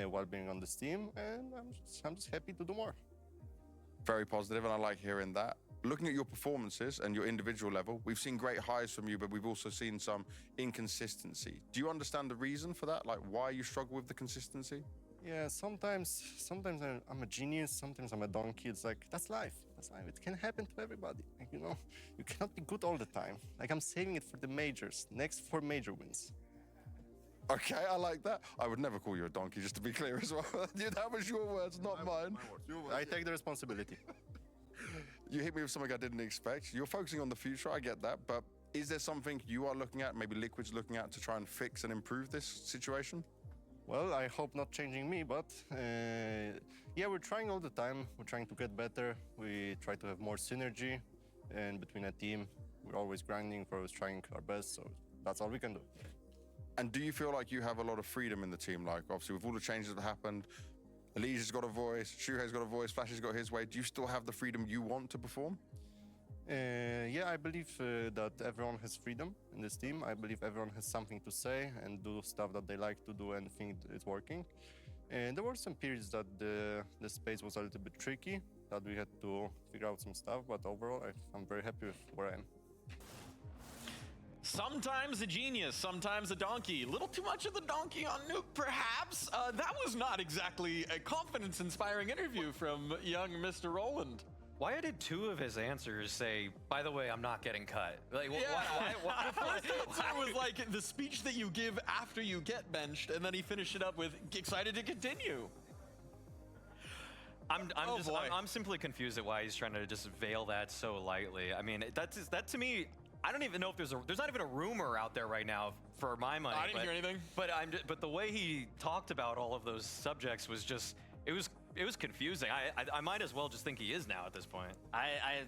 while being on this team, and I'm just happy to do more. Very positive, and I like hearing that. Looking at your performances and your individual level, we've seen great highs from you, but we've also seen some inconsistency. Do you understand the reason for that? Like why you struggle with the consistency? Yeah, sometimes I'm a genius, sometimes I'm a donkey. It's like, that's life. That's life. It can happen to everybody. Like, you know, you cannot be good all the time. Like, I'm saving it for the majors, next 4 major wins. Okay, I like that. I would never call you a donkey, just to be clear as well. That was your words, not mine. I take the responsibility. You hit me with something I didn't expect. You're focusing on the future, I get that, but is there something you are looking at, maybe Liquid's looking at, to try and fix and improve this situation? Well, I hope not changing me, but yeah, we're trying all the time. We're trying to get better. We try to have more synergy, and between a team, we're always grinding, we're always trying our best, so that's all we can do. And do you feel like you have a lot of freedom in the team? Like, obviously, with all the changes that happened, Elijah's got a voice, Shuhei's got a voice, Flash has got his way. Do you still have the freedom you want to perform? Yeah, I believe that everyone has freedom in this team. I believe everyone has something to say and do stuff that they like to do and think it's working. And there were some periods that the space was a little bit tricky, that we had to figure out some stuff, but overall, I'm very happy with where I am. Sometimes a genius, sometimes a donkey. A little too much of the donkey on Nuke, perhaps. That was not exactly a confidence-inspiring interview from young Mr. Roland. Why did 2 of his answers say, by the way, I'm not getting cut? Like, why? The first answer was like the speech that you give after you get benched, and then he finished it up with, excited to continue. I'm simply confused at why he's trying to just veil that so lightly. I mean, that to me, I don't even know if there's not even a rumor out there right now for my money. I didn't hear anything. But the way he talked about all of those subjects was just, it was confusing. I might as well just think he is now at this point. I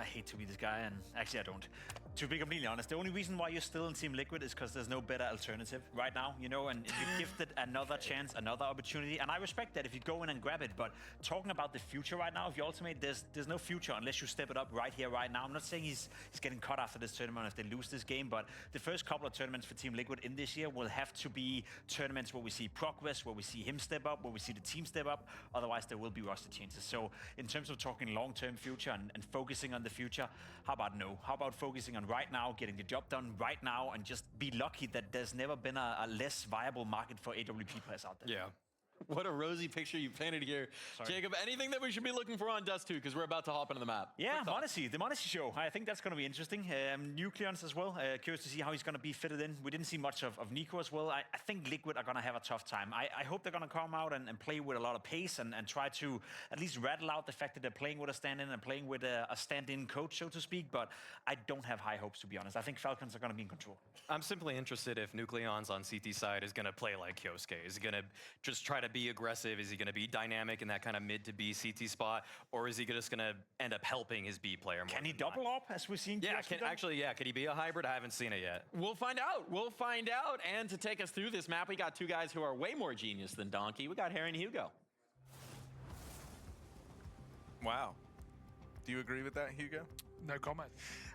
hate to be this guy, and actually I don't. To be completely honest, the only reason why you're still in Team Liquid is because there's no better alternative right now, you know, and you're gifted another chance, another opportunity, and I respect that if you go in and grab it, but talking about the future right now, if you ultimate, there's no future unless you step it up right here, right now. I'm not saying he's getting cut after this tournament if they lose this game, but the first couple of tournaments for Team Liquid in this year will have to be tournaments where we see progress, where we see him step up, where we see the team step up, otherwise there will be roster changes. So in terms of talking long-term future and focusing on the future, how about no? How about focusing on right now, getting the job done right now, and just be lucky that there's never been a less viable market for AWP players out there. Yeah. What a rosy picture you painted here. Sorry. Jacob, anything that we should be looking for on Dust 2, because we're about to hop into the map? Yeah, Monacy, the Monacy show. I think that's going to be interesting. Nucleons as well. Curious to see how he's going to be fitted in. We didn't see much of Nico as well. I think Liquid are going to have a tough time. I hope they're going to come out and play with a lot of pace and try to at least rattle out the fact that they're playing with a stand-in and playing with a stand-in coach, so to speak. But I don't have high hopes, to be honest. I think Falcons are going to be in control. I'm simply interested if Nucleons on CT side is going to play like Kyosuke. Is he going to just try to be aggressive? Is he going to be dynamic in that kind of mid to B CT spot, or is he just going to end up helping his B player? Can he double up as we've seen? Yeah, could he be a hybrid? I haven't seen it yet. We'll find out. We'll find out. And to take us through this map, we got 2 guys who are way more genius than Donkey. We got Harry and Hugo. Wow. Do you agree with that, Hugo? No comment.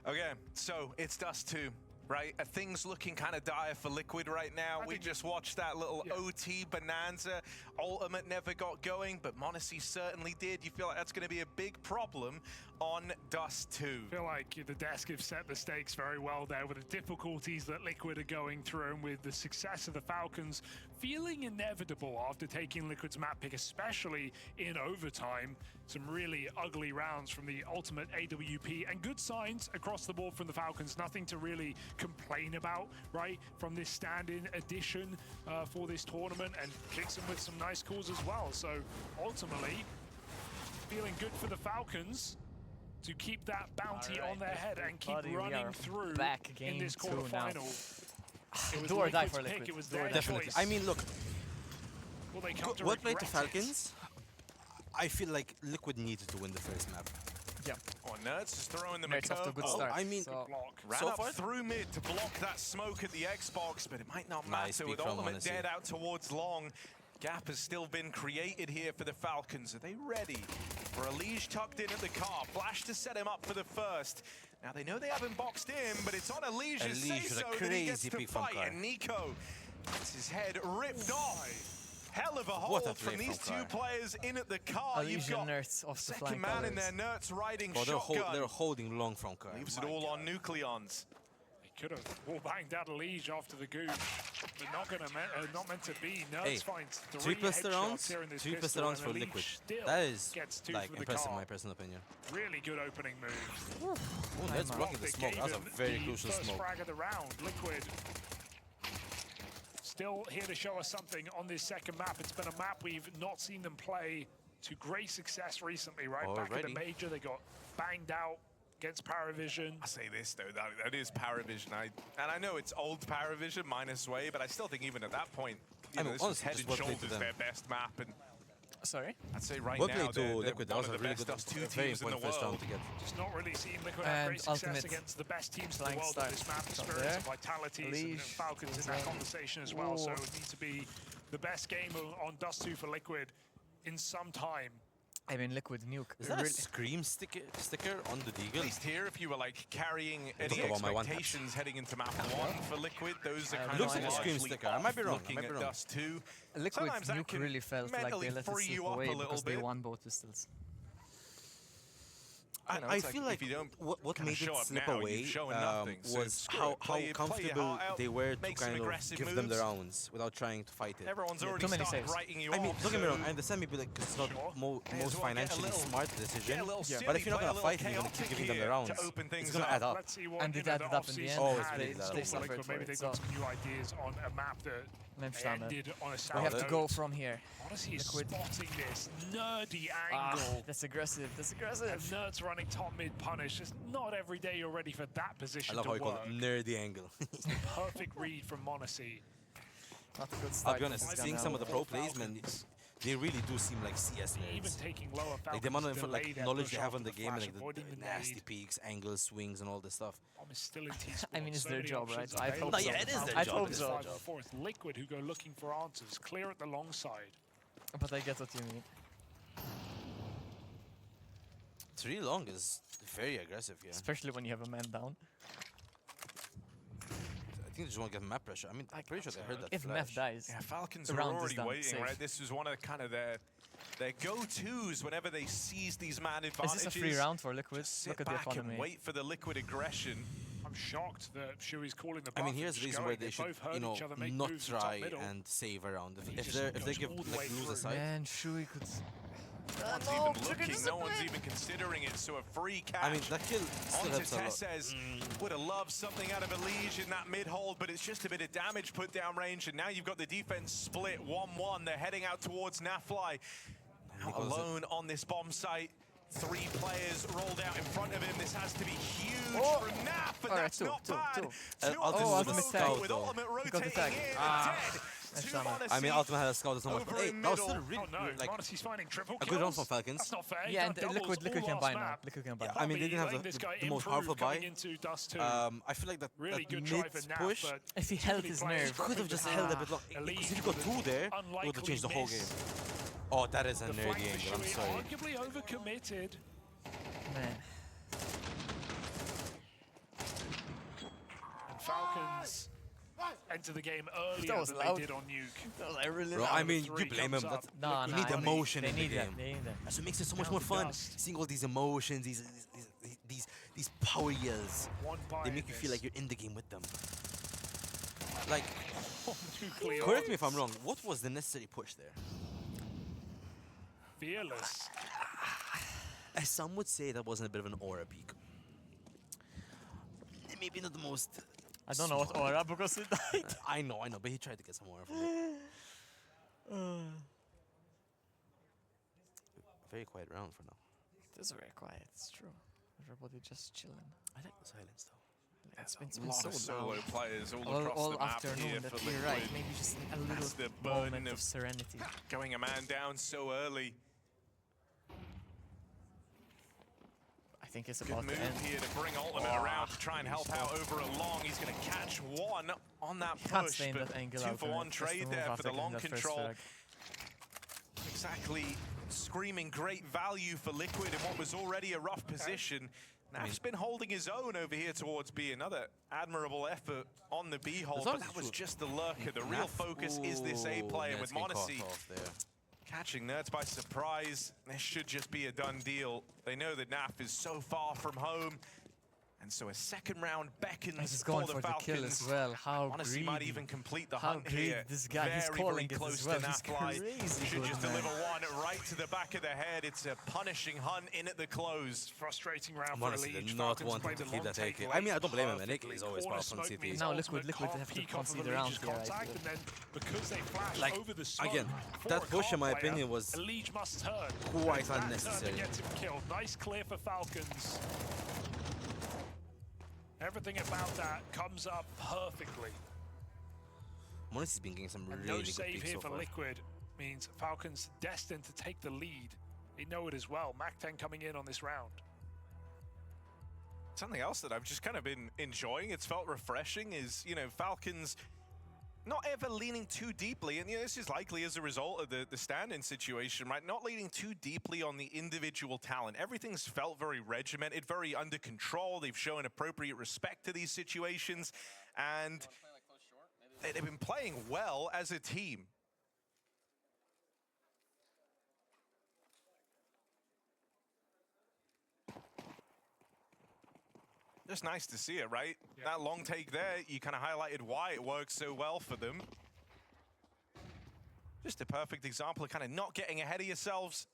Okay, so it's Dust 2. Right, are things looking kind of dire for Liquid right now? We just watched that little OT bonanza. Ultimate never got going, but Monacy certainly did. You feel like that's going to be a big problem on Dust 2? I feel like the desk have set the stakes very well there with the difficulties that Liquid are going through, and with the success of the Falcons feeling inevitable after taking Liquid's map pick, especially in overtime. Some really ugly rounds from the ultimate AWP, and good signs across the board from the Falcons. Nothing to really complain about, right, from this stand-in edition for this tournament, and Jixon with some nice calls as well. So ultimately, feeling good for the Falcons to keep that bounty on their head and keep running through in this quarterfinal. It was do or die for pick. Liquid. It was their Definitely. choice. I mean, look, well played to Falcons. I feel like Liquid needed to win the first map. Yeah. Oh, Nerds is throwing them Nerds a off to a good curveball. start. I mean, ran so up far through mid to block that smoke at the Xbox, but it might not matter Nice with pick from Ultimate Monacy. dead out towards long. Gap has still been created here for the Falcons. Are they ready for a Liege tucked in at the car? Flash to set him up for the first. Now they know they haven't boxed in, but it's on a Liege's say-so that he gets to fight. And Nico gets his head ripped off. Hell of a hold from these two players in at the car. You've got Nerds off the second man in there, Nerds riding shotgun. They're holding long from car. Leaves it all on Nucleons. Could have wall banged out a Liege after the goose, but not meant to be. Nerds finds 3 headshots here in this pistol, pistol rounds for and Liquid. still That is gets 2 like for the impressive, car. in my personal opinion. Really good opening move. Oh, Nerds blocking the smoke. That was a very crucial first smoke. frag of the round. Liquid still here to show us something on this second map. It's been a map we've not seen them play to great success recently, right? Back in the major, they got banged out against Paravision. I say this though, that is Paravision. And I know it's old Paravision minus Way, but I still think even at that point, you know, this was head and shoulders their best map. And sorry? I'd say right Well now played to they're Liquid. That one was of a the really best good, Dust 2 very teams in the important first round world. to get. Just not really seen Liquid have great success against the best teams in the world at this map. Experience and Vitalities and Falcons in that conversation as well. So it would need to be the best game on Dust 2 for Liquid in some time. I mean, Liquid Nuke. Is that a Scream sticker on the Deagle? At least here, if you were like carrying any expectations heading into map 1 for Liquid, those are kind looks of like a Scream sticker. I might be wrong. Looking at Dust 2. Liquid Nuke really felt like they let it slip away because they won both pistols. I feel like what made it slip away was how comfortable they were to kind of give them the rounds without trying to fight it. Everyone's already started writing you off. I mean, don't get me wrong, I understand maybe like it's not most financially smart decision, but if you're not gonna fight it, you're gonna keep giving them the rounds. It's gonna add up. And it added up in the end. Always they suffered for maybe they it. got some new ideas on a map that ended on a sour We have to note. go from here. Honestly, Liquid. spotting this nerdy angle. That's aggressive. That's aggressive. And Nerds running top mid punish. Just not every day you're ready for that position I love to how you call work. it nerdy angle. Perfect read from Monacy. Not a good I'll start. be honest, seeing some of the pro plays, man, they really do seem like CS Even nerds. taking lower Like the amount of Falcons like delay their knowledge push they have after on the game, and flash, like avoiding the the nasty nade. peaks, angles, swings, and all this stuff. Bomb is still in T-Sport. I mean, it's So their many job, right? options I'd hope available. so. Yeah, it is their I'd job. hope It is so. their job. Fourth, Liquid who go looking for answers. Clear at the long side. But I get what you mean. It's really long, is very aggressive here. Especially when you have a man down. I think they just want to get map pressure. I mean, I'm pretty sure they heard that If flash. Meth dies, Yeah, Falcons the were round is already done. waiting, Safe. right? This was one of kind of their go-tos whenever they seize these man advantages. Is this a free round for Liquid? Just sit Look at the back and economy. wait for the Liquid aggression. I'm shocked that Shui's calling the I mean, bluff here's and the just reason where going. they should, both heard you know, each other make not moves in top try middle. and save around. He If just they goes give all the way like lose a through. side, Man, Shui could. No one's even looking, no one's even considering it, so a free catch. I mean, that kill still Onto helps a lot. Tessez. Would have loved something out of a Liege in that mid-hold, but it's just a bit of damage put down range, and now you've got the defense split 1-1. They're heading out towards Nafly. Now alone on this bomb site. 3 players rolled out in front of him. This has to be huge from Naf, and that's not bad. Two Ultimate scout, with though. ultimate He got the rotating tag. in, dead. I mean, Ultimate had a scout as much, but hey, that was still really like Monacy's finding triple a good run kills. from Falcons. That's not fair. Yeah, He got and Liquid doubles can all buy last now. map. Liquid can buy. I mean, they didn't Letting have this guy the most improve powerful buy. coming into Dust 2. I feel like that, Really that good mid drive in Naf, push, but If he held his nerve, could have just held a bit longer. Because if you got 2 there, it would have changed the whole game. Oh, that is a The flank nerdy for angle, I'm Shui, sorry. arguably overcommitted. Man. And Falcons enter the game earlier That was than loud. they did on Nuke. That was like really Bro, loud. I mean, Three you blame him. comes up. That's, you need they emotion in the need game. that. They need that. That's what makes it so much Down more to fun. Dust. Seeing all these emotions, these power yells. One buy They in make you feel this. like you're in the game with them. Like, Nuclear. correct me if I'm wrong, what was the necessary push there? Fearless. As some would say, that wasn't a bit of an aura peak. Maybe not the most... I don't know what aura because he died. I know, but he tried to get some aura from it. Very quiet round for now. It is very quiet, it's true. Everybody just chilling. I like the silence though. It's been A lot of so solo loud. players all across all the map afternoon, here that for you're Liquid. right. Maybe just a That's the little burden moment of of serenity. going a man down so early. I think it's Good about move to end. here to bring Ultimate around to try and help out over a long. He's going to catch one on that He can't push, stay in but that angle 2-for-1 Ultimate. Just trade move there for after the getting long that first control. frag. exactly screaming great value for Liquid in what was already a rough position. Naf's been holding his own over here towards B. Another admirable effort on the B hole, but that was just the lurker. The real focus is this A player with Monacy catching Nerds by surprise. This should just be a done deal. They know that Naf is so far from home. And so a second round beckons going for the for Falcons. the kill as well. How Monacy greedy. might even complete the How hunt greedy here. this guy. He's calling it close as well. to He's Nafly. crazy Should good, just man. deliver one right to the back of the head. It's a punishing hunt in at the close. Frustrating round for Honestly, Elite. did not Falcons want played to the keep long that take AK. late I mean, I don't blame him, man. AK perfectly. is always Corner powerful on smoke CT. means Now ultimate Liquid can't have to peek off of concede the around Legions here, I contact, feel. and then because they flash Like, over the smoke again, for that a push, in my Calm player, opinion, was Elite must turn. quite It's that turn that unnecessary. gets him killed. Nice clear for Falcons. Everything about that comes up perfectly. Monacy's been getting some And really no good save picks here so for far. Liquid means Falcons destined to take the lead. They know it as well. Mac-10 coming in on this round. Something else that I've just kind of been enjoying, it's felt refreshing, is, you know, Falcons not ever leaning too deeply, and this is likely as a result of the stand-in situation, right? Not leaning too deeply on the individual talent. Everything's felt very regimented, very under control. They've shown appropriate respect to these situations, and they've been playing well as a team. Just nice to see it, right? Yeah. That long take there, you kind of highlighted why it works so well for them. Just a perfect example of kind of not getting ahead of yourselves,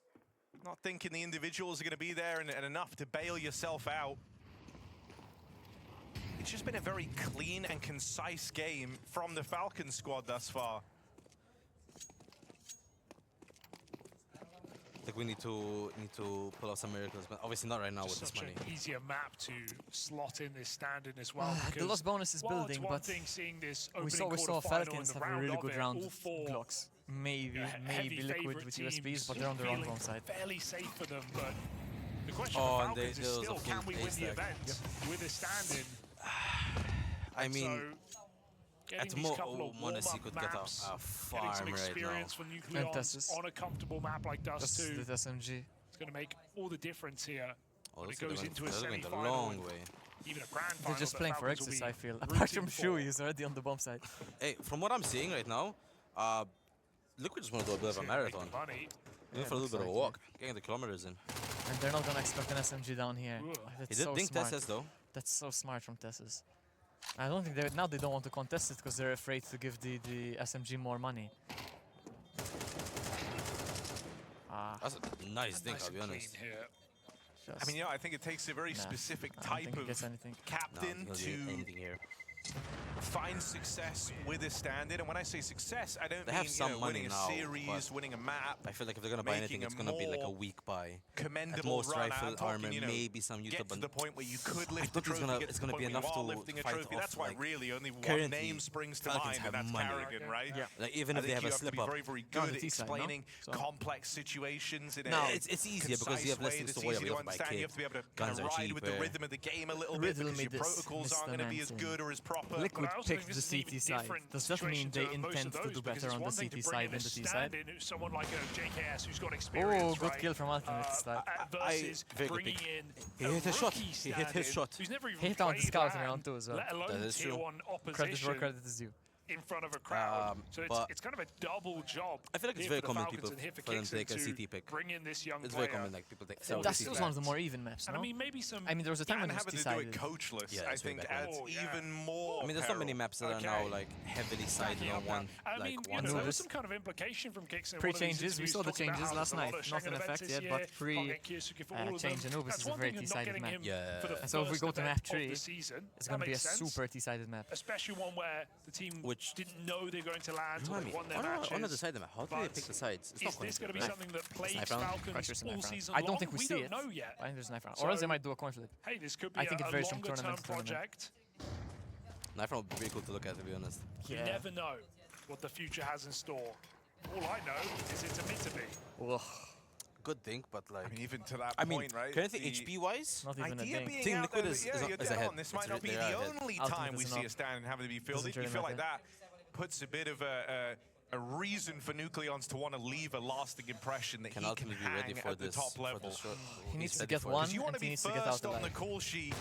not thinking the individuals are going to be there and enough to bail yourself out. It's just been a very clean and concise game from the Falcons squad thus far. I think we need to pull off some miracles, but obviously not right now with this money. Such an easier map to slot in this stand-in as well. The lost bonus is while building, it's one but thing seeing this we saw quarterfinal Falcons and the have a really round good of it, round all of four Glocks. Maybe heavy Liquid favourite with teams USBs, but they're on the wrong feeling side. fairly safe for them, but the question Oh, for and Falcons is there was still, a can full we win ace the there. event with a stand-in? I mean, Getting at these couple of Monacy warm-up could get maps, a getting farm some right experience now. for Nucleons on a comfortable map like Dust 2. This is the SMG. It's going to make all the difference here when it they're goes going- into a they're going the semi-final. long way. Even a grand final. They're just that playing for Falcons will exits, be I feel. Apart from rooting Shu, for. he's already on the bomb side. Hey, from what I'm seeing right now, Liquid just want to do a bit of a marathon. Going for a little bit of a walk, getting the kilometers in. And they're not gonna expect an SMG down here. That's He did so dink smart. Tesses though. That's so smart from Tesses. I don't think they don't want to contest it because they're afraid to give the SMG more money. That's a nice dink, I'll be honest. I mean, I think it takes a very specific type of captain to find success with a stand-in. And when I say success, I don't They mean have some money winning a now, series, but winning a map. I feel like if they're gonna buy anything, it's gonna be like a weak buy. At Commendable most, run. rifle I'm talking, armor, maybe some get YouTube. to the point where you could I lift the think trophy. it's gonna be enough to lifting a fight trophy. off, That's why like, really only one currently, name springs to Falcons mind, have and that's money. Carrigan, right? Yeah. Like even I if they think have a you have to slip be up, very, very No, good the at T side, no? explaining So- complex situations in No, a it's easier because you have less concise way things to that's worry easy about. to understand. You have to be able to kind Guns of are ride with the cheaper. rhythm of the game a little bit Riddle because me your this, protocols aren't Mr. going to be as Manthen. good or as proper. Liquid But I also picked think this the is an CT even side. different Does that mean situation they to most intend of to those, do because better it's on the one thing to CT bring side in than a the T side? stand-in who's someone like a JKS who's got Oh, experience, good right? kill from Ultimate style. Versus very good bringing pick. in He a hit his shot. rookie He hit his stand-in shot. who's never even He hit on the played scout in LAN, round 2 as well. let alone That is tier true. 1 Credit opposition where credit is due. in front of a crowd. So but it's kind of a double job. I feel like it's here very for the common Falcons people and here for for them to take a Kixon CT pick. Bring in this young It's player. very common, like people take. That's still one of the more even maps, And no? I mean, maybe some. I mean, there was a time when And it was having to do it decided. coachless, Yeah, I it's way think, better. adds even more I mean, there's not many maps that are now Okay. like heavily sided Stacking on up one. now. I mean, Like you one. know, there Anubis. was some kind of implication from Kixon. Pre-changes, we saw the changes last night. Not in effect yet, but change Anubis is a very T-sided map. Yeah. So if we go to map 3, season, it's going to be a super T-sided map. Especially one where the team Which didn't know they're going to land until Remind they me, won their on matches. the side of it, how do they But pick the sides? It's is not this going to be right? something that plagues Knife round? Falcons Pressure's a all knife round. season I don't long? think we see don't it. know yet. I think there's a knife round. Or else they might do a coin flip. Hey, this could be I think it varies from longer-term tournament to tournament. project. Knife round would be pretty cool to look at, to be honest. You never know what the future has in store. All I know is it's a Mitsubi. Ugh. Good thing, but like. I mean, even to that I mean, point, right? currently the HP wise, Not even a idea ding. being Team out Liquid there is- that, is- yeah, you're is dead ahead. on. This It's might not be they're the ahead. only Ultimate time we is see not. a stand and having to be fielded. Doesn't You feel really like that puts a bit of a a reason for Nucleons to want to leave a lasting impression that Can he can ultimately be ready hang for at the this. top level. He needs to ready get for one, this. You want to and he be needs to get out first on the alive. call sheet.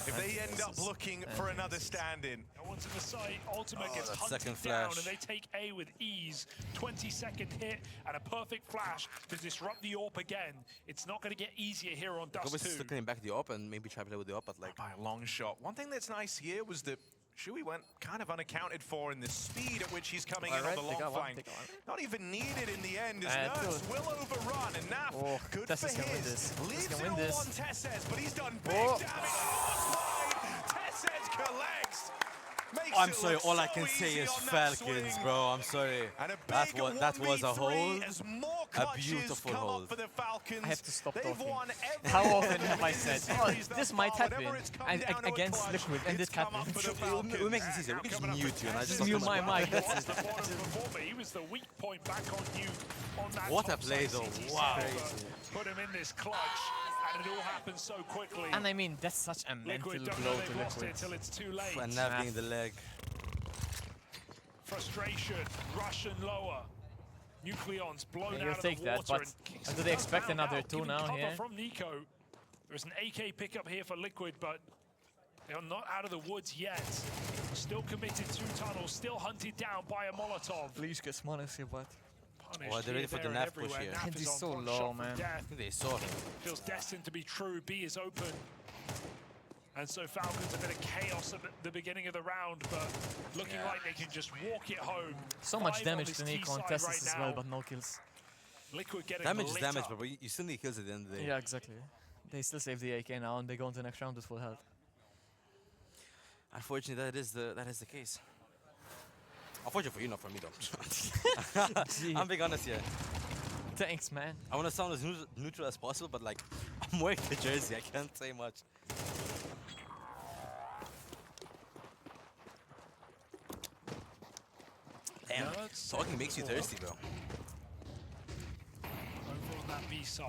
If they end up looking for another stand-in. No one's in the site. Ultimate gets that hunted second down, flash. and they take A with ease. 20-second hit and a perfect flash to disrupt the AWP again. It's not going to get easier here on Dust 2. Obviously still coming back the op and maybe try to play with the op, but like By a long shot. One thing that's nice here was that Shui went kind of unaccounted for in the speed at which he's coming in on the long flank. Not even needed in the end as Nerds will overrun, and Naf, good for his. Leaves it all on Tesses, but he's done big damage. Tesses collects. I'm sorry, all I can say is Falcons, bro. I'm sorry. That was a hold. A beautiful hold. I have to stop talking. How often have I said, oh, this might happen against Liquid, and this happened? We make this easier. We can just mute you and I just mute my mic. That's it. He was the weak point back on you on that What a play, though. Wow. Put him in this clutch, and it all happened so quickly. And I mean, that's such a mental Liquid don't blow know to they've lost it Liquid. till it's too late. And nabbing the leg. Frustration, Russian lower. Nucleons blown Yeah, you'll out of take the that, water. but and do they expect found another out, two giving now cover here? from Nico. There's an AK pickup here for Liquid, but they're not out of the woods yet. Still committed to tunnels, still hunted down by a Molotov. Please get Smonis here, but... Punished Oh, they're ready here, for the there, and nav push everywhere. here. Naf And is he's on so one low, shot from man. death. They saw him. Feels destined to be true. B is open. And so Falcons a bit of chaos at the beginning of the round, but looking like they can just walk it home. So much 5 on damage this to T Nico on side Tessus right as now. well, but no kills. Liquid getting Damage is lit damage, up. but you still need kills at the end of the day. Yeah, exactly. They still save the AK now, and they go into the next round with full health. Unfortunately, that is the case. Unfortunately for you, not for me, though. I'm being honest here. Thanks, man. I want to sound as neutral as possible, but like, I'm wearing the jersey. I can't say much. Damn, talking makes you thirsty, bro. Over on that B site.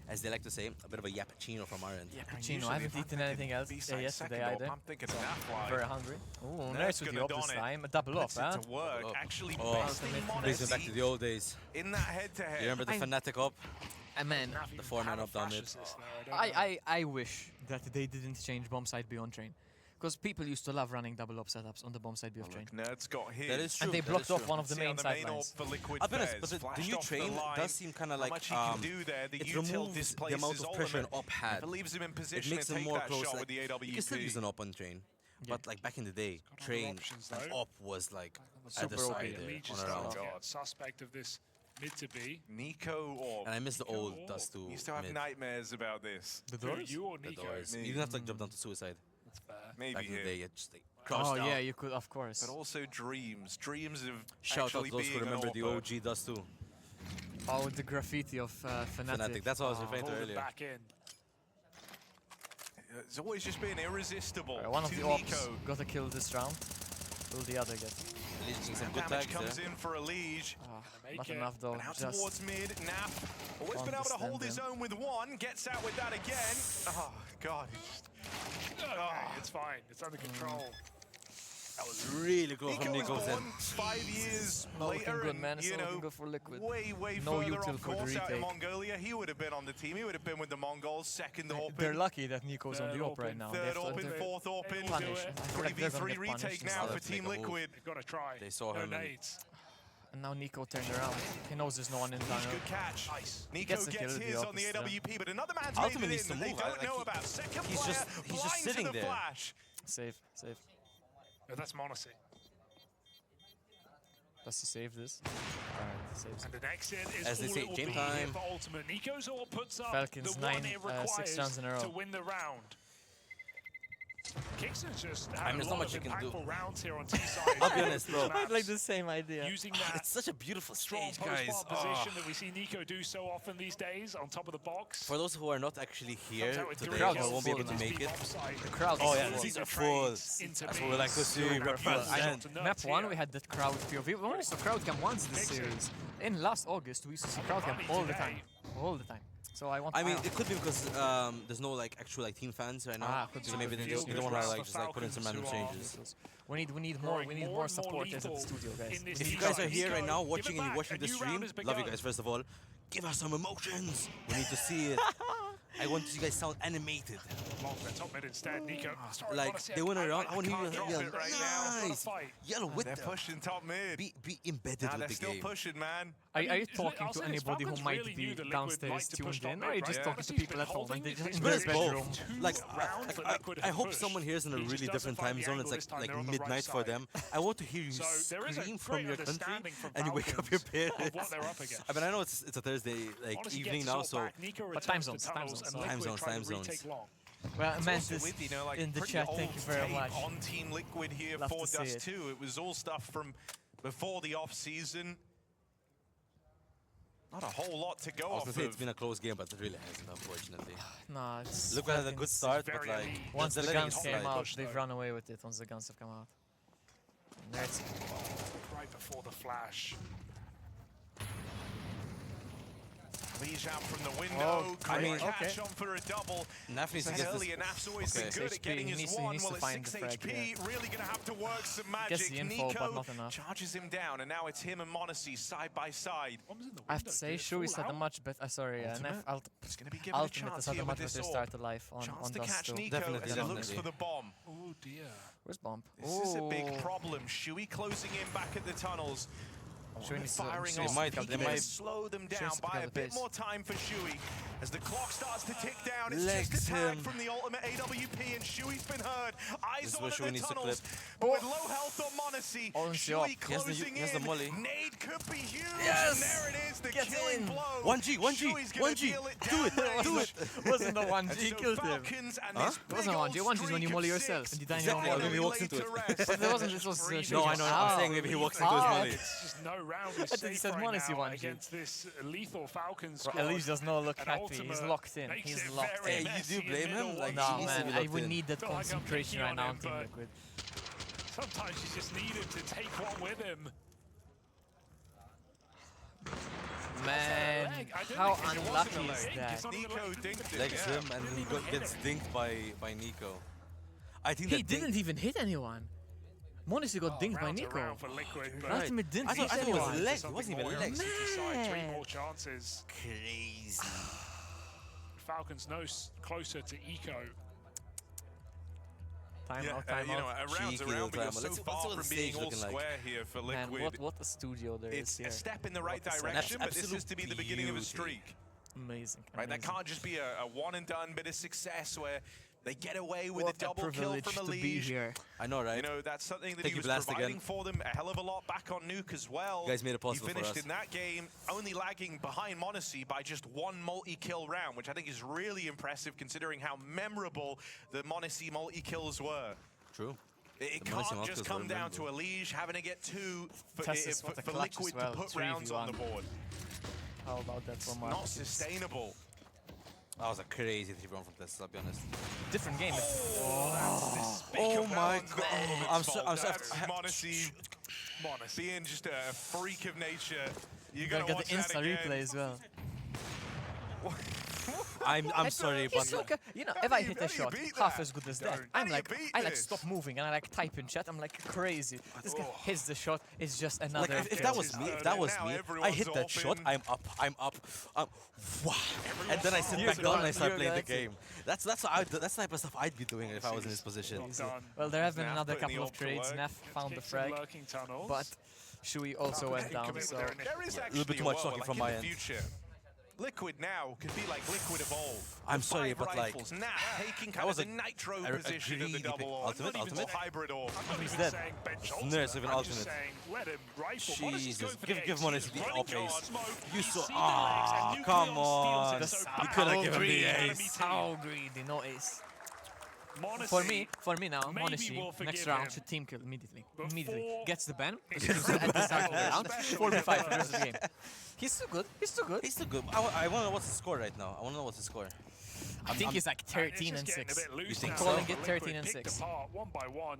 As they like to say, a bit of a yappuccino from our end. Cappuccino. I haven't eaten anything else yesterday either. I'm thinking Naf Very hungry. Ooh, Nerds nice with the gonna op don this it. time. A double off, Puts it huh? to work. Actually, Oh, besting brings me back Modesty to the old days. in that head-to-head. You remember the Fnatic op? Man, The 4-man up down mid. I wish that they didn't change bomb side beyond train. Because people used to love running double op setups on the bomb side beyond train. Nerds got his. That is true. And they that blocked is off true. one of the See main on the main sidelines. orb for Liquid I'll be honest, Fairs, but the flashed new off train line. does seem kind of How like much he can do there. The it util removes the displaces amount of pressure an Ultimate. op had. If it leaves him in It position makes to them take more that close. shot Like, with the AWP. you can still use an op on train, but like back in the day, train and op was like at the Super side OP. there Legion on starting around. to get suspect of this mid to be. Nico or And I miss the old Dust 2 used to have mid. nightmares about this. The Who, doors? you or The Nico? doors. Me. You didn't have to like, jump down to suicide. That's fair. Maybe Back in the here. day, you just like crouched Oh down. yeah, you could, of course. But also dreams of Shout out actually to those being who an remember the AWP. OG Dust 2. Oh, the graffiti of Fnatic. Fnatic. That's what I was referring to Pulled it earlier. back in. It's always just been irresistible. One of to the ops Nico. got a kill this round. Will the other get? Legion some good Damage tags comes there. in for a Liege. Make Not it. enough though. And out Just towards mid, Naf. Always been able to hold his own with one. Gets out with that again. Oh, God. Okay, it's fine. It's under control. That was really close from Nico was Nico's end. born 5 years not looking later, good, and, man. It's you not know, looking good for Liquid. way No further util off for the course out in retake. Mongolia. He would have been on the team. He would have been with the Mongols, second open. They're lucky that Nico's on Third the op open, right now. They Third have to open, enter- fourth open. Punish. I feel like they're gonna 3v3 get punished retake now instead. for Let's Team make a move. Liquid. They've got to try. They saw no him and- nades. And now Nico turned around. He knows there's no one in Niche, tunnel. good catch. Nice. Nico Gets the gets kill with the his on the opposite. AWP, but another man's Ultimate made it needs in to that they move. don't Like, know about. Second he's player, just blind sitting to the there. flash. Save. No, that's Monacy. Does he save this? Alright, saves. And the next hit is As they all say, it will game be here time. for Ultimate. Nico's all puts up Falcons the 9, one it requires 6 rounds in a row. to win the round. Kingston's just I had mean, there's a not lot much of you can do. impactful rounds here on T-side. I'll be honest, bro. I had like the same idea. Using that It's such a beautiful strong stage, guys. post-ball position that we see Nico do so often these days on top of the box. For those who are not actually here Comes out with today, three crowd or kills won't be able on to this make deep it. offside. The crowd Oh is yeah, full. these are the full. trades into That's what we like to beats. see. Super Represent. fun. Map 1, here. we had that crowd POV. We only saw crowd cam once this Makes it. series. In last August, we used to see crowd cam all the time. All the time. So I want. I mean, it could be because there's no like actual like team fans right now, so maybe they don't want to like just like put in some random changes. We need more supporters at the studio, guys. If you guys are here right now watching and you're watching the stream, love you guys first of all. Give us some emotions. We need to see it. I want you guys sound animated. Top mid instead. Nico. Like they went around. I want to hear you yell, nice. Yell with they're them. pushing top mid. Be embedded with the they're still game. pushing, man. Are you talking to anybody who might be downstairs tuned in, or are you just talking to people at home and they just in their bedroom? Like, I hope someone here is in a really different time zone. It's like midnight for them. I want to hear you scream from your country and you wake up your parents. I mean, I know it's a Thursday like evening now, so but time zones. Well, Mantis in the chat, thank you very much. On Team Liquid here Love for to see Dust it. 2. It was all stuff from before the off-season. Not a whole lot to go I was off gonna say of. it's been a close game, but it really hasn't, unfortunately. Nah, it's Look at a good start, but like once the letting guns it came slide. out, they've run away with it. Once the guns have come out, and there it's Right before the flash. Leash out from the window. I mean, catch on for a double. Naf needs to Said get this. earlier, Naf's always been good at getting his He one. needs Well, to at find 6 the frag, HP, really going to have to work some magic. Gets the info, Nico but not enough. charges him down, and now it's him and Monacy side by side. I have to say, Shui's had a much better. Sorry, Nef It's going to be given a Ultimate has chance had here a with much this better orb. start to life on Chance to Dust catch still. Nico Definitely, as he looks definitely. for the bomb. Oh dear. Where's Bomb? This is a big problem. Shui closing in back at the tunnels. Shui needs to- Firing Shui off. might He have- they can might- slow them Shui down needs to pick by up a the bit pace. more time for Shui. As the clock starts to tick down, it's Legs just a tag him. from the ultimate AWP, and Shui's been heard. Eyes This is on where at Shui the needs to tunnels, clip. but with low health on Monacy, Orange Shui up. He closing has the in. molly. Nade could be huge, Yes! and there it is, the Get killing in. blow. 1G, 1G, Shui's gonna 1G. deal it Do down it, range. do it. Wasn't the one And G so killed him? Falcons and Huh? this It wasn't big one G. old One G is when you streak molly of yourself. 6 And you die Exactly, on maybe he molly. walks into it. But there wasn't. This was. No, I know. I'm saying maybe he walks into his molly. It's just no round I is thought he safe said right Monacy now 1G. against this lethal Falcons Bro, squad. Elise does not look And happy. Ultimate He's locked in. makes He's it locked very in. Hey, you messy do in blame him? middle. Like, No, he needs to man. be I locked would in. need that Feel like I'm concentration picking right on now him, on Team but- Liquid. Sometimes you just need him to take one with him. Man, leg. I don't how think it was unlucky in the is leg. that? It's not even Nico like- dinked it. Legs yeah. him, and then he gets dinked by Nico. I think He that dink- didn't even hit anyone. Monacy got dinked by Rounds Nico. around for Liquid, but Ultimate didn't I hit thought it was anyone. legs. It wasn't even legs. Three Man. more chances. Crazy. Falcons no closer to Eco. Time out, Yeah, time you know, out. a rounds Cheeky around, but you're little so timer. Let's see far what from the being stage all looking like. square here for Man, Liquid. what a studio there is It's here. a step in the right What a direction, but this absolute is to be the beginning of a beauty. streak. Amazing. Right, that amazing. can't just be a one and done bit of success where they get away with What a double kill privilege from to be Elige. here. I know, right? You know, that's something that Thank he you, was Blast, providing again. for them a hell of a lot back on Nuke as well. You guys made it possible He for finished us. in that game only lagging behind Monacy by just one multi-kill round, which I think is really impressive considering how memorable the Monacy multi-kills were. True. It The Monacy can't multi-kills just were come down to memorable. Elige having to get two for, Tessus with a for clutch Liquid as well, to put 3v1. rounds on the board. How about that for Not Marcus? sustainable. That was a crazy 3-1 from Tessus, I'll be honest. Different game. Oh my god. I'm so That's Monacy being just a freak of nature. You gotta gotta get watch the that Insta again. replay as well. I'm sorry, He's but so like, good. You know, if I hit a how do you shot beat half that? as good as that, How I'm do you like, beat I like this? stop moving and I like type in chat. I'm like crazy. This guy hits the shot. It's just like another. if that was me, I hit that shot, I'm up, wow. And then I sit back down and I start playing the game. That's the type of stuff I'd be doing if I was in his position. Well, there have been Naf another putting the couple of ult to trades. work. Naf found the frag, Lurking tunnels. but Shui also went down. So There is actually little bit too much talking like from in my the end. future. Liquid now could be like Liquid Evolve. I'm With sorry, 5 but like rifles. Now taking that kind was of a- the nitro a position of the greedy double pick. or Ultimate, not even ultimate. hybrid or. he's dead. There's even ultimate. Jesus, give Monacy the up ace. You saw, come on. You could have given the ace. How greedy, no ace. For me now, Monacy next round should team kill immediately. Gets the ban. At the start of the round, 45 versus the game. He's too good. He's too good. He's too good. I want to know what's his score right now. I want to know what's his score. I think he's like 13 and 6. You think Calling so? it 13 and 6. One by one.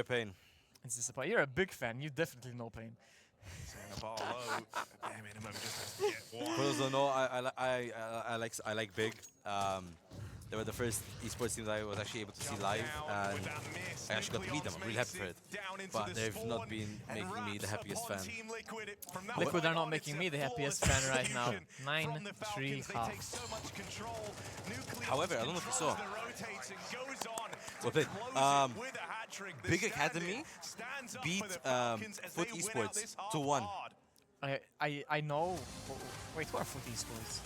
hear Pain. It's disappointing. You're a big fan. You definitely know Pain. Saying a bar low. Bare minimum just has to get one. For those who don't know, I like big. They were the first esports teams I was actually able to see live, and I actually got to meet them. I'm really happy for it. But they've not been making me the happiest fan. Liquid are not making me the happiest fan right now. 9-3 half. However, I don't know if you saw. Well played. Big Academy beat Foot Esports 2-1. I know. Wait, who are Foot Esports?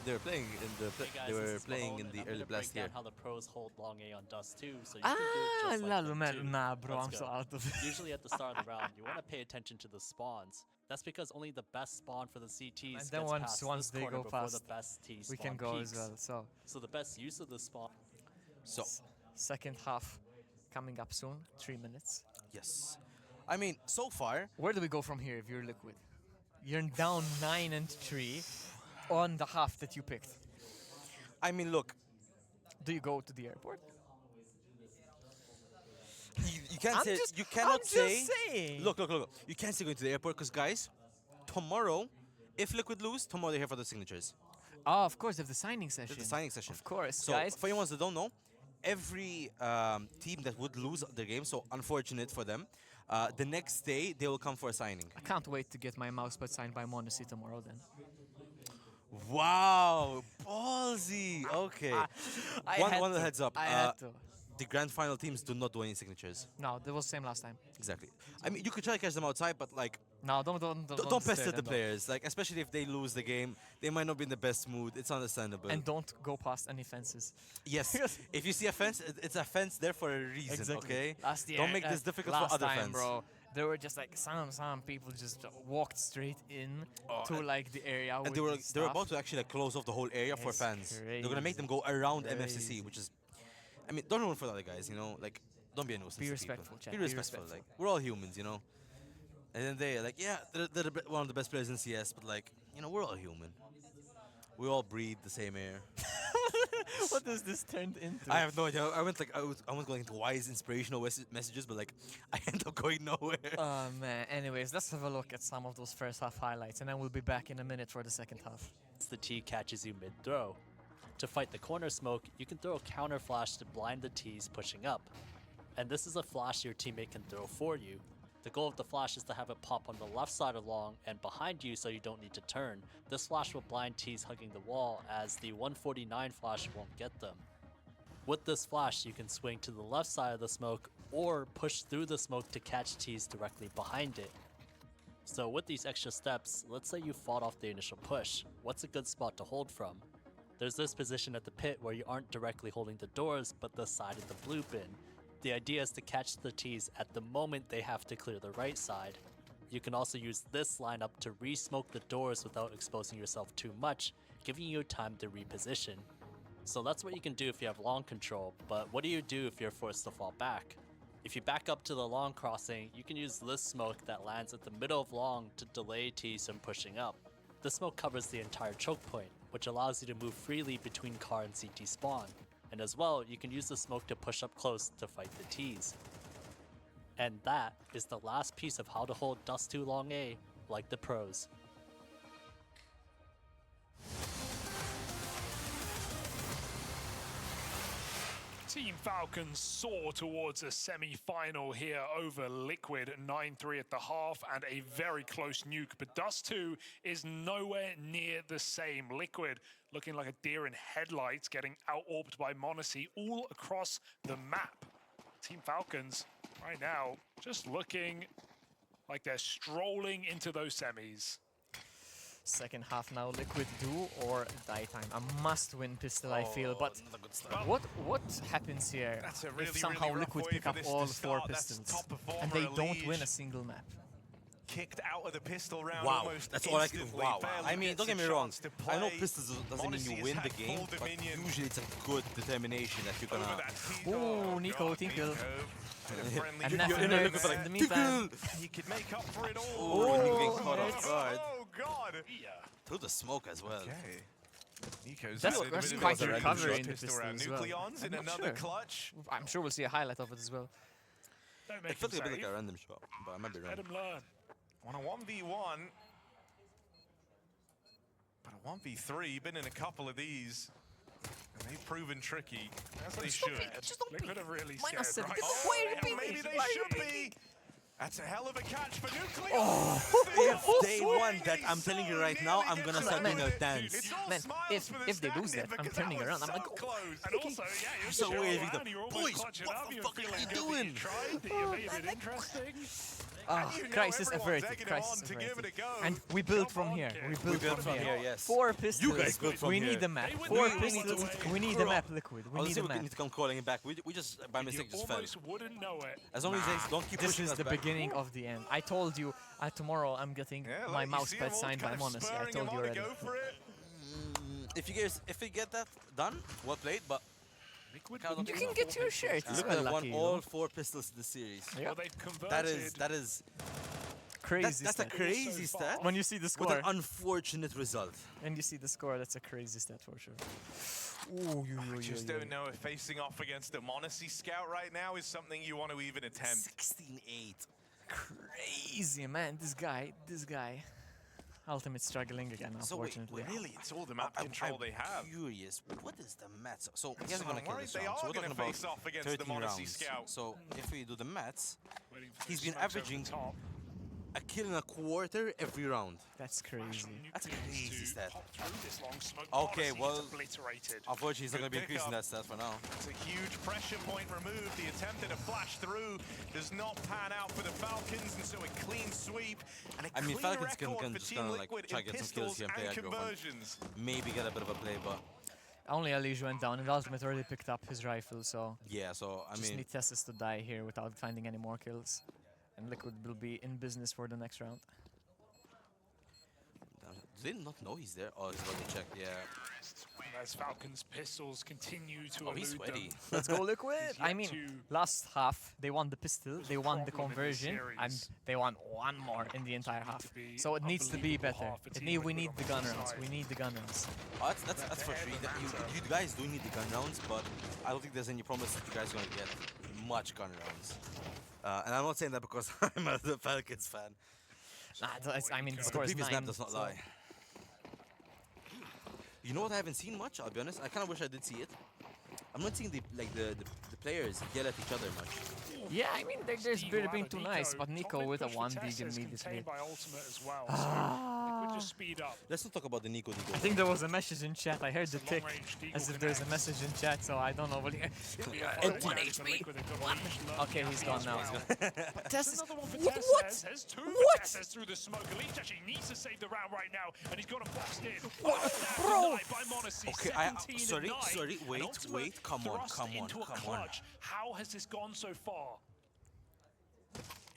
They were playing in the they were playing in the early blast here. How the pros hold long A on Dust too, so you can do it just like them too. Nah, bro, Let's I'm go. so out of it. Usually at the start of the round, you want to pay attention to the spawns. That's because only the best spawn for the CTs And then gets once past this they corner go before past, the best T we spawn can go peaks. as well. So the best use of the spawn. So second half coming up soon. 3 minutes. Yes. I mean, so far. Where do we go from here if you're Liquid? You're down 9-3 on the half that you picked. I mean, look. Do you go to the airport? You can't say. You cannot say. Look. You can't say going to the airport because, guys, tomorrow, if Liquid lose, tomorrow they're here for the signatures. Oh, of course, they have the signing session. There's the signing session. Of course, so guys. For you ones that don't know, every team that would lose their game, so unfortunate for them, the next day they will come for a signing. I can't wait to get my mousepad signed by Monacy tomorrow then. Wow, ballsy. Okay. One heads up. I had to. The grand final teams do not do any signatures. No, that was the same last time. Exactly. I mean, you could try to catch them outside, but like. No, don't pester the players. Like, especially if they lose the game, they might not be in the best mood. It's understandable. And don't go past any fences. Yes. If you see a fence, it's a fence there for a reason. Exactly. Okay. Last year, don't make this difficult for other fans. Bro. There were just like some people just walked straight in to like the area. And they were about to actually like close off the whole area for fans. They're gonna make them go around MFCC, which is, I mean, don't ruin for the other guys. You know, like don't be a nuisance. Be to respectful, people. Chad. Be respectful. Like we're all humans, you know. And then they're like, yeah, they're one of the best players in CS, but like, you know, we're all human. We all breathe the same air. What does this turn into? I have no idea. I went going into wise inspirational messages, but like I end up going nowhere. Oh man. Anyways, let's have a look at some of those first half highlights, and then we'll be back in a minute for the second half. The T catches you mid-throw. To fight the corner smoke, you can throw a counter flash to blind the T's pushing up. And this is a flash your teammate can throw for you. The goal of the flash is to have it pop on the left side of long and behind you so you don't need to turn. This flash will blind T's hugging the wall as the 149 flash won't get them. With this flash, you can swing to the left side of the smoke or push through the smoke to catch T's directly behind it. So with these extra steps, let's say you fought off the initial push. What's a good spot to hold from? There's this position at the pit where you aren't directly holding the doors, but the side of the blue bin. The idea is to catch the T's at the moment they have to clear the right side. You can also use this lineup to re-smoke the doors without exposing yourself too much, giving you time to reposition. So that's what you can do if you have long control, but what do you do if you're forced to fall back? If you back up to the long crossing, you can use this smoke that lands at the middle of long to delay T's from pushing up. The smoke covers the entire choke point, which allows you to move freely between car and CT spawn. And as well, you can use the smoke to push up close to fight the T's. And that is the last piece of how to hold Dust 2 long A like the pros. Team Falcons soar towards a semi-final here over Liquid, 9-3 at the half, and a very close nuke. But Dust 2 is nowhere near the same. Liquid looking like a deer in headlights, getting out-orbed by Monacy all across the map. Team Falcons, right now, just looking like they're strolling into those semis. Second half now, Liquid do or die time. A must-win pistol, I feel. But what happens here if somehow Liquid pick up all 4 pistols and they don't win a single map? Kicked out of the pistol round. Wow, that's all I can. Wow. I mean, don't get me wrong. I know pistols doesn't mean you win the game, but usually it's a good determination that you're gonna. Ooh, Nico, Tinkle. And Manthen in the meantime. He could make up for it all. Oh, Nico getting caught off guard. Oh God! Through the smoke as well. Okay. Nico's That's quite a a recovery in the pistol pistol round. as well. Nucleons in I'm not another sure. clutch. I'm sure we'll see a highlight of it as well. Don't make It felt him a bit like save. a random shot, but I might be wrong. Let him learn. On a 1v1. But a 1v3, been in a couple of these. And They've proven tricky, as they should. Liquid are really Minus scared, 7. right? Why are you beating Maybe me? they Why are you should beating be. That's a hell of a catch for Nuclear. If they won that, I'm telling you right now, I'm gonna start doing a dance. Man, if they lose that, I'm turning around. I'm like, close. And also, yeah, you're So so waving around, the you're almost boys, clutching what up, the you're fuck are feeling you good that doing? You tried, that you made it interesting. You know Crisis everyone's averted. egging him Crisis on to give it averted. a go. And we build from here. We build from here. Yes. 4 pistols. You guys built from we here. need the map. They win 4 the pistols. game. We need the map, Liquid. We need Honestly, the we map. need to come calling it back. We just, by mistake, just fell. Almost wouldn't know it. As long as they don't keep This pushing is us the back. beginning of the end. I told you tomorrow I'm getting my mouse pad signed by Monacy. I told you already. Go for it. If you get that done, well played, but You can get your shirt. look at won all 4 pistols in the series. Well, they've converted. That is Crazy that's a stat. crazy stat. When you see the With score. an unfortunate result. When you see the score, that's a crazy stat for sure. Ooh, I just don't know if facing off against a Monacy scout right now is something you want to even attempt. 16-8. Crazy, man. This guy. Ultimate struggling again, So wait, unfortunately. Really, it's all the map control they have. Curious, what is the maths? So he So hasn't gonna I'm kill worried this they round. So are we're gonna talking about face off against the 13 Monacy rounds. scout. So if we do the maths, Waiting for he's the been smokes over the averaging top. a kill in a quarter every round. That's crazy. That's a crazy stat. Pop through this long smoke. Okay, Monacy well, gets obliterated. unfortunately, he's not going to be Good increasing pickup. that stat for now. It's a huge pressure point removed. The attempt at a flash through does not pan out for the Falcons, and so a clean sweep and a I mean, clean Falcons can record for just Team kind of like Liquid try in to get some kills pistols here and play and aggro. conversions. Maybe get a bit of a play, but Only Alige went down, and Ultimate already picked up his rifle, so yeah. So I just mean, need Tessus to die here without finding any more kills. And Liquid will be in business for the next round. Do they not know he's there? Oh, he's about to check, yeah. As Falcons' pistols continue to Oh, he's elude sweaty. them. Let's go, Liquid! He's I yet mean, to- last half, they won the pistol, they won the problem in this conversion, and series. they won one more in the entire half. be So it needs to be unbelievable better. half a It team need, with we Liquid need on the the gun other rounds. side. We need the gun rounds. oh, that's for sure. You guys do need the gun rounds, but I don't think there's any promise that you guys are going to get much gun rounds. And I'm not saying that because I'm a Falcons fan. Nah, I mean, the But score the is previous 9. map does not so- lie. You know what? I haven't seen much. I'll be honest. I kind of wish I did see it. I'm not seeing the players yell at each other much. Yeah, I mean, there's Steve really out been of too Nico. nice, but Top Nico mid with a push for 1 dig Tess is immediately. contained by Ultimate as well, so Liquid just speed up. Let's not talk about the Nico. I think there was a message in chat. I heard the tick long-range deagle as if there's a connects. message in chat, so I don't know what. Empty 1 HP. Okay, he's gone now. There's another one for What? Tess. There's 2 What? for Tess through the smoke. Elite actually needs to save the round right now, and he's got a boxed in. What? Bro! By Monacy, Okay, 17 sorry, and 9, sorry, and wait, Ultimate come on, thrust come on, into a come on. clutch. How has this gone so far?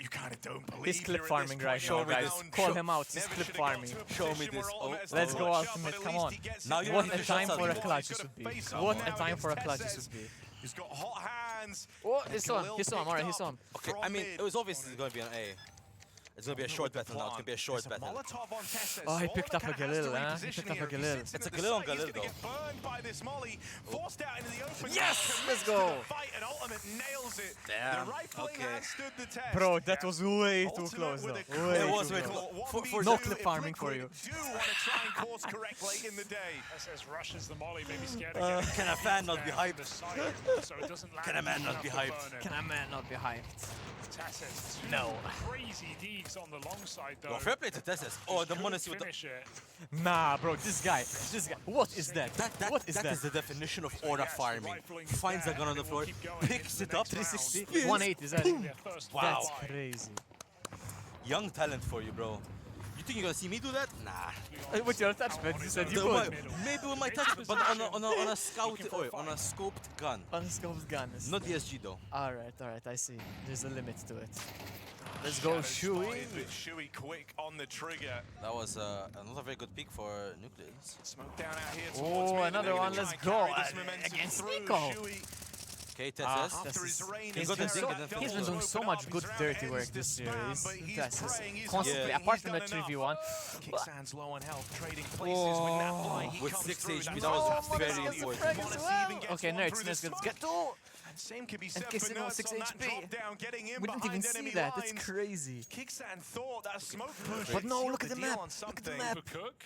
You kind of don't believe He's clip you're at farming this right point now, in the guys. round. Call him out. He's Never clip should've got farming. to a Show me position this. where Oh, Ultimate's Let's the go, one shot, Ultimate. but at Come least on. he gets Now it you're What in down. a the time shots for a out. clutch He's this gotta would be. face off What now a time against for a clutch this Tesses. would be. He's got hot hands. Oh, he saw him. Khalil He saw him. Alright, he picked saw up him. Okay, I mean, it was obviously going to be an A. It's going to be a short battle now. It's going to be a short battle. Molotov on Tesses. Oh, he Solomon picked up a kinda has to Galil, huh? He reposition picked up a here. If he Galil. sits It's into a the Galil on side, he's Galil, gonna get burned by this molly. Forced out into the open. Yes! Commits Let's to go. the fight, and Ultimate nails it. Damn, The rifling okay. has stood the test. Bro, that was way too Ultimate close with though. a Way It was too way close. too close. For No If clip farming for you. Liquid do want to try and course correct late in the day. Tess rushes the molly, maybe scared again. Can a fan not be hyped? So it doesn't land Can a man not enough be to hyped? burn it. Can a man not be hyped? Tesses, No. crazy digs on the long side though. Well, fair play to Tesses. Oh, the Monacy with the... Finish it. Nah, bro, this guy. What is that? What is that that? is the definition of aura farming. Finds a gun on the floor, picks it up, 360, spins, 180, is that it? Wow. That's crazy. Young talent for you, bro. You think you're gonna see me do that? Nah. With your touchpad, you said you The- would. Maybe with my touchpad, but on a scout, on a scoped gun. On a scoped gun. Not DSG though. Alright, I see. There's a limit to it. Let's go, Shui. Shui quick on the trigger. That was not a very good pick for Nucleus. Smoke down out here towards Oh, mid. another They're one. gonna Let's try and go. carry this momentum Against through. Nico. Shui Okay, Tesses. after his rain He's is been, down, he's been doing so much good dirty work this series. Constantly, apart from the 3v1. Kicksands low on health, trading places with that blind. He With comes 6 through. HP, That's that was fantastic. very Monacy important. even gets Okay, one Nerds, through the Nerds, smoke. get two. And same could be And said for Kicksan on Nerds 6 on that HP. drop down, getting in We didn't even behind see enemy that. lines. It's crazy. Kicksan thought that smoke push But no, sealed look at the deal map. on Look at the something. map. For Cook.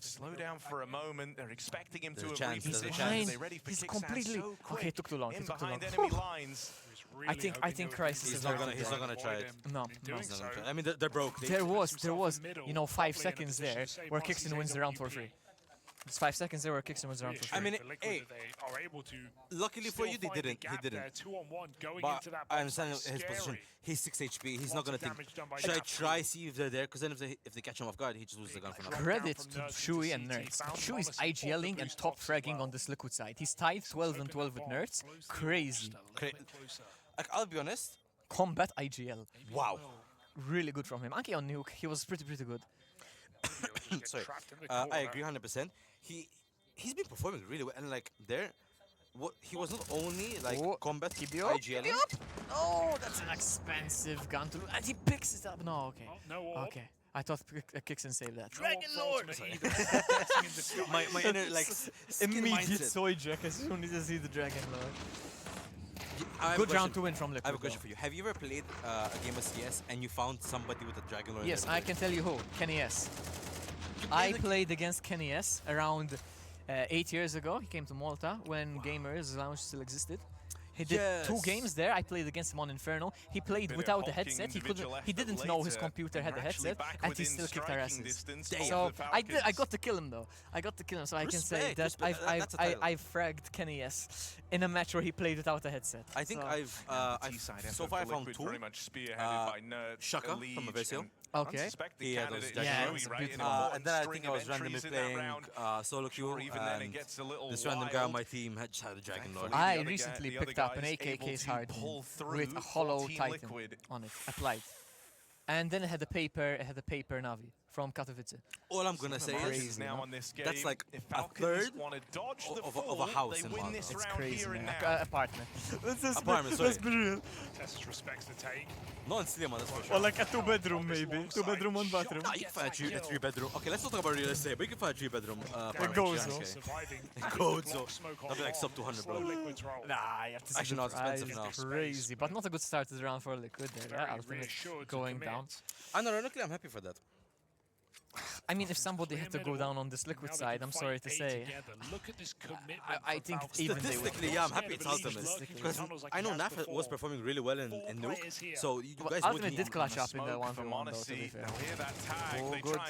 Slow down for a moment. They're expecting him There's to a have chance, there's a repositioned. chance. They're ready for He's kickstand completely... so quick. Okay, it took too long. In It took too long. behind enemy lines. I think Crisis He's is not very gonna try it. No, no. He's not gonna try it. I mean, they're broke. There was, you know, 5 seconds there where Kickson wins the round for free. There's 5 seconds there where Kickson wins the round for free. I mean, hey, luckily for you, they didn't. He didn't. But I understand his position. He's 6 HP. He's not gonna think. Should I try see if they're there? Because then if they catch him off guard, he just loses the gun for nothing. Credit to Shui and Nerds. Shui's IGLing and top fragging on this Liquid side. He's tied 12 and 12 with Nerds. Crazy. Like, I'll be honest. Combat IGL. Wow. Really good from him. Anki on Nuke, he was pretty good. Sorry. I agree 100%. He's been performing really well, and like he was not only like combat IGL. Oh, that's an expensive gun to, and he picks it up. No, okay. Okay. I thought Kickson saved that. Dragon Lord! my inner like immediate soy jack as soon as I see the Dragon Lord. Good round to win from Liquid. I have a question for you. Have you ever played a game of CS and you found somebody with a Dragon Lord? Yes, I can tell you who. Kenny S. I played against Kenny S around 8 years ago. He came to Malta when Gamers Lounge still existed. He did 2 games there. I played against him on Inferno. He played without a headset. He didn't know his computer had a headset, and he still kicked our asses. So I got to kill him though. I got to kill him, so I can say that I've fragged Kenny S in a match where he played without a headset. I think I've so far I found 2. Shaka from Aversio. Okay. Yeah, those and then I think I was randomly playing solo queue, and this random guy on my had just had a Dragon Lord. I recently picked up an AK case hard with a hollow Titan on it applied, and then it had a paper Navi from Katowice. All I'm gonna say is now on this game, that's like a third of a house in Malta. It's crazy, man. Apartment. Apartment, sorry. Let's be real. Test respects the take. Not in Sliema, that's for sure. Or like a 2-bedroom maybe. 2-bedroom, 1-bathroom. Nah, you can find a 3-bedroom. Okay, let's not talk about real estate, but you can find a 3-bedroom apartment. Gozo. Gozo. That'd be like sub 200, bro. Nah, you have to see actually not expensive now. Crazy, but not a good start to the round for Liquid there. Yeah, ultimate going down. Ironically, I'm happy for that. I mean, if somebody had to go down on this Liquid side, I'm sorry to say, I think even they would. Statistically, yeah, I'm happy it's Ultimate. Because I know Naf was performing really well in Nuke, so you guys Ultimate did clutch up in the 1v1 though, to be fair. Oh, good.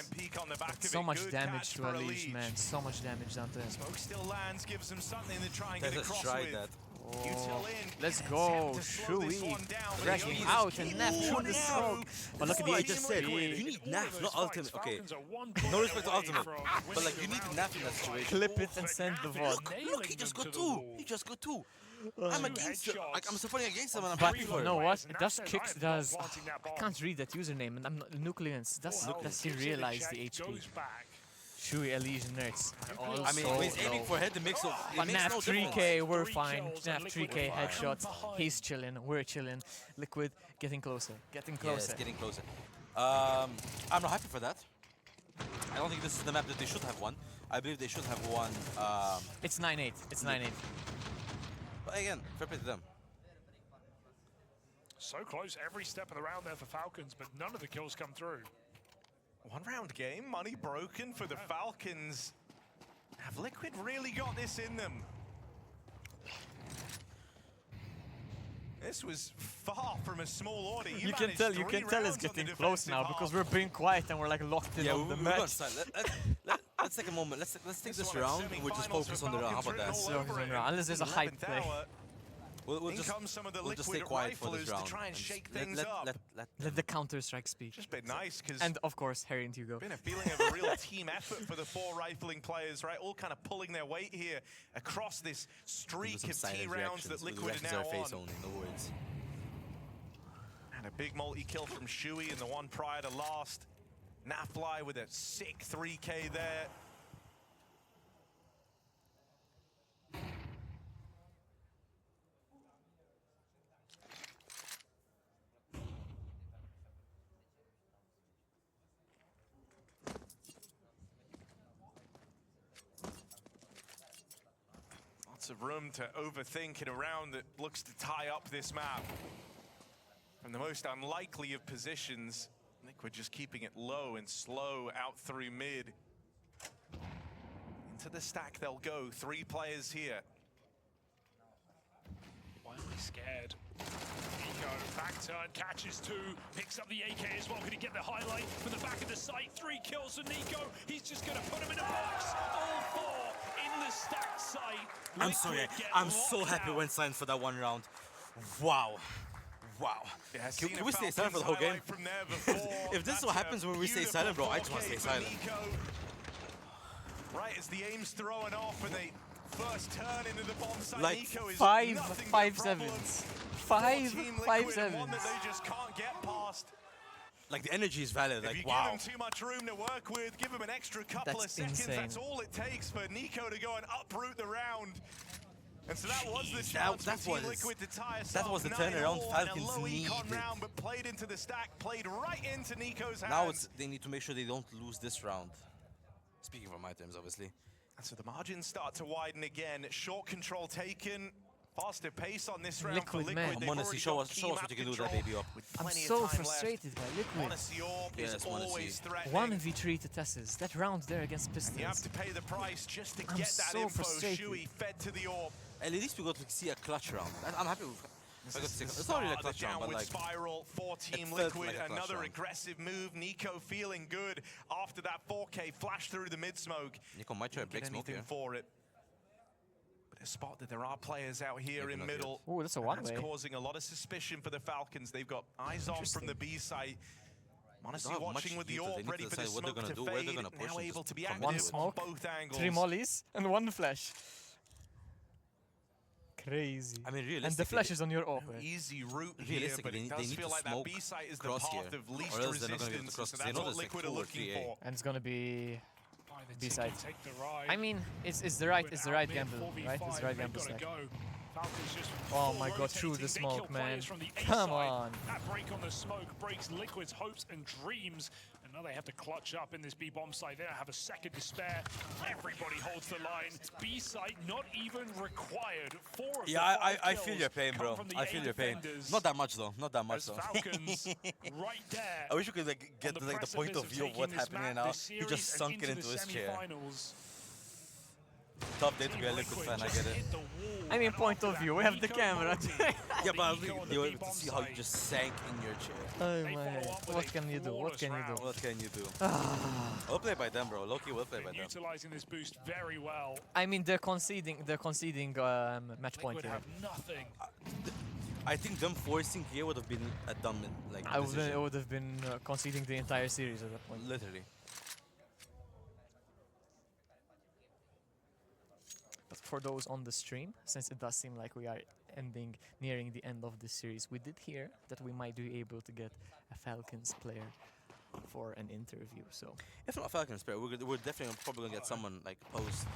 So much damage to Unleash, man. So much damage down to him. Smoke still lands, gives them something to try and get Let's across try with. that. Oh, let's go, Shui, dragging out and Naf through the smoke. But look at the I just said, you need Naf, not Ultimate. Okay, no respect to Ultimate, but like you need Naf in that situation. Clip it and send the VOD. Look, he just got 2. He just got 2. I'm against it. Like, I'm supporting against him and I'm but happy for you it. know what? Does Kicks does? I can't read that username, and I'm not Nucleans. Does he realize the HP? Shui, Elysian Nerds. I mean, he's aiming for head, the mix of. But Naf 3K, we're fine. Naf 3K headshots. He's chilling. We're chilling. Liquid getting closer. Getting closer. Yes, getting closer. I'm not happy for that. I don't think this is the map that they should have won. I believe they should have won. It's 9-8. It's 9-8. But again, fair play to them. So close every step of the round there for Falcons, but none of the kills come through. 1-round game, money broken for the Falcons. Have Liquid really got this in them? This was far from a small order. You can tell it's getting close now because we're being quiet and we're like locked in on the match. Let's take a moment. Let's take this round. We'll just focus on the round. How about that? Unless there's a hype play. We'll just stay quiet for this round. To try and shake things up. Let the Counter Strike speak. Just been nice because. And of course, Harry and Hugo. Been a feeling of a real team effort for the 4 rifling players, right? All kind of pulling their weight here across this streak of T rounds that Liquid are now on. Only, no words. And a big multi-kill from Shui in the one prior to last. Nafly with a sick 3K there. Lots of room to overthink in a round that looks to tie up this map. From the most unlikely of positions, Liquid just keeping it low and slow out through mid. into the stack they'll go. 3 players here. Why am I scared? Nico, back turn, catches 2, picks up the AK as well. Could he get the highlight from the back of the site? 3 kills for Nico. He's just going to put him in a box. All 4 in the stack site. I'm sorry. I'm so happy we went silent for that 1 round. Wow. Wow. Yeah, Can we stay silent for the whole game? If this is what happens when we stay silent, bro, I just want to stay silent. Right as the aim's throwing off and they first turn into the bomb site, like Nico is 5-5-7s. 5-5-7s. One that they just can't get past. Like the energy is valid. If Like you wow. give him too much room to work with, give him an extra couple of seconds. Insane. That's all it takes for Nico to go and uproot the round. And so that was the chance that for Team Liquid to tie us that was the turnaround Falcons needed. round, but played into the stack, played right into Nico's hands. Now they need to make sure they don't lose this round. Speaking for my terms, obviously. And so the margins start to widen again. Short control taken. Faster pace on this round for Liquid. Come on, show us what you can do with that baby up. I'm so frustrated by Liquid. Is always threatening. 1v3 to Tessus. That round there against Pistons. And you have to pay the price just to I'm get that so info. frustrated. Shuey fed to the orb. At least we got to see a clutch round. I'm happy with it's not really a clutch round, but like spiral for Team Liquid. Like another aggressive move. Nico feeling good after that 4K flash through the mid smoke. Nico might try to break smoke here. For it. But a spot that there are players out here in middle. Oh, that's a one-way. That's causing a lot of suspicion for the Falcons. They've got eyes on from the B site. Monesi watching with the orb, ready for the smoke to fade. Now able to be active on both angles. 3 mollies and 1 flash. Crazy. I mean, realistically, and the flash is on your orb. Easy route here, but it does feel like that B site is the path of least resistance. So that's what Liquid are looking for. And it's gonna be B side. I mean, it's the right gamble, right? It's the right gamble stack. Oh my god, through the smoke, man. Come on. That break on the smoke breaks Liquid's hopes and dreams. And now they have to clutch up in this B bomb site. They don't have a second to spare. Everybody holds the line. B site not even required. 4 of yeah, the 5 I feel your pain, bro. I feel your pain. Not that much though. Not that much though. Falcons right there. I wish we could like get the point of view of what's happening right now. He just sunk it into his chair. Tough day to be a Liquid fan, I get it. I mean, point of view, we have the camera. Yeah, but you were able to see how you just sank in your chair. Oh my god. What can you do? What can you do? What can you do? Well played by them, bro. Low-key well played by them. Utilizing this boost very well. I mean, they're conceding match point here. Nothing. I think them forcing here would have been a dumb decision. I would have been conceding the entire series at that point. Literally. But for those on the stream, since it does seem like we are nearing the end of this series, we did hear that we might be able to get a Falcons player for an interview. So if not a Falcons player, we're definitely probably gonna get someone like post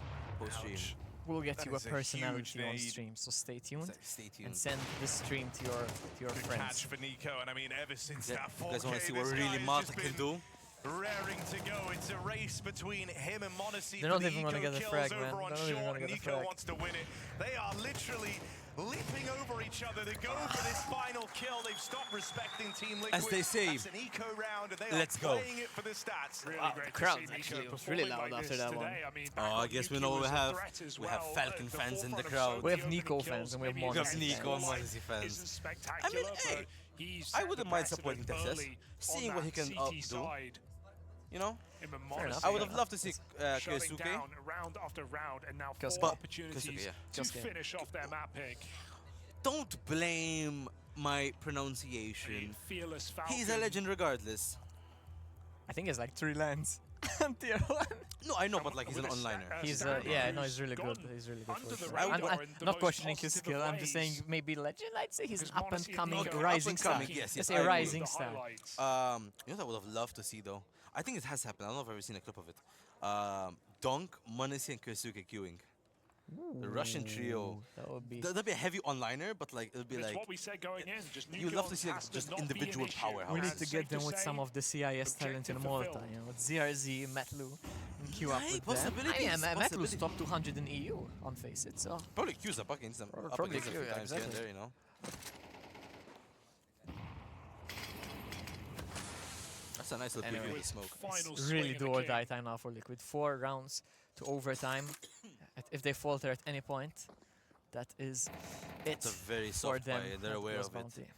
stream. We'll get you a personality on stream, so stay tuned. Stay tuned. And send this stream to your friends. Catch for Nico, and I mean, ever since that 4K, you guys want to see what really Malta can do? Raring to go. It's a race between him and Monesi. They're not even going to get a frag, man. Nico wants to win it. They are literally leaping over each other to go for this final kill. They've stopped respecting Team Liquid. As they say, that's an eco round, and they let's are go. playing it for the stats. Really great the crowd actually was really loud like after that one. I mean, I guess we know what we have. We have Falcon fans in the crowd. We have Nico fans and we have Monesi fans. I mean, hey, I wouldn't mind supporting Tessus, seeing what he can do. You know, I would have loved to see Keisuke. Round after round, and now 4 opportunities to finish off their map pick. Don't blame my pronunciation. He's a legend regardless. I think it's like 3 lands. Tier 1. No, I know, but like he's an onliner. He's yeah, I know he's really good. He's really good. I'm not questioning his skill. I'm just saying maybe legend. I'd say he's an up and coming rising star. Yes, let's say a rising star. You know what I would have loved to see though? I think it has happened. I don't know if I've ever seen a clip of it. Dunk, Monesi, and Keisuke queuing. The Russian trio. That'd be a heavy onliner, but like it'll be like. What we said going in. You'd love to see like, just individual power. We need to get them with some of the CIS talent in Malta. You know, with ZRZ, Matlu, and queue up with them. I mean, Matlu's top 200 in EU on Face It, so. Probably queues up against them. Probably queue, yeah, exactly. There, you know. That's a nice little preview of the smoke. It's really do or die time now for Liquid. 4 rounds to overtime. If they falter at any point, that is it. It's a very for soft them. buy. They're aware of Bounty. it.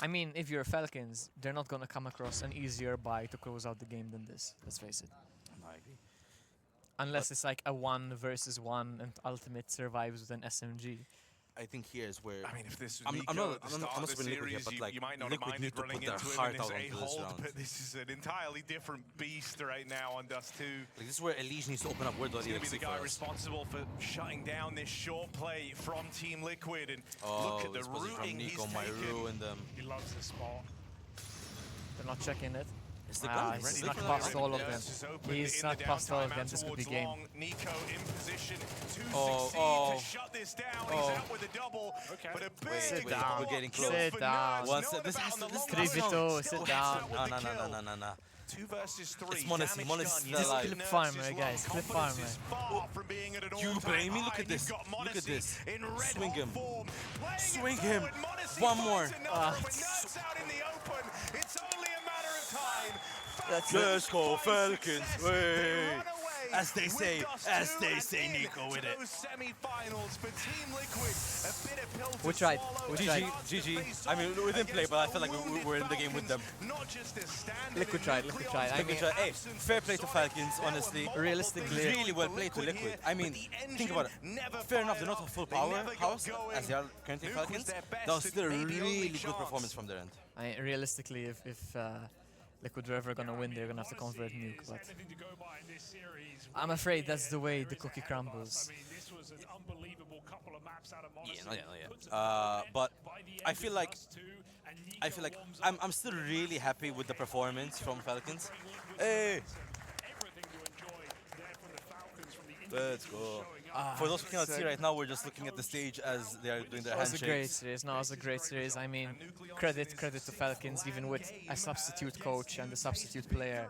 I mean, if you're Falcons, they're not gonna come across an easier buy to close out the game than this. Let's face it. I agree. Unless it's like a 1 versus 1 and ultimate survives with an SMG. I think here is where... I mean, if this was I'm Nico not at the start of the super Liquid here, series, but like, you might not have Liquid need minded to running put their into him heart in out his onto this A-hold, round. but this is an entirely different beast right now on Dust 2. Like, this is where Elise needs to open up Word He's going to be the for guy us. responsible for shutting down this short play from Team Liquid. And Oh, look at the this position routing from he's Nico might taken. ruin them. He loves the spot. They're not checking it. Is the Ah, gun he's ready? snuck past all of them. He's snuck past all of them. This could be game. Nico in position to Oh, succeed to shut this down. He's out with a double, but a big Sit down. We're getting close. Sit down. One set. This is 3v2. Sit down. No. 2 versus 3. It's Monacy. Monacy is still This alive. clip farmer, guys. Clip farmer. You blame me? Look at this. Look at this. Swing him. Swing him. One more. Let's go Falcons. Wait. As they say, Nico with it. We tried. GG. I mean, we didn't play, but I feel like we were in the game with them. Liquid tried. I mean, hey, fair play to Falcons, honestly. Realistically, Really well played to Liquid. I mean, think about it. Fair enough, they're not a full powerhouse, as they are currently Falcons. That was still a really good performance from their end. Realistically, if Liquid are ever gonna win, they're gonna have to convert nuke. But I'm afraid that's the way the cookie crumbles. Yeah. But I feel like I'm still really happy with the performance from Falcons. Hey. Let's go. For those who cannot see right now, we're just looking at the stage as they are doing their handshakes. It was a great series. No, it was a great series. I mean, credit to Falcons, even with a substitute coach and a substitute player,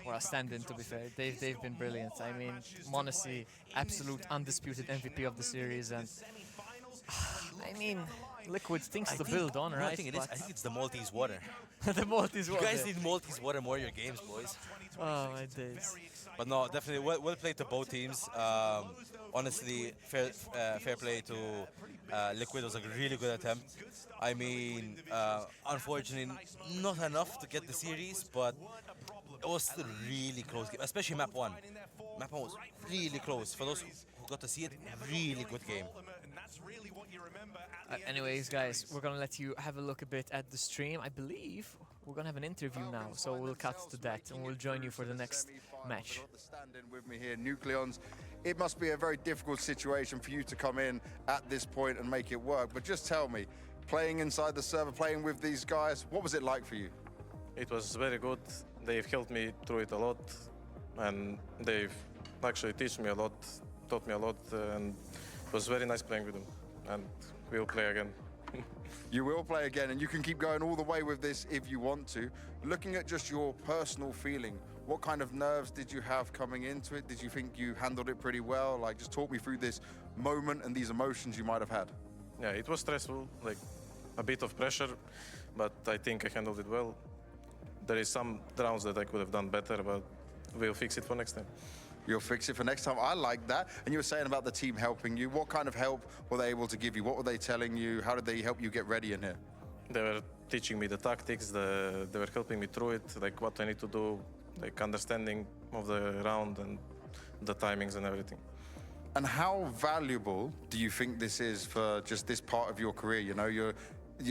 or a stand-in, to be fair. They've been brilliant. I mean, Monacy, absolute undisputed MVP of the series, and I mean, Liquid thinks to build on, right? I think it's the Maltese water. The Maltese water. You guys need Maltese water more in your games, boys. Oh my days. But no, definitely well played to both teams. Honestly, fair play to Liquid. It was a really good attempt. I mean, unfortunately, not enough to get the series, but it was still really close game, especially map 1. Map 1 was really close. For those who got to see it, really good game. Anyways, guys, we're gonna let you have a look a bit at the stream. I believe we're gonna have an interview now, so we'll cut to that and we'll join you for the next match. Stand-in with me here, Nucleons. It must be a very difficult situation for you to come in at this point and make it work. But just tell me, playing inside the server, playing with these guys, what was it like for you? It was very good. They've helped me through it a lot, and they've actually taught me a lot, and it was very nice playing with them. And we'll play again. You will play again, and you can keep going all the way with this if you want to. Looking at just your personal feeling, what kind of nerves did you have coming into it? Did you think you handled it pretty well? Like, just talk me through this moment and these emotions you might have had. Yeah, it was stressful, like a bit of pressure, but I think I handled it well. There is some rounds that I could have done better, but we'll fix it for next time. You'll fix it for next time. I like that. And you were saying about the team helping you. What kind of help were they able to give you? What were they telling you? How did they help you get ready in here? They were teaching me the tactics. They were helping me through it, like what I need to do, like understanding of the round and the timings and everything. And how valuable do you think this is for just this part of your career? You know, your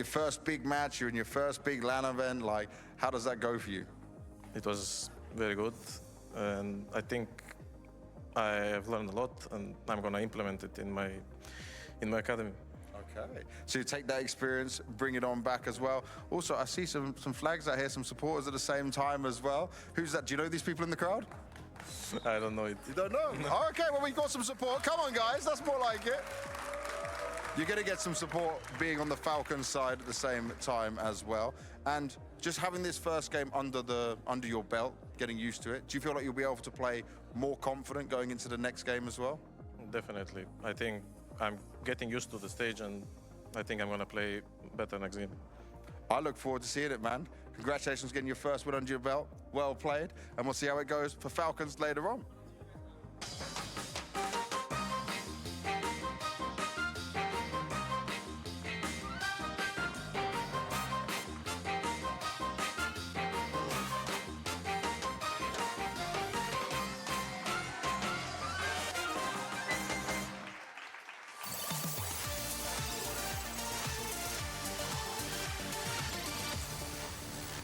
first big match, you're in your first big LAN event. Like, how does that go for you? It was very good, and I think I have learned a lot, and I'm going to implement it in my academy. Okay. So you take that experience, bring it on back as well. Also, I see some flags out here, some supporters at the same time as well. Who's that? Do you know these people in the crowd? I don't know it. You don't know? No. Oh, okay, well, we got some support. Come on, guys. That's more like it. You're going to get some support being on the Falcons side at the same time as well. And just having this first game under your belt, getting used to it, do you feel like you'll be able to play more confident going into the next game as well? Definitely. I think I'm getting used to the stage, and I think I'm going to play better next game. I look forward to seeing it, man. Congratulations getting your first win under your belt. Well played. And we'll see how it goes for Falcons later on.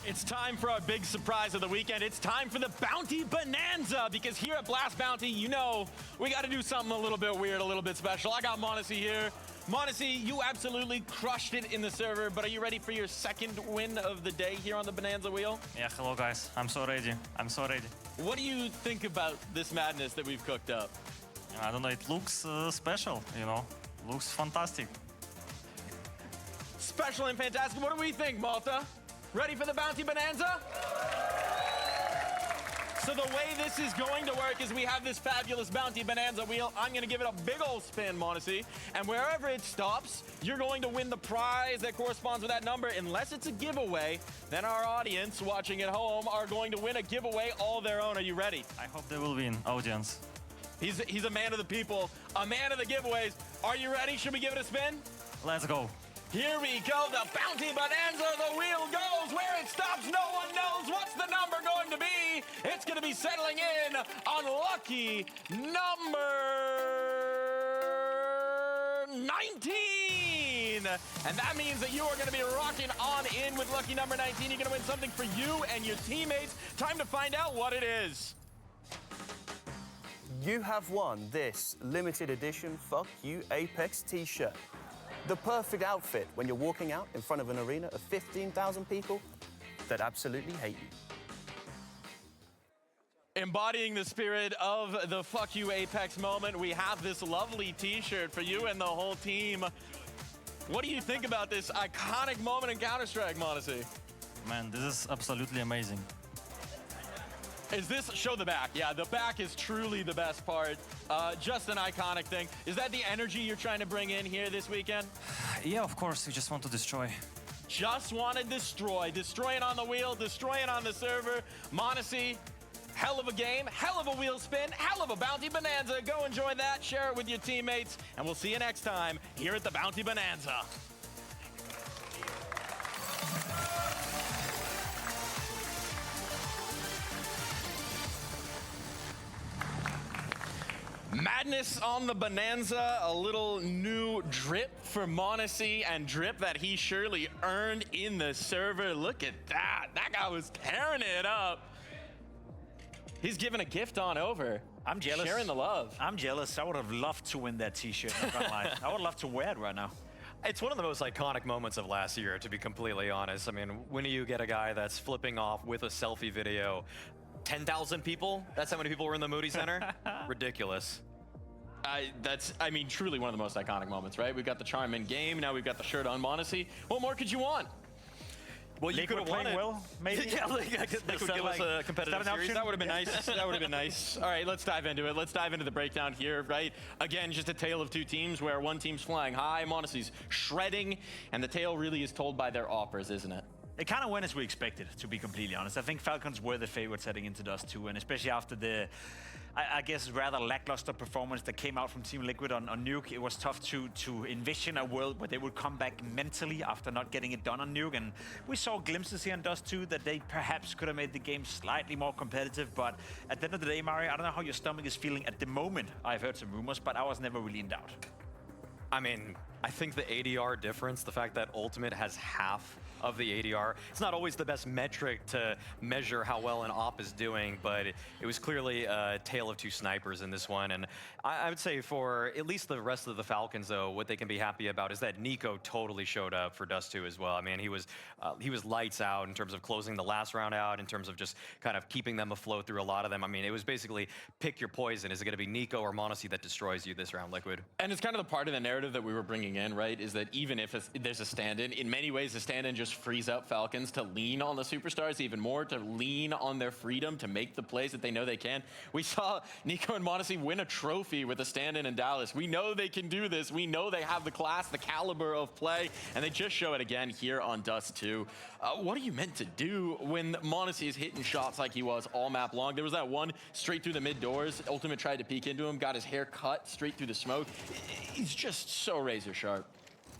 It's time for our big surprise of the weekend. It's time for the Bounty Bonanza, because here at Blast Bounty, you know, we got to do something a little bit weird, a little bit special. I got Monacy here. Monacy, you absolutely crushed it in the server, but are you ready for your second win of the day here on the Bonanza wheel? Yeah, hello guys. I'm so ready. I'm so ready. What do you think about this madness that we've cooked up? I don't know, it looks special, you know. Looks fantastic. Special and fantastic. What do we think, Malta? Ready for the Bounty Bonanza? So the way this is going to work is we have this fabulous Bounty Bonanza wheel. I'm going to give it a big old spin, Monacy. And wherever it stops, you're going to win the prize that corresponds with that number. Unless it's a giveaway, then our audience watching at home are going to win a giveaway all their own. Are you ready? I hope they will win, audience. He's a man of the people, a man of the giveaways. Are you ready? Should we give it a spin? Let's go. Here we go, the Bounty Bonanza, the wheel goes. Where it stops, no one knows. What's the number going to be? It's going to be settling in on lucky number 19. And that means that you are going to be rocking on in with lucky number 19. You're going to win something for you and your teammates. Time to find out what it is. You have won this limited edition Fuck You Apex t-shirt. The perfect outfit when you're walking out in front of an arena of 15,000 people that absolutely hate you. Embodying the spirit of the Fuck You Apex moment, we have this lovely t-shirt for you and the whole team. What do you think about this iconic moment in Counter-Strike, Monacy? Man, this is absolutely amazing. Is this, show the back. Yeah, the back is truly the best part. Just an iconic thing. Is that the energy you're trying to bring in here this weekend? Yeah, of course, we just want to destroy. Just want to destroy. Destroy it on the wheel, destroy it on the server. Monacy, hell of a game, hell of a wheel spin, hell of a Bounty Bonanza. Go enjoy that, share it with your teammates, and we'll see you next time here at the Bounty Bonanza. Madness on the Bonanza, a little new drip for Monacy, and drip that he surely earned in the server. Look at that. That guy was tearing it up. He's giving a gift on over. I'm jealous. Sharing the love. I'm jealous. I would have loved to win that t-shirt. Not gonna lie. I would love to wear it right now. It's one of the most iconic moments of last year, to be completely honest. I mean, when do you get a guy that's flipping off with a selfie video? 10,000 people? That's how many people were in the Moody Center? Ridiculous. That's, I mean, truly one of the most iconic moments, right? We've got the charm in game, now we've got the shirt on Monacy. What more could you want? Well, you could have won it. Well, maybe. Yeah, Liquid give us a competitive series. That would have been nice. That would have been nice. All right, let's dive into it. Let's dive into the breakdown here, right? Again, just a tale of two teams where one team's flying high, Monacy's shredding, and the tale really is told by their offers, isn't it? It kind of went as we expected, to be completely honest. I think Falcons were the favorites heading into Dust 2, and especially after the, I guess, rather lackluster performance that came out from Team Liquid on Nuke, it was tough to envision a world where they would come back mentally after not getting it done on Nuke. And we saw glimpses here in Dust 2 that they perhaps could have made the game slightly more competitive. But at the end of the day, Mario, I don't know how your stomach is feeling at the moment. I've heard some rumors, but I was never really in doubt. I mean, I think the ADR difference, the fact that Ultimate has half of the ADR, it's not always the best metric to measure how well an op is doing, but it was clearly a tale of two snipers in this one. And I would say for at least the rest of the Falcons, though, what they can be happy about is that Nico totally showed up for Dust 2 as well. I mean, he was lights out in terms of closing the last round out, in terms of just kind of keeping them afloat through a lot of them. I mean, it was basically pick your poison. Is it going to be Nico or Monacy that destroys you this round, Liquid? And it's kind of the part of the narrative that we were bringing going in, right, is that even if there's a stand-in, in many ways the stand-in just frees up Falcons to lean on the superstars even more, to lean on their freedom to make the plays that they know they can. We saw Nico and Mondesi win a trophy with a stand-in in Dallas. We know they can do this. We know they have the class, the caliber of play, and they just show it again here on Dust 2. What are you meant to do when Mondesi is hitting shots like he was all map long? There was that one straight through the mid doors. Ultimate tried to peek into him, got his hair cut straight through the smoke. He's just so razor sharp.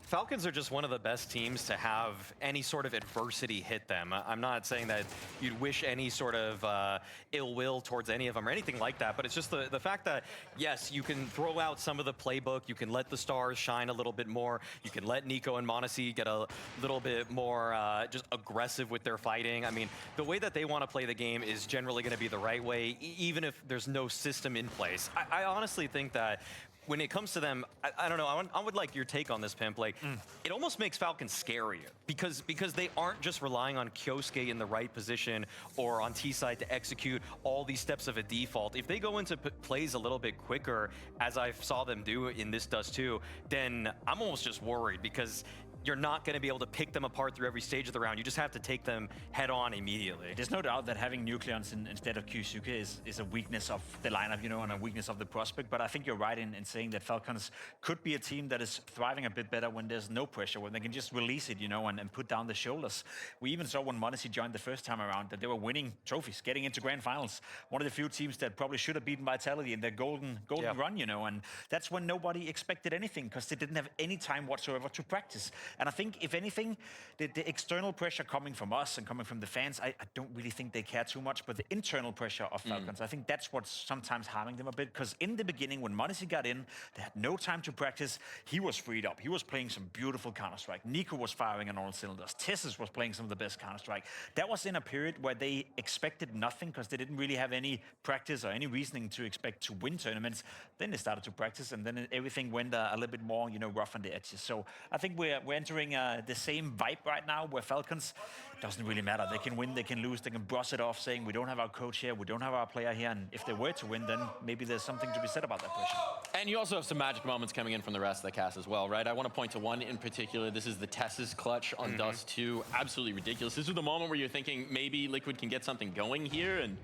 Falcons are just one of the best teams to have any sort of adversity hit them. I'm not saying that you'd wish any sort of ill will towards any of them or anything like that, but it's just the fact that, yes, you can throw out some of the playbook, you can let the stars shine a little bit more, you can let Nico and Mondesi get a little bit more just aggressive with their fighting. I mean, the way that they want to play the game is generally going to be the right way, even if there's no system in place. I honestly think that when it comes to them, I don't know, I would like your take on this, Pimp. Like, it almost makes Falcons scarier because they aren't just relying on Kyosuke in the right position or on T-side to execute all these steps of a default. If they go into plays a little bit quicker, as I saw them do in this Dust 2, then I'm almost just worried because you're not going to be able to pick them apart through every stage of the round. You just have to take them head on immediately. There's no doubt that having Nucleons instead of Kyosuke is a weakness of the lineup, you know, and a weakness of the prospect. But I think you're right in saying that Falcons could be a team that is thriving a bit better when there's no pressure, when they can just release it, you know, and put down the shoulders. We even saw when Mondesi joined the first time around that they were winning trophies, getting into grand finals. One of the few teams that probably should have beaten Vitality in their golden run, you know, and that's when nobody expected anything because they didn't have any time whatsoever to practice. And I think, if anything, the external pressure coming from us and coming from the fans, I don't really think they care too much. But the internal pressure of Falcons, I think that's what's sometimes harming them a bit. Because in the beginning, when Mondesi got in, they had no time to practice. He was freed up. He was playing some beautiful Counter-Strike. Nico was firing on all cylinders. Tessus was playing some of the best Counter-Strike. That was in a period where they expected nothing because they didn't really have any practice or any reasoning to expect to win tournaments. Then they started to practice, and then everything went a little bit more, you know, rough on the edges. So I think we're entering the same vibe right now where Falcons doesn't really matter. They can win, they can lose, they can brush it off saying we don't have our coach here, we don't have our player here, and if they were to win, then maybe there's something to be said about that pressure. And you also have some magic moments coming in from the rest of the cast as well, right? I want to point to one in particular. This is the Tessus clutch on Dust 2. Absolutely ridiculous. This is the moment where you're thinking maybe Liquid can get something going here, and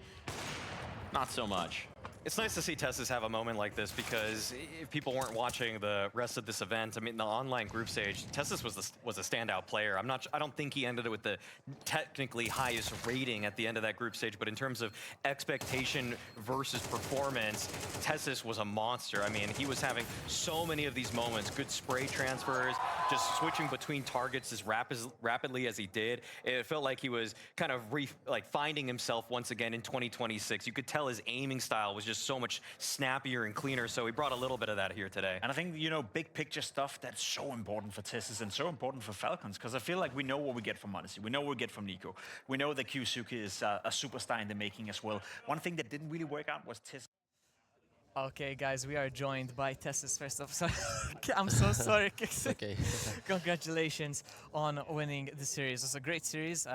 not so much. It's nice to see Tessus have a moment like this because if people weren't watching the rest of this event, I mean, the online group stage, Tessus was a standout player. I don't think he ended it with the technically highest rating at the end of that group stage, but in terms of expectation versus performance, Tessus was a monster. I mean, he was having so many of these moments, good spray transfers, just switching between targets as rapidly as he did. It felt like he was kind of finding himself once again in 2026. You could tell his aiming style was just so much snappier and cleaner, so he brought a little bit of that here today. And I think, you know, big picture stuff, that's so important for Tessus and so important for Falcons, because I feel like we know what we get from Mondesi, we know what we get from Nico. We know that Kyosuke is a superstar in the making as well. One thing that didn't really work out was Tessus. Okay, guys, we are joined by Tessus first off. So I'm so sorry. Okay. Congratulations on winning the series. It was a great series.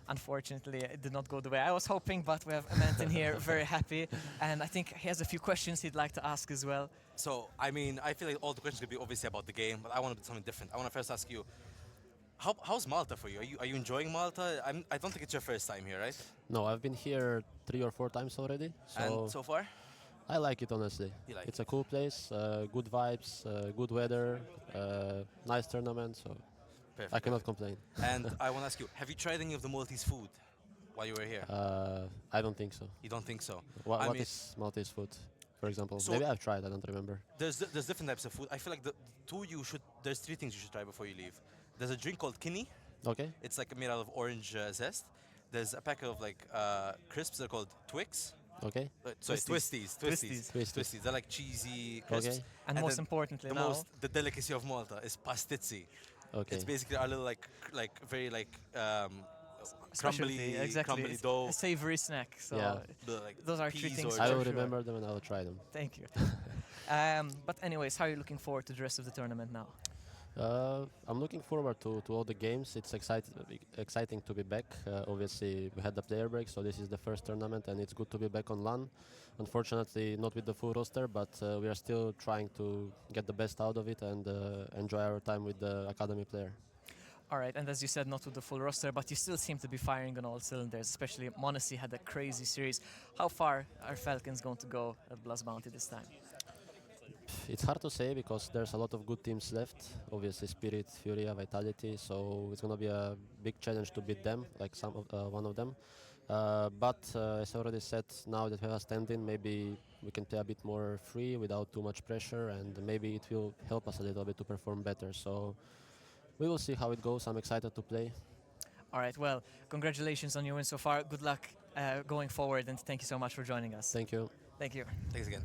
Unfortunately, it did not go the way I was hoping, but we have Manthen here, very happy. And I think he has a few questions he'd like to ask as well. So, I mean, I feel like all the questions could be obviously about the game, but I want to do something different. I want to first ask you, how's Malta for you? Are you enjoying Malta? I don't think it's your first time here, right? No, I've been here 3 or 4 times already. And so far? I like it, honestly. You like it's a cool place, good vibes, good weather, nice tournament, so perfect, I cannot complain. And I want to ask you, have you tried any of the Maltese food while you were here? I don't think so. You don't think so? What is Maltese food, for example? So maybe I've tried, I don't remember. There's different types of food. I feel like there's 3 things you should try before you leave. There's a drink called kidney. Okay. It's like made out of orange zest. There's a packet of like crisps. They're called Twix. Okay. Sorry, Twisties. They're like cheesy crisps. Okay. And most importantly the delicacy of Malta is pastizzi. Okay. It's basically a little like very crumbly dough. A savory snack. So those are 3 things. I will remember them and I will try them. Thank you. But anyways, how are you looking forward to the rest of the tournament now? I'm looking forward to all the games. It's exciting to be back. Obviously, we had the player break, so this is the first tournament, and it's good to be back on LAN. Unfortunately, not with the full roster, but we are still trying to get the best out of it and enjoy our time with the academy player. All right, and as you said, not with the full roster, but you still seem to be firing on all cylinders, especially m0NESY had a crazy series. How far are Falcons going to go at BLAST Bounty this time? It's hard to say because there's a lot of good teams left. Obviously, Spirit, Furia, Vitality. So it's gonna be a big challenge to beat them, like one of them. But as I already said, now that we have a stand-in, maybe we can play a bit more free without too much pressure, and maybe it will help us a little bit to perform better. So we will see how it goes. I'm excited to play. All right. Well, congratulations on your win so far. Good luck going forward, and thank you so much for joining us. Thank you. Thank you. Thanks again.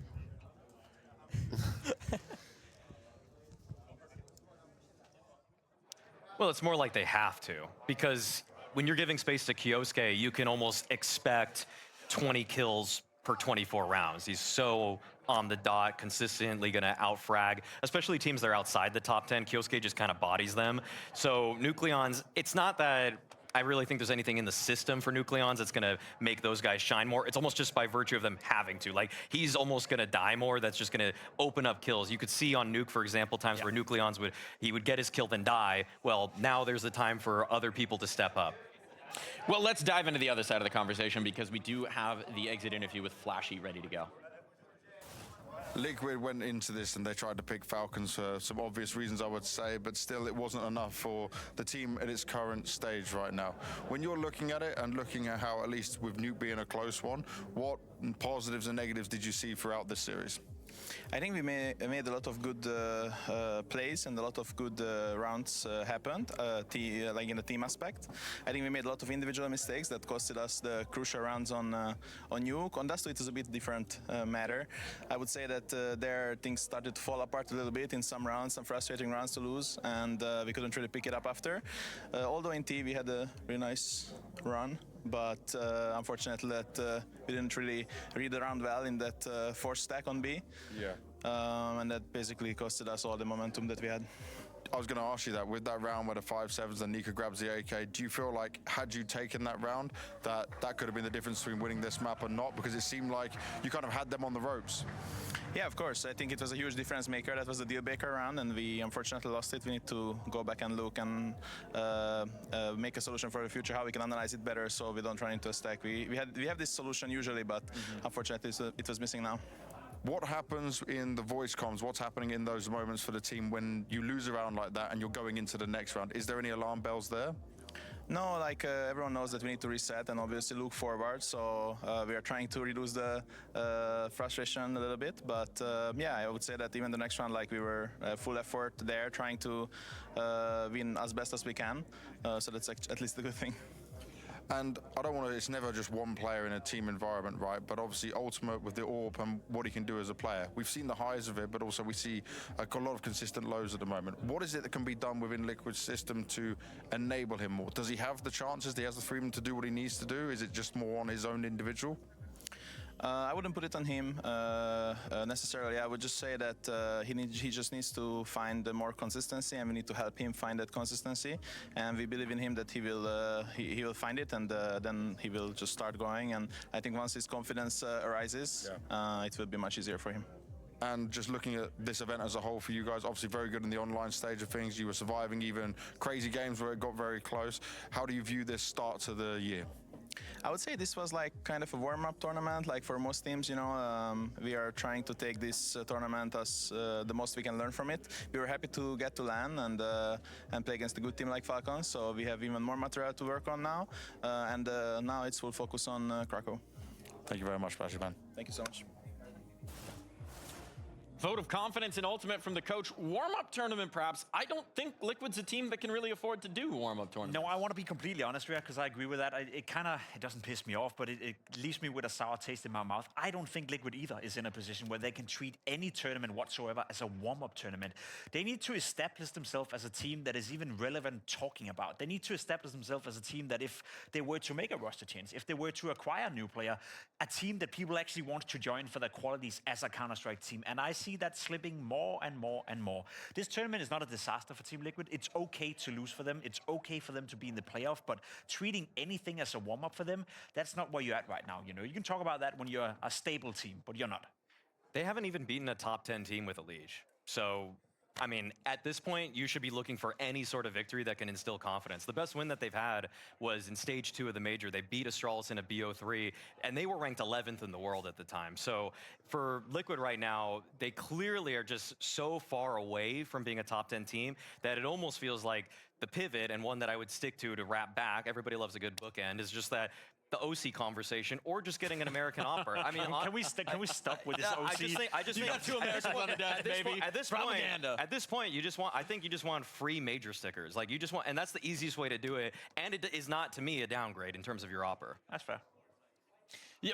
Well, it's more like they have to, because when you're giving space to Kioske, you can almost expect 20 kills per 24 rounds. He's so on the dot, consistently going to outfrag, especially teams that are outside the top 10. Kioske just kind of bodies them. So Nucleons, it's not that I really think there's anything in the system for Nucleons that's going to make those guys shine more. It's almost just by virtue of them having to. Like, he's almost going to die more. That's just going to open up kills. You could see on Nuke, for example, times where Nucleons would get his kill then die. Well, now there's the time for other people to step up. Well, let's dive into the other side of the conversation because we do have the exit interview with Flashy ready to go. Liquid went into this and they tried to pick Falcons for some obvious reasons, I would say, but still it wasn't enough for the team at its current stage right now. When you're looking at it and looking at how, at least with Nuke being a close one, what positives and negatives did you see throughout this series? I think we made a lot of good plays and a lot of good rounds happened, like in the team aspect. I think we made a lot of individual mistakes that costed us the crucial rounds on Nuke. On Dasto, it was a bit different matter. I would say that there things started to fall apart a little bit in some rounds, some frustrating rounds to lose, and we couldn't really pick it up after. Although in T we had a really nice run, but unfortunately that we didn't really read the round well in that force stack on B. Yeah. And that basically costed us all the momentum that we had. I was going to ask you that, with that round where the 5-7s and Nika grabs the AK, do you feel like had you taken that round, that could have been the difference between winning this map or not? Because it seemed like you kind of had them on the ropes. Yeah, of course. I think it was a huge difference maker. That was the deal breaker round, and we unfortunately lost it. We need to go back and look and make a solution for the future, how we can analyze it better so we don't run into a stack. We have this solution usually, but unfortunately it was missing now. What happens in the voice comms? What's happening in those moments for the team when you lose a round like that and you're going into the next round? Is there any alarm bells there? No, like everyone knows that we need to reset and obviously look forward. So we are trying to reduce the frustration a little bit. But yeah, I would say that even the next round, like we were full effort there, trying to win as best as we can. So that's at least a good thing. And I don't want to, it's never just one player in a team environment, right? But obviously Ultimate with the AWP and what he can do as a player. We've seen the highs of it, but also we see a lot of consistent lows at the moment. What is it that can be done within Liquid's system to enable him more? Does he have the chances? He has the freedom to do what he needs to do? Is it just more on his own individual? I wouldn't put it on him necessarily. I would just say that he just needs to find more consistency, and we need to help him find that consistency. And we believe in him that he will find it, and then he will just start going. And I think once his confidence arises, it will be much easier for him. And just looking at this event as a whole for you guys, obviously very good in the online stage of things. You were surviving even crazy games where it got very close. How do you view this start to the year? I would say this was like kind of a warm-up tournament. Like for most teams, you know, we are trying to take this tournament as the most we can learn from it. We were happy to get to LAN and play against a good team like Falcons. So we have even more material to work on now. And now it's full focus on Krakow. Thank you very much, Bashiban. Thank you so much. Vote of confidence in Ultimate from the coach. Warm-up tournament, perhaps. I don't think Liquid's a team that can really afford to do warm-up tournament. No, I want to be completely honest here, because I agree with that. It doesn't piss me off, but it leaves me with a sour taste in my mouth. I don't think Liquid either is in a position where they can treat any tournament whatsoever as a warm-up tournament. They need to establish themselves as a team that is even relevant talking about. They need to establish themselves as a team that if they were to make a roster change, if they were to acquire a new player, a team that people actually want to join for their qualities as a Counter-Strike team. And I see that slipping more and more and more. This tournament is not a disaster for Team Liquid. It's okay to lose for them. It's okay for them to be in the playoff, but treating anything as a warm-up for them, that's not where you're at right now. You know, you can talk about that when you're a stable team, but you're not. They haven't even beaten a top 10 team with a Liege. So, I mean, at this point, you should be looking for any sort of victory that can instill confidence. The best win that they've had was in stage 2 of the major. They beat Astralis in a BO3, and they were ranked 11th in the world at the time. So for Liquid right now, they clearly are just so far away from being a top 10 team that it almost feels like the pivot, and one that I would stick to wrap back, everybody loves a good bookend, is just that the OC conversation, or just getting an American offer. I mean, can we stop with this OC? I just think got 2 Americans on the desk, baby. At this point, you just want. I think you just want free major stickers. Like you just want, and that's the easiest way to do it. And it is not, to me, a downgrade in terms of your offer. That's fair. Yeah,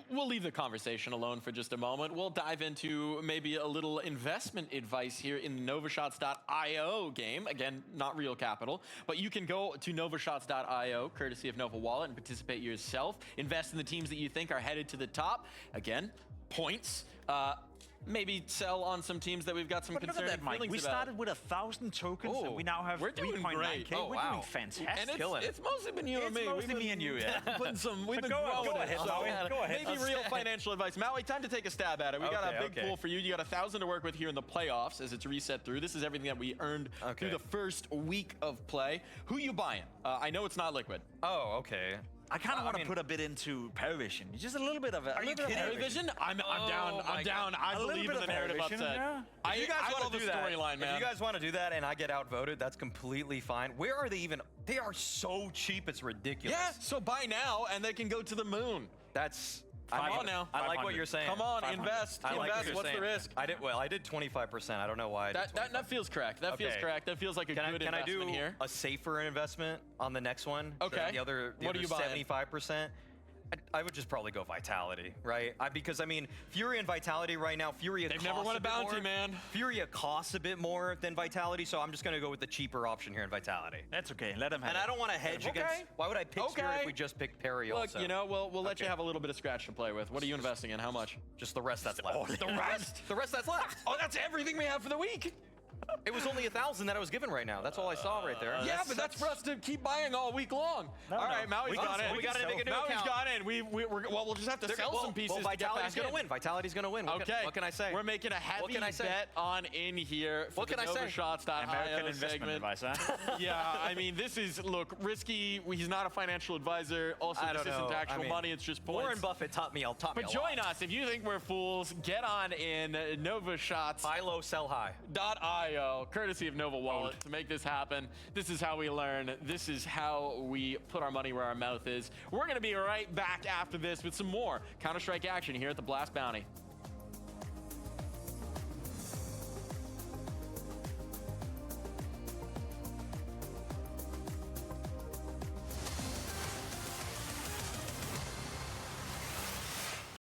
we'll leave the conversation alone for just a moment. We'll dive into maybe a little investment advice here in the novashots.io game. Again, not real capital, but you can go to novashots.io, courtesy of Nova Wallet, and participate yourself. Invest in the teams that you think are headed to the top. Again, points. Maybe sell on some teams that we've got some concerning feelings Mike. We about. started with 1,000 tokens, and we now have 3.9K. Oh, we're doing fantastic. And it's mostly been you and me. It's mostly me and you, yeah. We've been growing go ahead, Maui. Go ahead. Maybe real financial advice. Maui, time to take a stab at it. We got a big pool for you. You got 1,000 to work with here in the playoffs as it's reset through. This is everything that we earned through the first week of play. Who you buying? I know it's not Liquid. Oh, okay. I kind of want to put a bit into Paravision. Just a little bit of it. Are you kidding? Paravision? I'm down. I believe in the narrative upset. Yeah. If you guys want to do that, storyline, man. If you guys want to do that and I get outvoted, that's completely fine. Where are they even? They are so cheap, it's ridiculous. Yeah, so buy now and they can go to the moon. That's... Come on now. I like what you're saying. Come on, invest. What's the risk? I did 25%. I don't know why. That feels correct. That feels correct. That feels like a good investment here. Can I do a safer investment on the next one? Okay. The other what are you buying? 75%. I would just probably go Vitality, right? Because I mean, Furia and Vitality right now. Furia They've never won a bounty, man. Furia costs a bit more than Vitality, so I'm just gonna go with the cheaper option here in Vitality. That's okay. Let them have it. And I don't want to hedge against. Why would I pick Spirit if we just picked Perry? Look, also? you know, we'll let you have a little bit of scratch to play with. What are you investing in? How much? Just the rest that's left. Oh, the rest? The rest that's left. Oh, that's everything we have for the week. It was only 1,000 that I was given right now. That's all I saw right there. Yeah, but that's for us to keep buying all week long. All right, Maui's got in. We got to make a new account. Maui's got in. We'll just have to sell some pieces. Well, Vitality's going to win. Vitality's going to win. Okay. What can I say? We're making a heavy bet on in here for the novashots.io American investment advice, huh? Yeah, I mean, this is, look, risky. He's not a financial advisor. Also, this isn't actual money. It's just points. Warren Buffett taught me a lot. But join us. If you think we're fools, get on in novashots.io, buy low, sell high. Courtesy of Nova Wallet to make this happen. This is how we learn. This is how we put our money where our mouth is. We're going to be right back after this with some more Counter-Strike action here at the Blast Bounty.